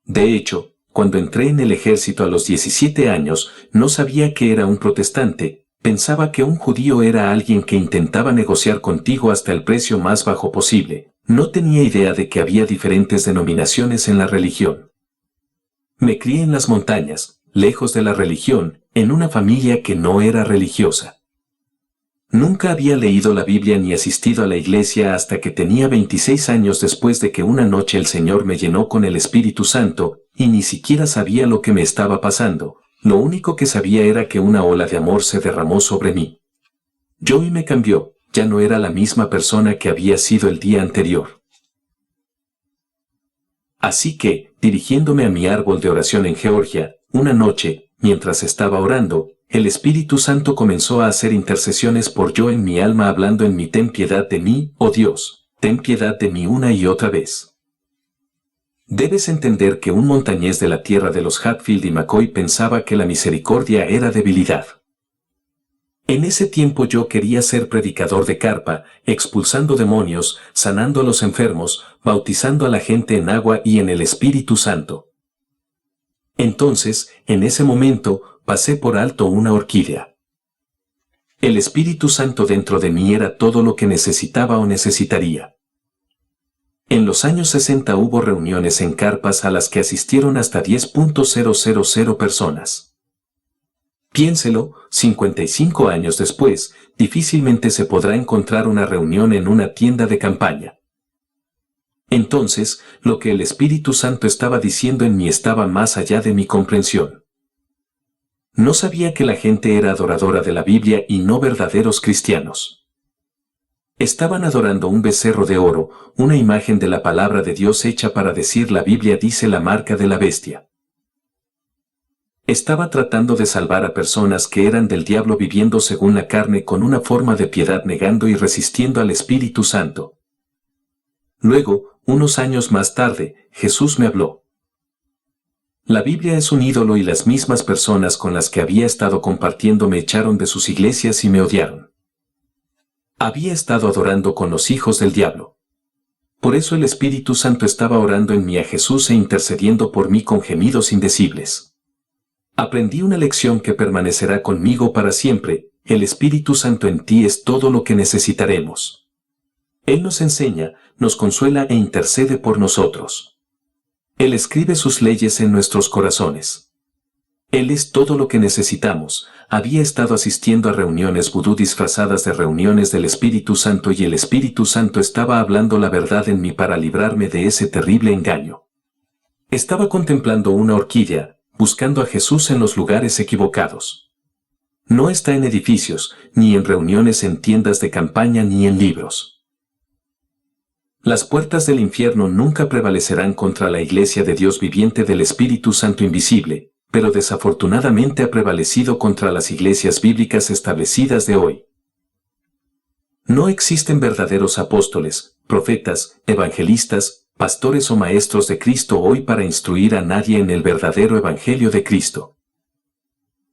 De hecho, cuando entré en el ejército a los 17 años, no sabía que era un protestante, pensaba que un judío era alguien que intentaba negociar contigo hasta el precio más bajo posible. No tenía idea de que había diferentes denominaciones en la religión. Me crié en las montañas, lejos de la religión, en una familia que no era religiosa. Nunca había leído la Biblia ni asistido a la iglesia hasta que tenía 26 años después de que una noche el Señor me llenó con el Espíritu Santo, y ni siquiera sabía lo que me estaba pasando. Lo único que sabía era que una ola de amor se derramó sobre mí. Joey me cambió. Ya no era la misma persona que había sido el día anterior. Así que, dirigiéndome a mi árbol de oración en Georgia, una noche, mientras estaba orando, el Espíritu Santo comenzó a hacer intercesiones por yo en mi alma hablando en mí: ten piedad de mí, oh Dios, ten piedad de mí una y otra vez. Debes entender que un montañés de la tierra de los Hatfield y McCoy pensaba que la misericordia era debilidad. En ese tiempo yo quería ser predicador de carpa, expulsando demonios, sanando a los enfermos, bautizando a la gente en agua y en el Espíritu Santo. Entonces, en ese momento, pasé por alto una orquídea. El Espíritu Santo dentro de mí era todo lo que necesitaba o necesitaría. En los años 60 hubo reuniones en carpas a las que asistieron hasta 10.000 personas. Piénselo, 55 años después, difícilmente se podrá encontrar una reunión en una tienda de campaña. Entonces, lo que el Espíritu Santo estaba diciendo en mí estaba más allá de mi comprensión. No sabía que la gente era adoradora de la Biblia y no verdaderos cristianos. Estaban adorando un becerro de oro, una imagen de la palabra de Dios hecha para decir la Biblia dice la marca de la bestia. Estaba tratando de salvar a personas que eran del diablo viviendo según la carne con una forma de piedad negando y resistiendo al Espíritu Santo. Luego, unos años más tarde, Jesús me habló. La Biblia es un ídolo y las mismas personas con las que había estado compartiendo me echaron de sus iglesias y me odiaron. Había estado adorando con los hijos del diablo. Por eso el Espíritu Santo estaba orando en mí a Jesús e intercediendo por mí con gemidos indecibles. Aprendí una lección que permanecerá conmigo para siempre: el Espíritu Santo en ti es todo lo que necesitaremos. Él nos enseña, nos consuela e intercede por nosotros. Él escribe sus leyes en nuestros corazones. Él es todo lo que necesitamos. Había estado asistiendo a reuniones vudú disfrazadas de reuniones del Espíritu Santo y el Espíritu Santo estaba hablando la verdad en mí para librarme de ese terrible engaño. Estaba contemplando una orquídea, buscando a Jesús en los lugares equivocados. No está en edificios, ni en reuniones en tiendas de campaña ni en libros. Las puertas del infierno nunca prevalecerán contra la iglesia de Dios viviente del Espíritu Santo invisible, pero desafortunadamente ha prevalecido contra las iglesias bíblicas establecidas de hoy. No existen verdaderos apóstoles, profetas, evangelistas, pastores o maestros de Cristo hoy para instruir a nadie en el verdadero evangelio de Cristo.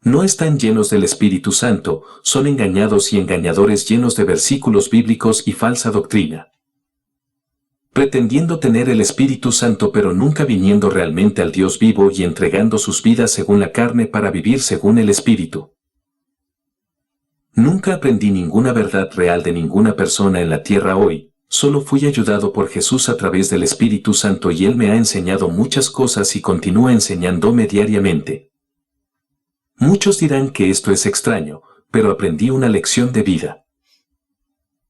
No están llenos del Espíritu Santo, son engañados y engañadores llenos de versículos bíblicos y falsa doctrina. Pretendiendo tener el Espíritu Santo pero nunca viniendo realmente al Dios vivo y entregando sus vidas según la carne para vivir según el Espíritu. Nunca aprendí ninguna verdad real de ninguna persona en la tierra hoy. Solo fui ayudado por Jesús a través del Espíritu Santo y Él me ha enseñado muchas cosas y continúa enseñándome diariamente. Muchos dirán que esto es extraño, pero aprendí una lección de vida.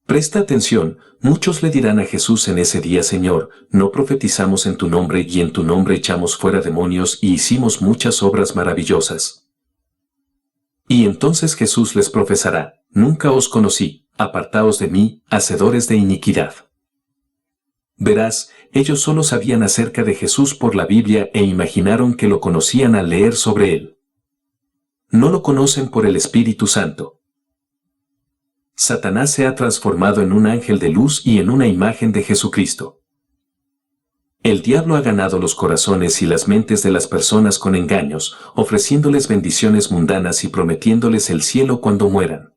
Presta atención, muchos le dirán a Jesús en ese día: Señor, no profetizamos en tu nombre y en tu nombre echamos fuera demonios y hicimos muchas obras maravillosas. Y entonces Jesús les profesará: nunca os conocí. Apartaos de mí, hacedores de iniquidad. Verás, ellos solo sabían acerca de Jesús por la Biblia e imaginaron que lo conocían al leer sobre él. No lo conocen por el Espíritu Santo. Satanás se ha transformado en un ángel de luz y en una imagen de Jesucristo. El diablo ha ganado los corazones y las mentes de las personas con engaños, ofreciéndoles bendiciones mundanas y prometiéndoles el cielo cuando mueran.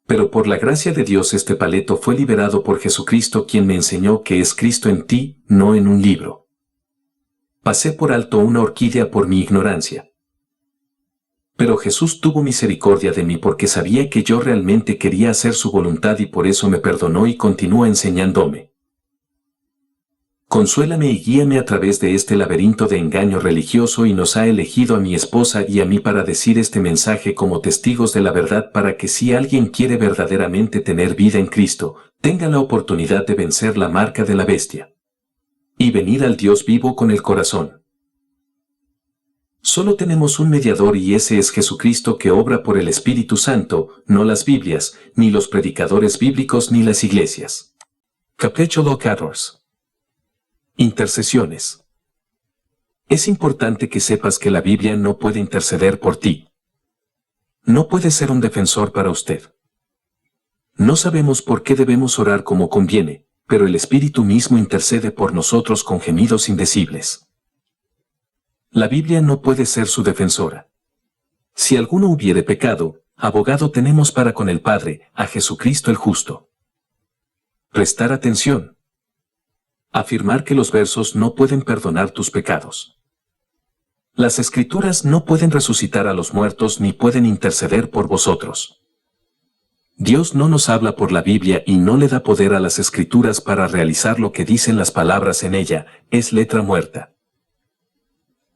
Pero por la gracia de Dios este paleto fue liberado por Jesucristo, quien me enseñó que es Cristo en ti, no en un libro. Pasé por alto una orquídea por mi ignorancia. Pero Jesús tuvo misericordia de mí porque sabía que yo realmente quería hacer su voluntad y por eso me perdonó y continúa enseñándome. Consuélame y guíame a través de este laberinto de engaño religioso y nos ha elegido a mi esposa y a mí para decir este mensaje como testigos de la verdad para que si alguien quiere verdaderamente tener vida en Cristo, tenga la oportunidad de vencer la marca de la bestia y venir al Dios vivo con el corazón. Solo tenemos un mediador y ese es Jesucristo que obra por el Espíritu Santo, no las Biblias, ni los predicadores bíblicos ni las iglesias. Capítulo 14. Intercesiones. Es importante que sepas que la Biblia no puede interceder por ti. No puede ser un defensor para usted. No sabemos por qué debemos orar como conviene, pero el Espíritu mismo intercede por nosotros con gemidos indecibles. La Biblia no puede ser su defensora. Si alguno hubiere pecado, abogado tenemos para con el Padre, a Jesucristo el justo. Prestar atención. Afirmar que los versos no pueden perdonar tus pecados. Las Escrituras no pueden resucitar a los muertos ni pueden interceder por vosotros. Dios no nos habla por la Biblia y no le da poder a las Escrituras para realizar lo que dicen las palabras en ella, es letra muerta.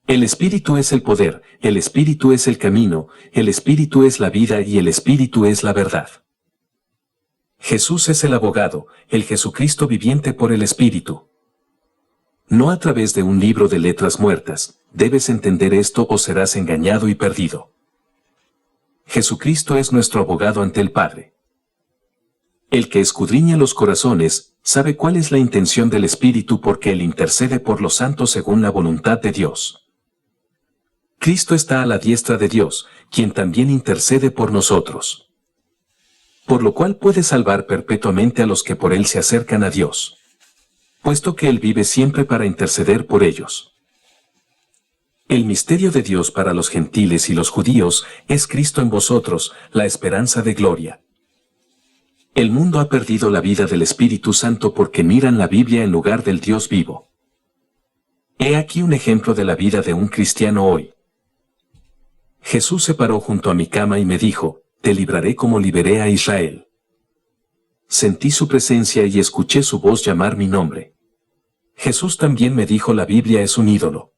El Espíritu es el poder, el Espíritu es el camino, el Espíritu es la vida y el Espíritu es la verdad. Jesús es el abogado, el Jesucristo viviente por el Espíritu. No a través de un libro de letras muertas, debes entender esto o serás engañado y perdido. Jesucristo es nuestro abogado ante el Padre. El que escudriña los corazones, sabe cuál es la intención del Espíritu porque Él intercede por los santos según la voluntad de Dios. Cristo está a la diestra de Dios, quien también intercede por nosotros. Por lo cual puede salvar perpetuamente a los que por Él se acercan a Dios, puesto que Él vive siempre para interceder por ellos. El misterio de Dios para los gentiles y los judíos es Cristo en vosotros, la esperanza de gloria. El mundo ha perdido la vida del Espíritu Santo porque miran la Biblia en lugar del Dios vivo. He aquí un ejemplo de la vida de un cristiano hoy. Jesús se paró junto a mi cama y me dijo, te libraré como liberé a Israel. Sentí su presencia y escuché su voz llamar mi nombre. Jesús también me dijo la Biblia es un ídolo.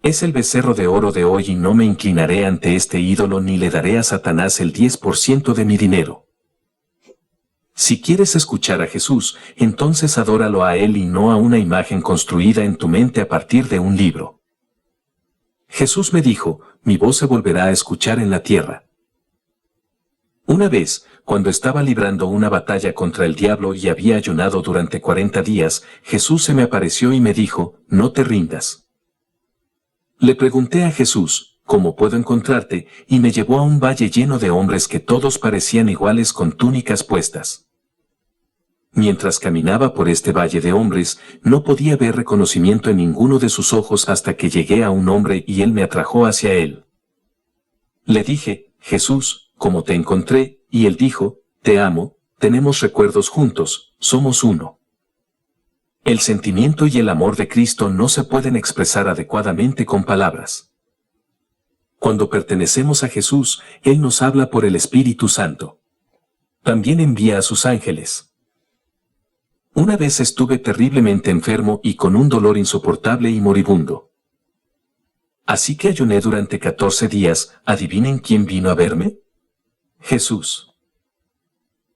Es el becerro de oro de hoy y no me inclinaré ante este ídolo ni le daré a Satanás el 10% de mi dinero. Si quieres escuchar a Jesús, entonces adóralo a Él y no a una imagen construida en tu mente a partir de un libro. Jesús me dijo, mi voz se volverá a escuchar en la tierra. Una vez, cuando estaba librando una batalla contra el diablo y había ayunado durante 40 días, Jesús se me apareció y me dijo, no te rindas. Le pregunté a Jesús, ¿cómo puedo encontrarte? Y me llevó a un valle lleno de hombres que todos parecían iguales con túnicas puestas. Mientras caminaba por este valle de hombres, no podía ver reconocimiento en ninguno de sus ojos hasta que llegué a un hombre y él me atrajo hacia él. Le dije, Jesús, ¿cómo te encontré? Y él dijo, te amo, tenemos recuerdos juntos, somos uno. El sentimiento y el amor de Cristo no se pueden expresar adecuadamente con palabras. Cuando pertenecemos a Jesús, Él nos habla por el Espíritu Santo. También envía a sus ángeles. Una vez estuve terriblemente enfermo y con un dolor insoportable y moribundo. Así que ayuné durante 14 días, ¿adivinen quién vino a verme? Jesús.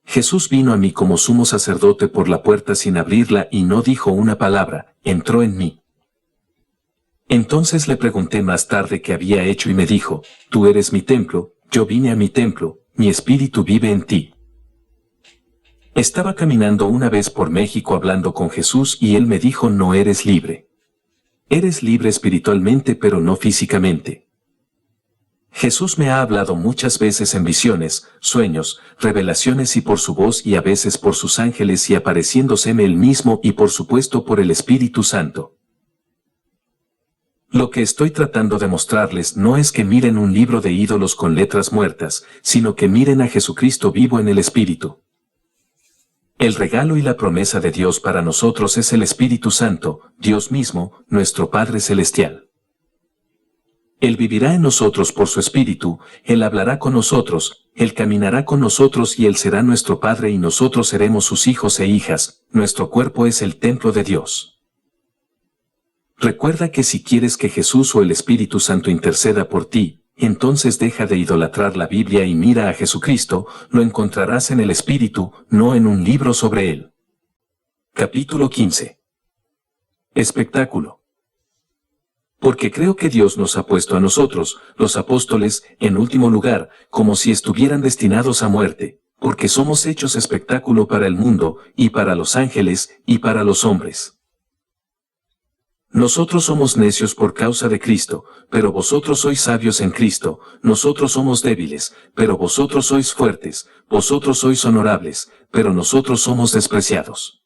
Jesús vino a mí como sumo sacerdote por la puerta sin abrirla y no dijo una palabra, entró en mí. Entonces le pregunté más tarde qué había hecho y me dijo, tú eres mi templo, yo vine a mi templo, mi espíritu vive en ti. Estaba caminando una vez por México hablando con Jesús y él me dijo no eres libre. Eres libre espiritualmente pero no físicamente. Jesús me ha hablado muchas veces en visiones, sueños, revelaciones y por su voz y a veces por sus ángeles y apareciéndoseme él mismo y por supuesto por el Espíritu Santo. Lo que estoy tratando de mostrarles no es que miren un libro de ídolos con letras muertas, sino que miren a Jesucristo vivo en el Espíritu. El regalo y la promesa de Dios para nosotros es el Espíritu Santo, Dios mismo, nuestro Padre Celestial. Él vivirá en nosotros por su Espíritu, Él hablará con nosotros, Él caminará con nosotros y Él será nuestro Padre y nosotros seremos sus hijos e hijas, nuestro cuerpo es el templo de Dios. Recuerda que si quieres que Jesús o el Espíritu Santo interceda por ti, entonces deja de idolatrar la Biblia y mira a Jesucristo, lo encontrarás en el Espíritu, no en un libro sobre Él. Capítulo 15. Espectáculo. Porque creo que Dios nos ha puesto a nosotros, los apóstoles, en último lugar, como si estuvieran destinados a muerte, porque somos hechos espectáculo para el mundo, y para los ángeles, y para los hombres. Nosotros somos necios por causa de Cristo, pero vosotros sois sabios en Cristo, nosotros somos débiles, pero vosotros sois fuertes, vosotros sois honorables, pero nosotros somos despreciados.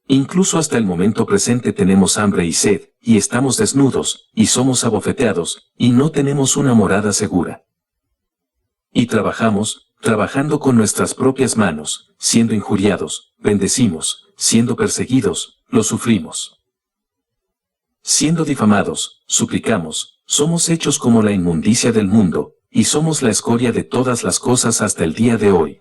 Incluso hasta el momento presente tenemos hambre y sed, y estamos desnudos, y somos abofeteados, y no tenemos una morada segura. Y trabajando con nuestras propias manos, siendo injuriados, bendecimos, siendo perseguidos, lo sufrimos. Siendo difamados, suplicamos, somos hechos como la inmundicia del mundo, y somos la escoria de todas las cosas hasta el día de hoy.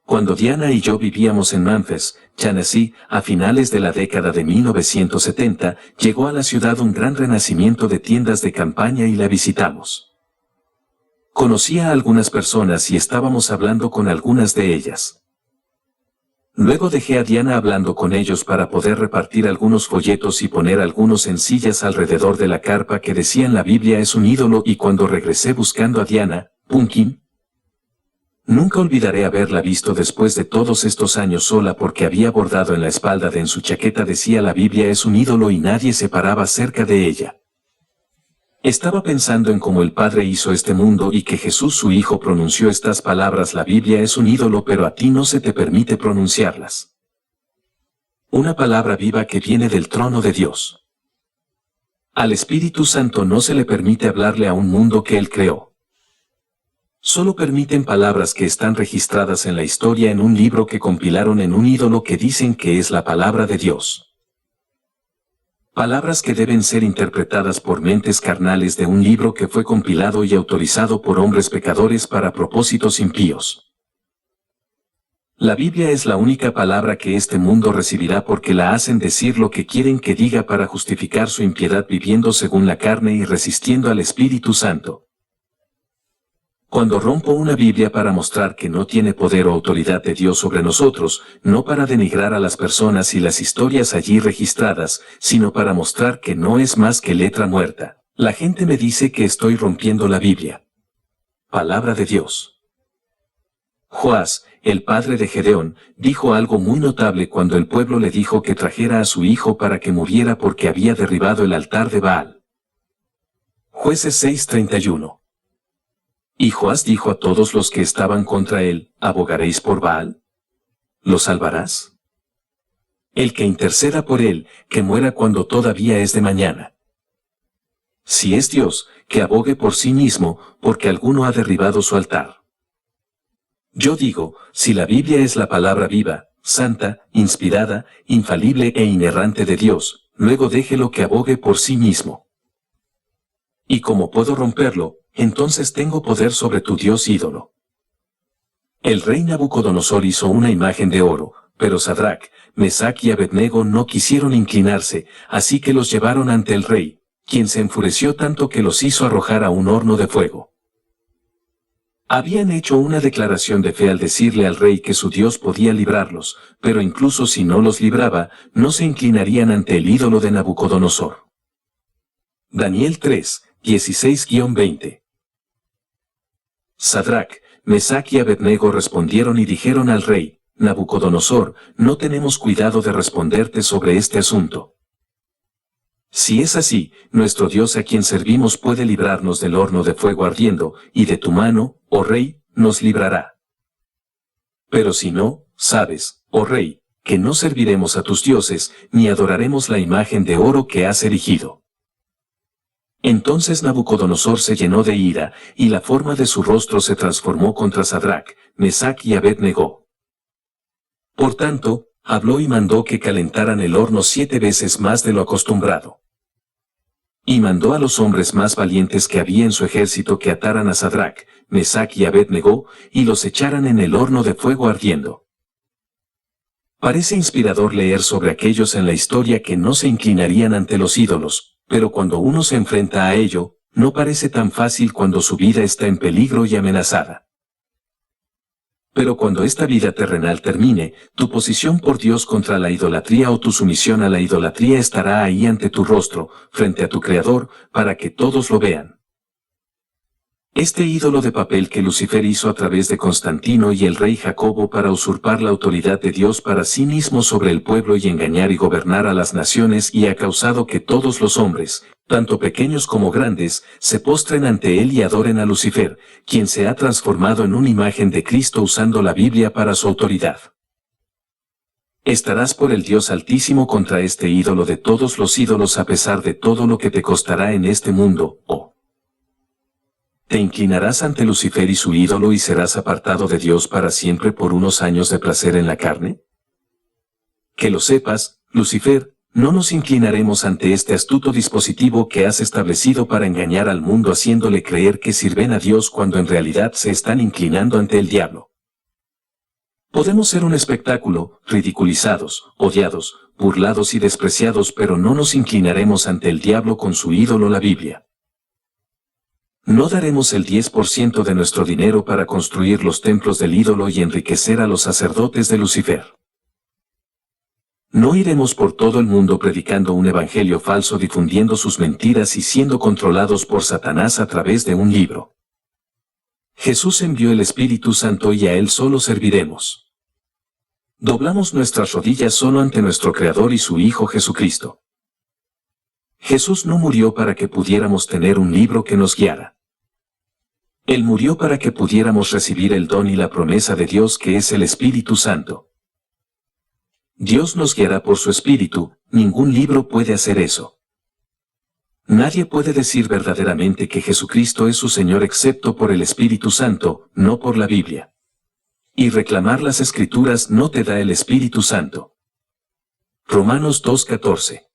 Cuando Diana y yo vivíamos en Memphis, Tennessee, a finales de la década de 1970, llegó a la ciudad un gran renacimiento de tiendas de campaña y la visitamos. Conocí a algunas personas y estábamos hablando con algunas de ellas. Luego dejé a Diana hablando con ellos para poder repartir algunos folletos y poner algunos en sillas alrededor de la carpa que decían la Biblia es un ídolo y cuando regresé buscando a Diana, Punkin, nunca olvidaré haberla visto después de todos estos años sola porque había bordado en la espalda de en su chaqueta decía la Biblia es un ídolo y nadie se paraba cerca de ella. Estaba pensando en cómo el Padre hizo este mundo y que Jesús su Hijo pronunció estas palabras la Biblia es un ídolo pero a ti no se te permite pronunciarlas. Una palabra viva que viene del trono de Dios. Al Espíritu Santo no se le permite hablarle a un mundo que Él creó. Solo permiten palabras que están registradas en la historia en un libro que compilaron en un ídolo que dicen que es la palabra de Dios. Palabras que deben ser interpretadas por mentes carnales de un libro que fue compilado y autorizado por hombres pecadores para propósitos impíos. La Biblia es la única palabra que este mundo recibirá porque la hacen decir lo que quieren que diga para justificar su impiedad viviendo según la carne y resistiendo al Espíritu Santo. Cuando rompo una Biblia para mostrar que no tiene poder o autoridad de Dios sobre nosotros, no para denigrar a las personas y las historias allí registradas, sino para mostrar que no es más que letra muerta, la gente me dice que estoy rompiendo la Biblia. Palabra de Dios. Joás, el padre de Gedeón, dijo algo muy notable cuando el pueblo le dijo que trajera a su hijo para que muriera porque había derribado el altar de Baal. Jueces 6:31. Y Joás dijo a todos los que estaban contra él, ¿abogaréis por Baal? ¿Lo salvarás? El que interceda por él, que muera cuando todavía es de mañana. Si es Dios, que abogue por sí mismo, porque alguno ha derribado su altar. Yo digo, si la Biblia es la palabra viva, santa, inspirada, infalible e inerrante de Dios, luego déjelo que abogue por sí mismo. Y como puedo romperlo, entonces tengo poder sobre tu Dios ídolo. El rey Nabucodonosor hizo una imagen de oro, pero Sadrac, Mesac y Abednego no quisieron inclinarse, así que los llevaron ante el rey, quien se enfureció tanto que los hizo arrojar a un horno de fuego. Habían hecho una declaración de fe al decirle al rey que su Dios podía librarlos, pero incluso si no los libraba, no se inclinarían ante el ídolo de Nabucodonosor. Daniel 3, 16-20. Sadrac, Mesac y Abednego respondieron y dijeron al rey, Nabucodonosor, no tenemos cuidado de responderte sobre este asunto. Si es así, nuestro Dios a quien servimos puede librarnos del horno de fuego ardiendo, y de tu mano, oh Rey, nos librará. Pero si no, sabes, oh Rey, que no serviremos a tus dioses, ni adoraremos la imagen de oro que has erigido. Entonces Nabucodonosor se llenó de ira, y la forma de su rostro se transformó contra Sadrac, Mesac y Abed-Negó. Por tanto, habló y mandó que calentaran el horno 7 veces más de lo acostumbrado. Y mandó a los hombres más valientes que había en su ejército que ataran a Sadrac, Mesac y Abed-Negó, y los echaran en el horno de fuego ardiendo. Parece inspirador leer sobre aquellos en la historia que no se inclinarían ante los ídolos, pero cuando uno se enfrenta a ello, no parece tan fácil cuando su vida está en peligro y amenazada. Pero cuando esta vida terrenal termine, tu posición por Dios contra la idolatría o tu sumisión a la idolatría estará ahí ante tu rostro, frente a tu Creador, para que todos lo vean. Este ídolo de papel que Lucifer hizo a través de Constantino y el rey Jacobo para usurpar la autoridad de Dios para sí mismo sobre el pueblo y engañar y gobernar a las naciones y ha causado que todos los hombres, tanto pequeños como grandes, se postren ante él y adoren a Lucifer, quien se ha transformado en una imagen de Cristo usando la Biblia para su autoridad. Estarás por el Dios Altísimo contra este ídolo de todos los ídolos a pesar de todo lo que te costará en este mundo, oh. ¿Te inclinarás ante Lucifer y su ídolo y serás apartado de Dios para siempre por unos años de placer en la carne? Que lo sepas, Lucifer, no nos inclinaremos ante este astuto dispositivo que has establecido para engañar al mundo haciéndole creer que sirven a Dios cuando en realidad se están inclinando ante el diablo. Podemos ser un espectáculo, ridiculizados, odiados, burlados y despreciados, pero no nos inclinaremos ante el diablo con su ídolo la Biblia. No daremos el 10% de nuestro dinero para construir los templos del ídolo y enriquecer a los sacerdotes de Lucifer. No iremos por todo el mundo predicando un evangelio falso difundiendo sus mentiras y siendo controlados por Satanás a través de un libro. Jesús envió el Espíritu Santo y a Él solo serviremos. Doblamos nuestras rodillas solo ante nuestro Creador y su Hijo Jesucristo. Jesús no murió para que pudiéramos tener un libro que nos guiara. Él murió para que pudiéramos recibir el don y la promesa de Dios que es el Espíritu Santo. Dios nos guiará por su Espíritu, ningún libro puede hacer eso. Nadie puede decir verdaderamente que Jesucristo es su Señor excepto por el Espíritu Santo, no por la Biblia. Y reclamar las Escrituras no te da el Espíritu Santo. Romanos 2:14.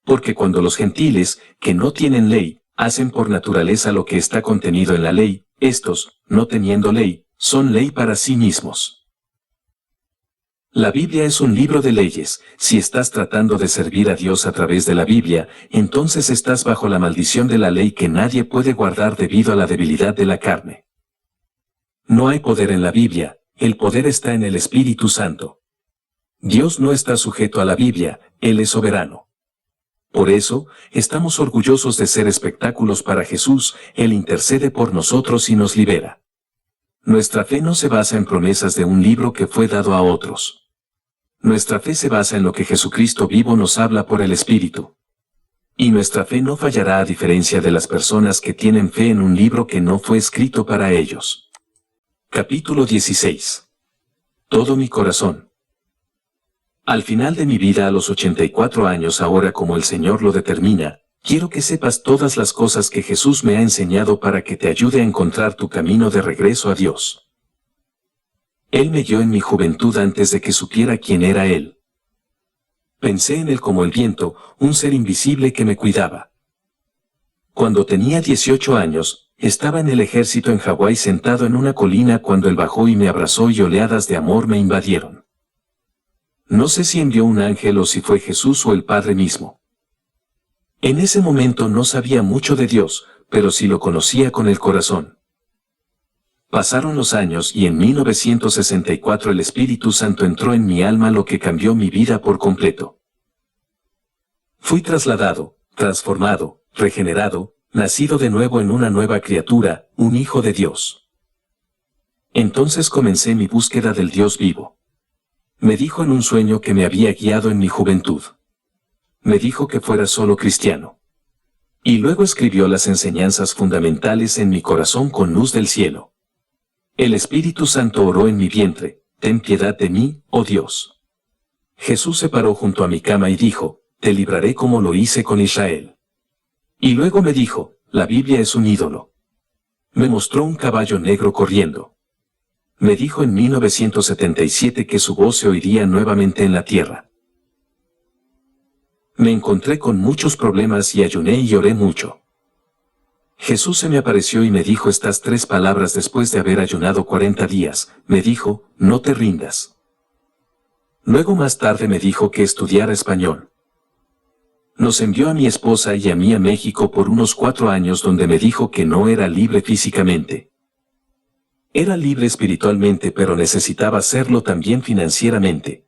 Porque cuando los gentiles, que no tienen ley, hacen por naturaleza lo que está contenido en la ley, estos, no teniendo ley, son ley para sí mismos. La Biblia es un libro de leyes. Si estás tratando de servir a Dios a través de la Biblia, entonces estás bajo la maldición de la ley que nadie puede guardar debido a la debilidad de la carne. No hay poder en la Biblia, el poder está en el Espíritu Santo. Dios no está sujeto a la Biblia, Él es soberano. Por eso, estamos orgullosos de ser espectáculos para Jesús, Él intercede por nosotros y nos libera. Nuestra fe no se basa en promesas de un libro que fue dado a otros. Nuestra fe se basa en lo que Jesucristo vivo nos habla por el Espíritu. Y nuestra fe no fallará a diferencia de las personas que tienen fe en un libro que no fue escrito para ellos. Capítulo 16. Todo mi corazón. Al final de mi vida a los 84 años ahora como el Señor lo determina, quiero que sepas todas las cosas que Jesús me ha enseñado para que te ayude a encontrar tu camino de regreso a Dios. Él me guió en mi juventud antes de que supiera quién era Él. Pensé en Él como el viento, un ser invisible que me cuidaba. Cuando tenía 18 años, estaba en el ejército en Hawái sentado en una colina cuando Él bajó y me abrazó y oleadas de amor me invadieron. No sé si envió un ángel o si fue Jesús o el Padre mismo. En ese momento no sabía mucho de Dios, pero sí lo conocía con el corazón. Pasaron los años y en 1964 el Espíritu Santo entró en mi alma, lo que cambió mi vida por completo. Fui trasladado, transformado, regenerado, nacido de nuevo en una nueva criatura, un hijo de Dios. Entonces comencé mi búsqueda del Dios vivo. Me dijo en un sueño que me había guiado en mi juventud. Me dijo que fuera solo cristiano. Y luego escribió las enseñanzas fundamentales en mi corazón con luz del cielo. El Espíritu Santo oró en mi vientre: ten piedad de mí, oh Dios. Jesús se paró junto a mi cama y dijo: te libraré como lo hice con Israel. Y luego me dijo: la Biblia es un ídolo. Me mostró un caballo negro corriendo. Me dijo en 1977 que su voz se oiría nuevamente en la tierra. Me encontré con muchos problemas y ayuné y oré mucho. Jesús se me apareció y me dijo estas 3 palabras después de haber ayunado 40 días. Me dijo: no te rindas. Luego más tarde me dijo que estudiara español. Nos envió a mi esposa y a mí a México por unos 4 años, donde me dijo que no era libre físicamente. Era libre espiritualmente, pero necesitaba serlo también financieramente.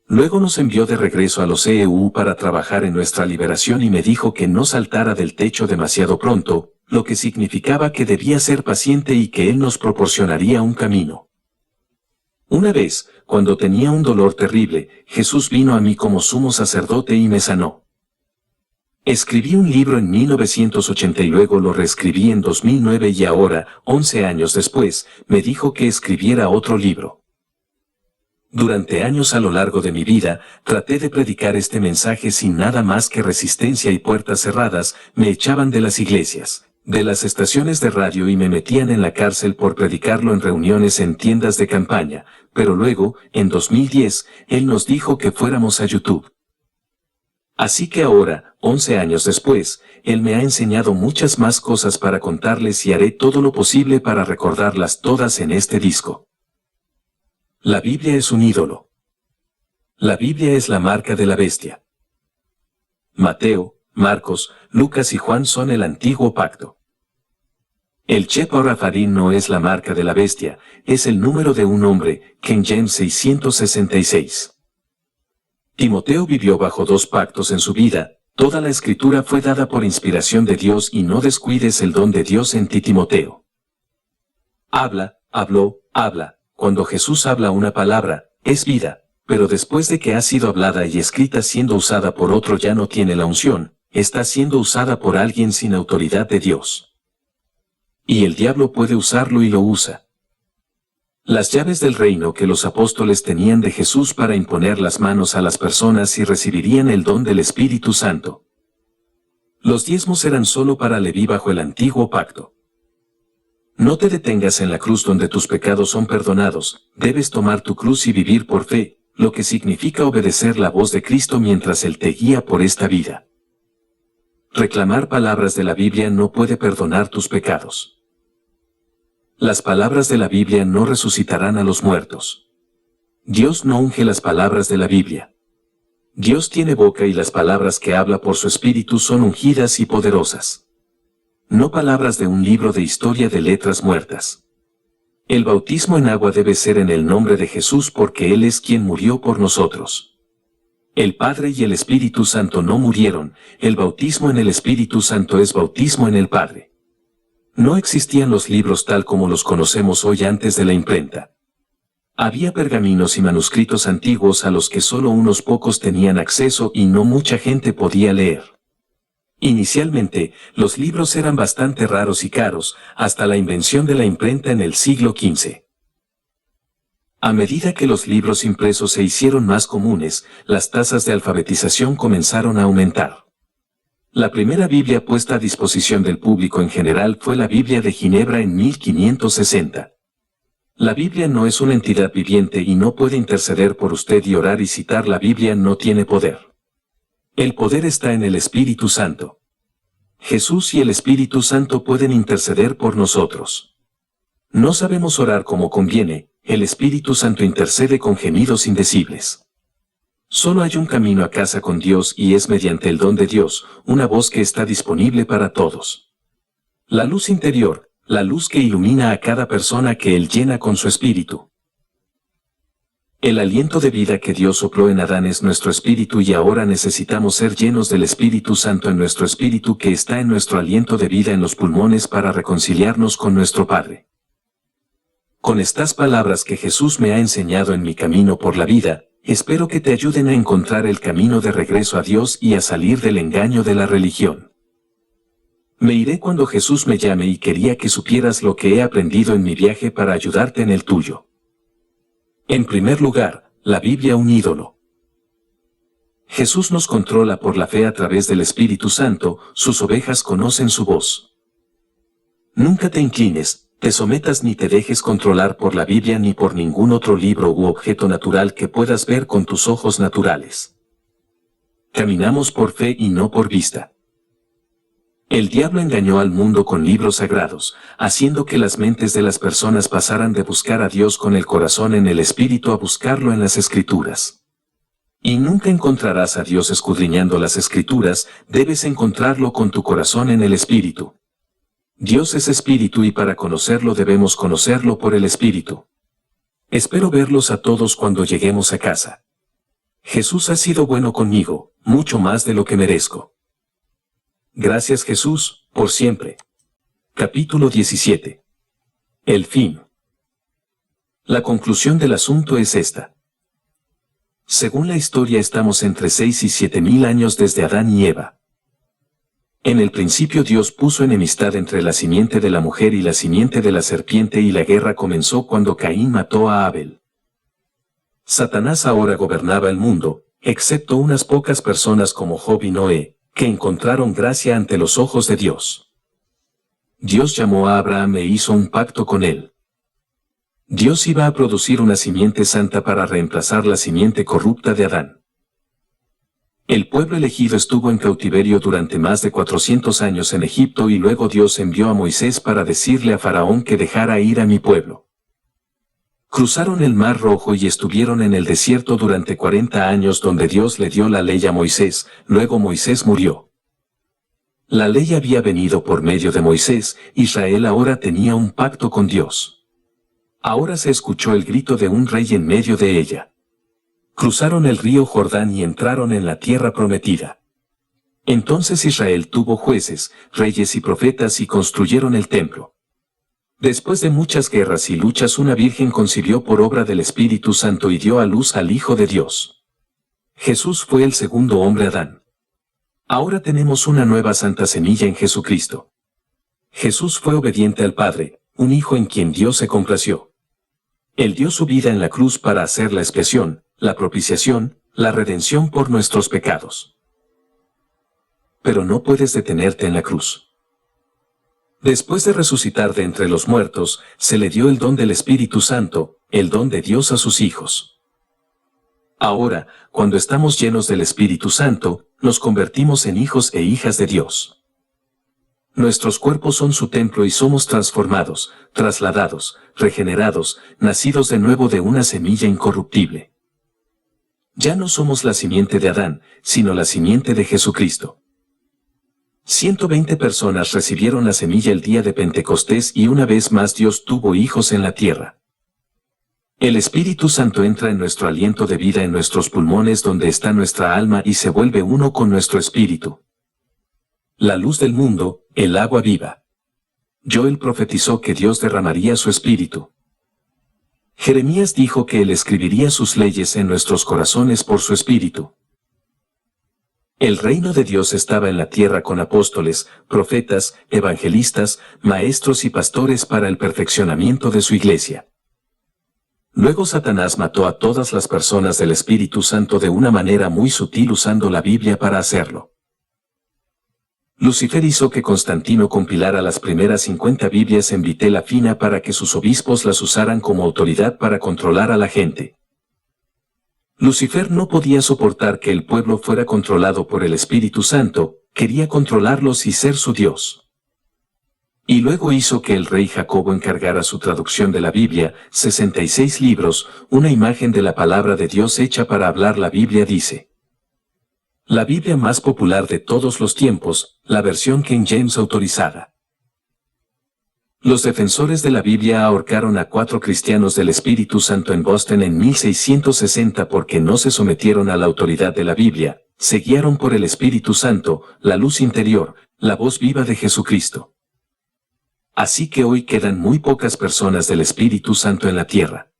Luego nos envió de regreso a los EU para trabajar en nuestra liberación y me dijo que no saltara del techo demasiado pronto, lo que significaba que debía ser paciente y que Él nos proporcionaría un camino. Una vez, cuando tenía un dolor terrible, Jesús vino a mí como sumo sacerdote y me sanó. Escribí un libro en 1980 y luego lo reescribí en 2009 y ahora, 11 años después, me dijo que escribiera otro libro. Durante años a lo largo de mi vida, traté de predicar este mensaje sin nada más que resistencia y puertas cerradas. Me echaban de las iglesias, de las estaciones de radio y me metían en la cárcel por predicarlo en reuniones en tiendas de campaña, pero luego, en 2010, Él nos dijo que fuéramos a YouTube. Así que ahora, 11 años después, Él me ha enseñado muchas más cosas para contarles y haré todo lo posible para recordarlas todas en este disco. La Biblia es un ídolo. La Biblia es la marca de la bestia. Mateo, Marcos, Lucas y Juan son el antiguo pacto. El Cheparafarín no es la marca de la bestia, es el número de un hombre, King James 666. Timoteo vivió bajo 2 pactos en su vida. Toda la escritura fue dada por inspiración de Dios y no descuides el don de Dios en ti, Timoteo. Habla. Cuando Jesús habla una palabra, es vida, pero después de que ha sido hablada y escrita siendo usada por otro ya no tiene la unción, está siendo usada por alguien sin autoridad de Dios. Y el diablo puede usarlo y lo usa. Las llaves del reino que los apóstoles tenían de Jesús para imponer las manos a las personas y recibirían el don del Espíritu Santo. Los diezmos eran solo para Leví bajo el antiguo pacto. No te detengas en la cruz donde tus pecados son perdonados, debes tomar tu cruz y vivir por fe, lo que significa obedecer la voz de Cristo mientras Él te guía por esta vida. Reclamar palabras de la Biblia no puede perdonar tus pecados. Las palabras de la Biblia no resucitarán a los muertos. Dios no unge las palabras de la Biblia. Dios tiene boca y las palabras que habla por su Espíritu son ungidas y poderosas. No palabras de un libro de historia de letras muertas. El bautismo en agua debe ser en el nombre de Jesús porque Él es quien murió por nosotros. El Padre y el Espíritu Santo no murieron, el bautismo en el Espíritu Santo es bautismo en el Padre. No existían los libros tal como los conocemos hoy antes de la imprenta. Había pergaminos y manuscritos antiguos a los que solo unos pocos tenían acceso y no mucha gente podía leer. Inicialmente, los libros eran bastante raros y caros, hasta la invención de la imprenta en el siglo XV. A medida que los libros impresos se hicieron más comunes, las tasas de alfabetización comenzaron a aumentar. La primera Biblia puesta a disposición del público en general fue la Biblia de Ginebra en 1560. La Biblia no es una entidad viviente y no puede interceder por usted y orar y citar la Biblia no tiene poder. El poder está en el Espíritu Santo. Jesús y el Espíritu Santo pueden interceder por nosotros. No sabemos orar como conviene, el Espíritu Santo intercede con gemidos indecibles. Solo hay un camino a casa con Dios y es mediante el don de Dios, una voz que está disponible para todos. La luz interior, la luz que ilumina a cada persona que Él llena con su Espíritu. El aliento de vida que Dios sopló en Adán es nuestro espíritu y ahora necesitamos ser llenos del Espíritu Santo en nuestro espíritu que está en nuestro aliento de vida en los pulmones para reconciliarnos con nuestro Padre. Con estas palabras que Jesús me ha enseñado en mi camino por la vida, Espero que te ayuden a encontrar el camino de regreso a Dios y a salir del engaño de la religión. Me iré cuando Jesús me llame y quería que supieras lo que he aprendido en mi viaje para ayudarte en el tuyo. En primer lugar, la Biblia un ídolo. Jesús nos controla por la fe a través del Espíritu Santo, sus ovejas conocen su voz. Nunca te inclines, te sometas ni te dejes controlar por la Biblia ni por ningún otro libro u objeto natural que puedas ver con tus ojos naturales. Caminamos por fe y no por vista. El diablo engañó al mundo con libros sagrados, haciendo que las mentes de las personas pasaran de buscar a Dios con el corazón en el Espíritu a buscarlo en las Escrituras. Y nunca encontrarás a Dios escudriñando las Escrituras, debes encontrarlo con tu corazón en el Espíritu. Dios es Espíritu y para conocerlo debemos conocerlo por el Espíritu. Espero verlos a todos cuando lleguemos a casa. Jesús ha sido bueno conmigo, mucho más de lo que merezco. Gracias Jesús, por siempre. Capítulo 17. El fin. La conclusión del asunto es esta. Según la historia estamos entre 6 y 7,000 años desde Adán y Eva. En el principio Dios puso enemistad entre la simiente de la mujer y la simiente de la serpiente y la guerra comenzó cuando Caín mató a Abel. Satanás ahora gobernaba el mundo, excepto unas pocas personas como Job y Noé, que encontraron gracia ante los ojos de Dios. Dios llamó a Abraham e hizo un pacto con él. Dios iba a producir una simiente santa para reemplazar la simiente corrupta de Adán. El pueblo elegido estuvo en cautiverio durante más de 400 años en Egipto y luego Dios envió a Moisés para decirle a Faraón que dejara ir a mi pueblo. Cruzaron el Mar Rojo y estuvieron en el desierto durante 40 años donde Dios le dio la ley a Moisés, luego Moisés murió. La ley había venido por medio de Moisés, Israel ahora tenía un pacto con Dios. Ahora se escuchó el grito de un rey en medio de ella. Cruzaron el río Jordán y entraron en la tierra prometida. Entonces Israel tuvo jueces, reyes y profetas y construyeron el templo. Después de muchas guerras y luchas una virgen concibió por obra del Espíritu Santo y dio a luz al Hijo de Dios. Jesús fue el segundo hombre Adán. Ahora tenemos una nueva santa semilla en Jesucristo. Jesús fue obediente al Padre, un hijo en quien Dios se complació. Él dio su vida en la cruz para hacer la expiación, la propiciación, la redención por nuestros pecados. Pero no puedes detenerte en la cruz. Después de resucitar de entre los muertos, se le dio el don del Espíritu Santo, el don de Dios a sus hijos. Ahora, cuando estamos llenos del Espíritu Santo, nos convertimos en hijos e hijas de Dios. Nuestros cuerpos son su templo y somos transformados, trasladados, regenerados, nacidos de nuevo de una semilla incorruptible. Ya no somos la simiente de Adán, sino la simiente de Jesucristo. 120 personas recibieron la semilla el día de Pentecostés y una vez más Dios tuvo hijos en la tierra. El Espíritu Santo entra en nuestro aliento de vida en nuestros pulmones donde está nuestra alma y se vuelve uno con nuestro espíritu. La luz del mundo, el agua viva. Joel profetizó que Dios derramaría su espíritu. Jeremías dijo que Él escribiría sus leyes en nuestros corazones por su espíritu. El reino de Dios estaba en la tierra con apóstoles, profetas, evangelistas, maestros y pastores para el perfeccionamiento de su iglesia. Luego Satanás mató a todas las personas del Espíritu Santo de una manera muy sutil usando la Biblia para hacerlo. Lucifer hizo que Constantino compilara las primeras 50 Biblias en vitela fina para que sus obispos las usaran como autoridad para controlar a la gente. Lucifer no podía soportar que el pueblo fuera controlado por el Espíritu Santo, quería controlarlos y ser su Dios. Y luego hizo que el rey Jacobo encargara su traducción de la Biblia, 66 libros, una imagen de la palabra de Dios hecha para hablar la Biblia dice. La Biblia más popular de todos los tiempos, la versión King James autorizada. Los defensores de la Biblia ahorcaron a 4 cristianos del Espíritu Santo en Boston en 1660 porque no se sometieron a la autoridad de la Biblia, se guiaron por el Espíritu Santo, la luz interior, la voz viva de Jesucristo. Así que hoy quedan muy pocas personas del Espíritu Santo en la tierra.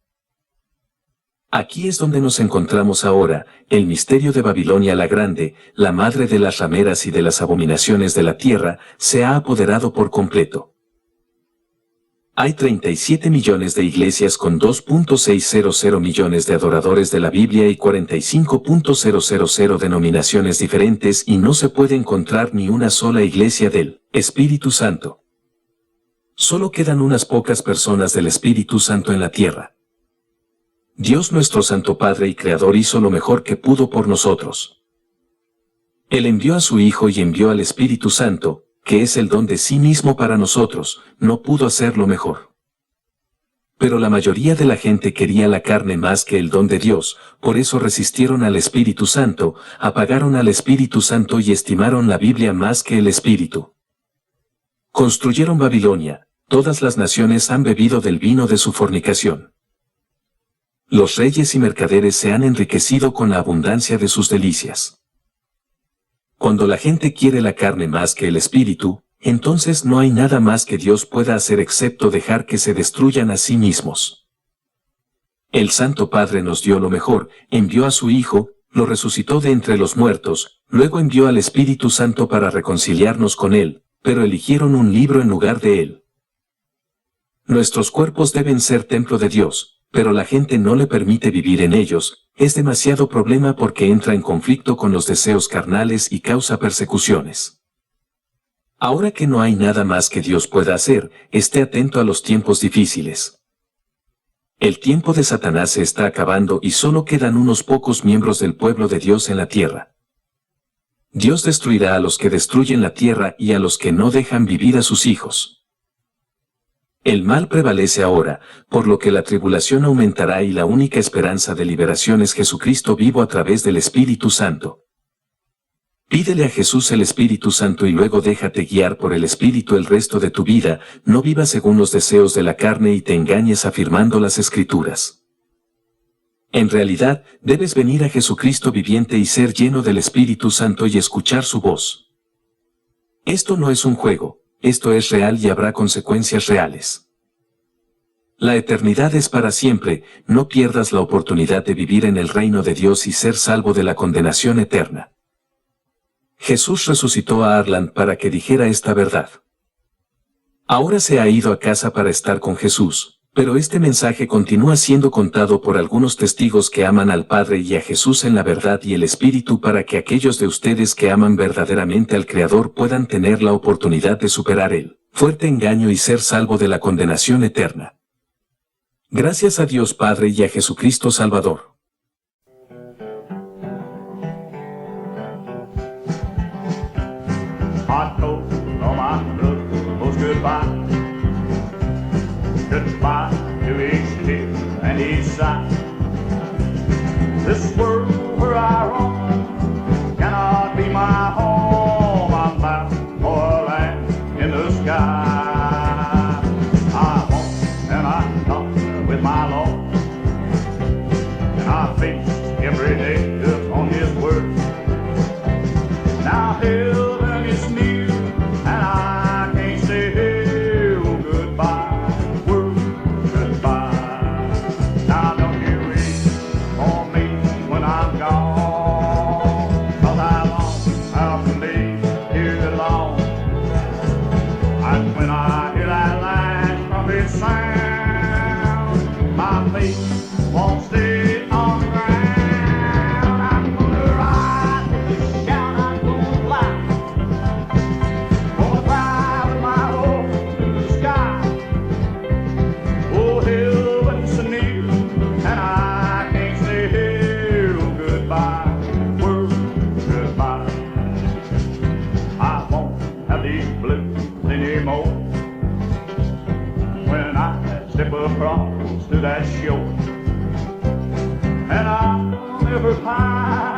Aquí es donde nos encontramos ahora, el misterio de Babilonia la Grande, la madre de las rameras y de las abominaciones de la tierra, se ha apoderado por completo. Hay 37 millones de iglesias con 2.600 millones de adoradores de la Biblia y 45.000 denominaciones diferentes y no se puede encontrar ni una sola iglesia del Espíritu Santo. Solo quedan unas pocas personas del Espíritu Santo en la tierra. Dios nuestro Santo Padre y Creador hizo lo mejor que pudo por nosotros. Él envió a su Hijo y envió al Espíritu Santo, que es el don de sí mismo para nosotros, no pudo hacerlo mejor. Pero la mayoría de la gente quería la carne más que el don de Dios, por eso resistieron al Espíritu Santo, apagaron al Espíritu Santo y estimaron la Biblia más que el Espíritu. Construyeron Babilonia, todas las naciones han bebido del vino de su fornicación. Los reyes y mercaderes se han enriquecido con la abundancia de sus delicias. Cuando la gente quiere la carne más que el Espíritu, entonces no hay nada más que Dios pueda hacer excepto dejar que se destruyan a sí mismos. El Santo Padre nos dio lo mejor, envió a su Hijo, lo resucitó de entre los muertos, luego envió al Espíritu Santo para reconciliarnos con Él, pero eligieron un libro en lugar de Él. Nuestros cuerpos deben ser templo de Dios, pero la gente no le permite vivir en ellos. Es demasiado problema porque entra en conflicto con los deseos carnales y causa persecuciones. Ahora que no hay nada más que Dios pueda hacer, esté atento a los tiempos difíciles. El tiempo de Satanás se está acabando y solo quedan unos pocos miembros del pueblo de Dios en la tierra. Dios destruirá a los que destruyen la tierra y a los que no dejan vivir a sus hijos. El mal prevalece ahora, por lo que la tribulación aumentará y la única esperanza de liberación es Jesucristo vivo a través del Espíritu Santo. Pídele a Jesús el Espíritu Santo y luego déjate guiar por el Espíritu el resto de tu vida, no vivas según los deseos de la carne y te engañes afirmando las Escrituras. En realidad, debes venir a Jesucristo viviente y ser lleno del Espíritu Santo y escuchar su voz. Esto no es un juego. Esto es real y habrá consecuencias reales. La eternidad es para siempre, no pierdas la oportunidad de vivir en el reino de Dios y ser salvo de la condenación eterna. Jesús resucitó a Arland para que dijera esta verdad. Ahora se ha ido a casa para estar con Jesús, pero este mensaje continúa siendo contado por algunos testigos que aman al Padre y a Jesús en la verdad y el Espíritu para que aquellos de ustedes que aman verdaderamente al Creador puedan tener la oportunidad de superar el fuerte engaño y ser salvo de la condenación eterna. Gracias a Dios Padre y a Jesucristo Salvador. Goodbye to each tear and each sigh. This world where I roam cannot be my home. I'm bound for a land in the sky. I walk and I talk with my Lord, and I face every day upon His word. Now heaven is near, and I can't say goodbye. Across to that shore, and I'll never find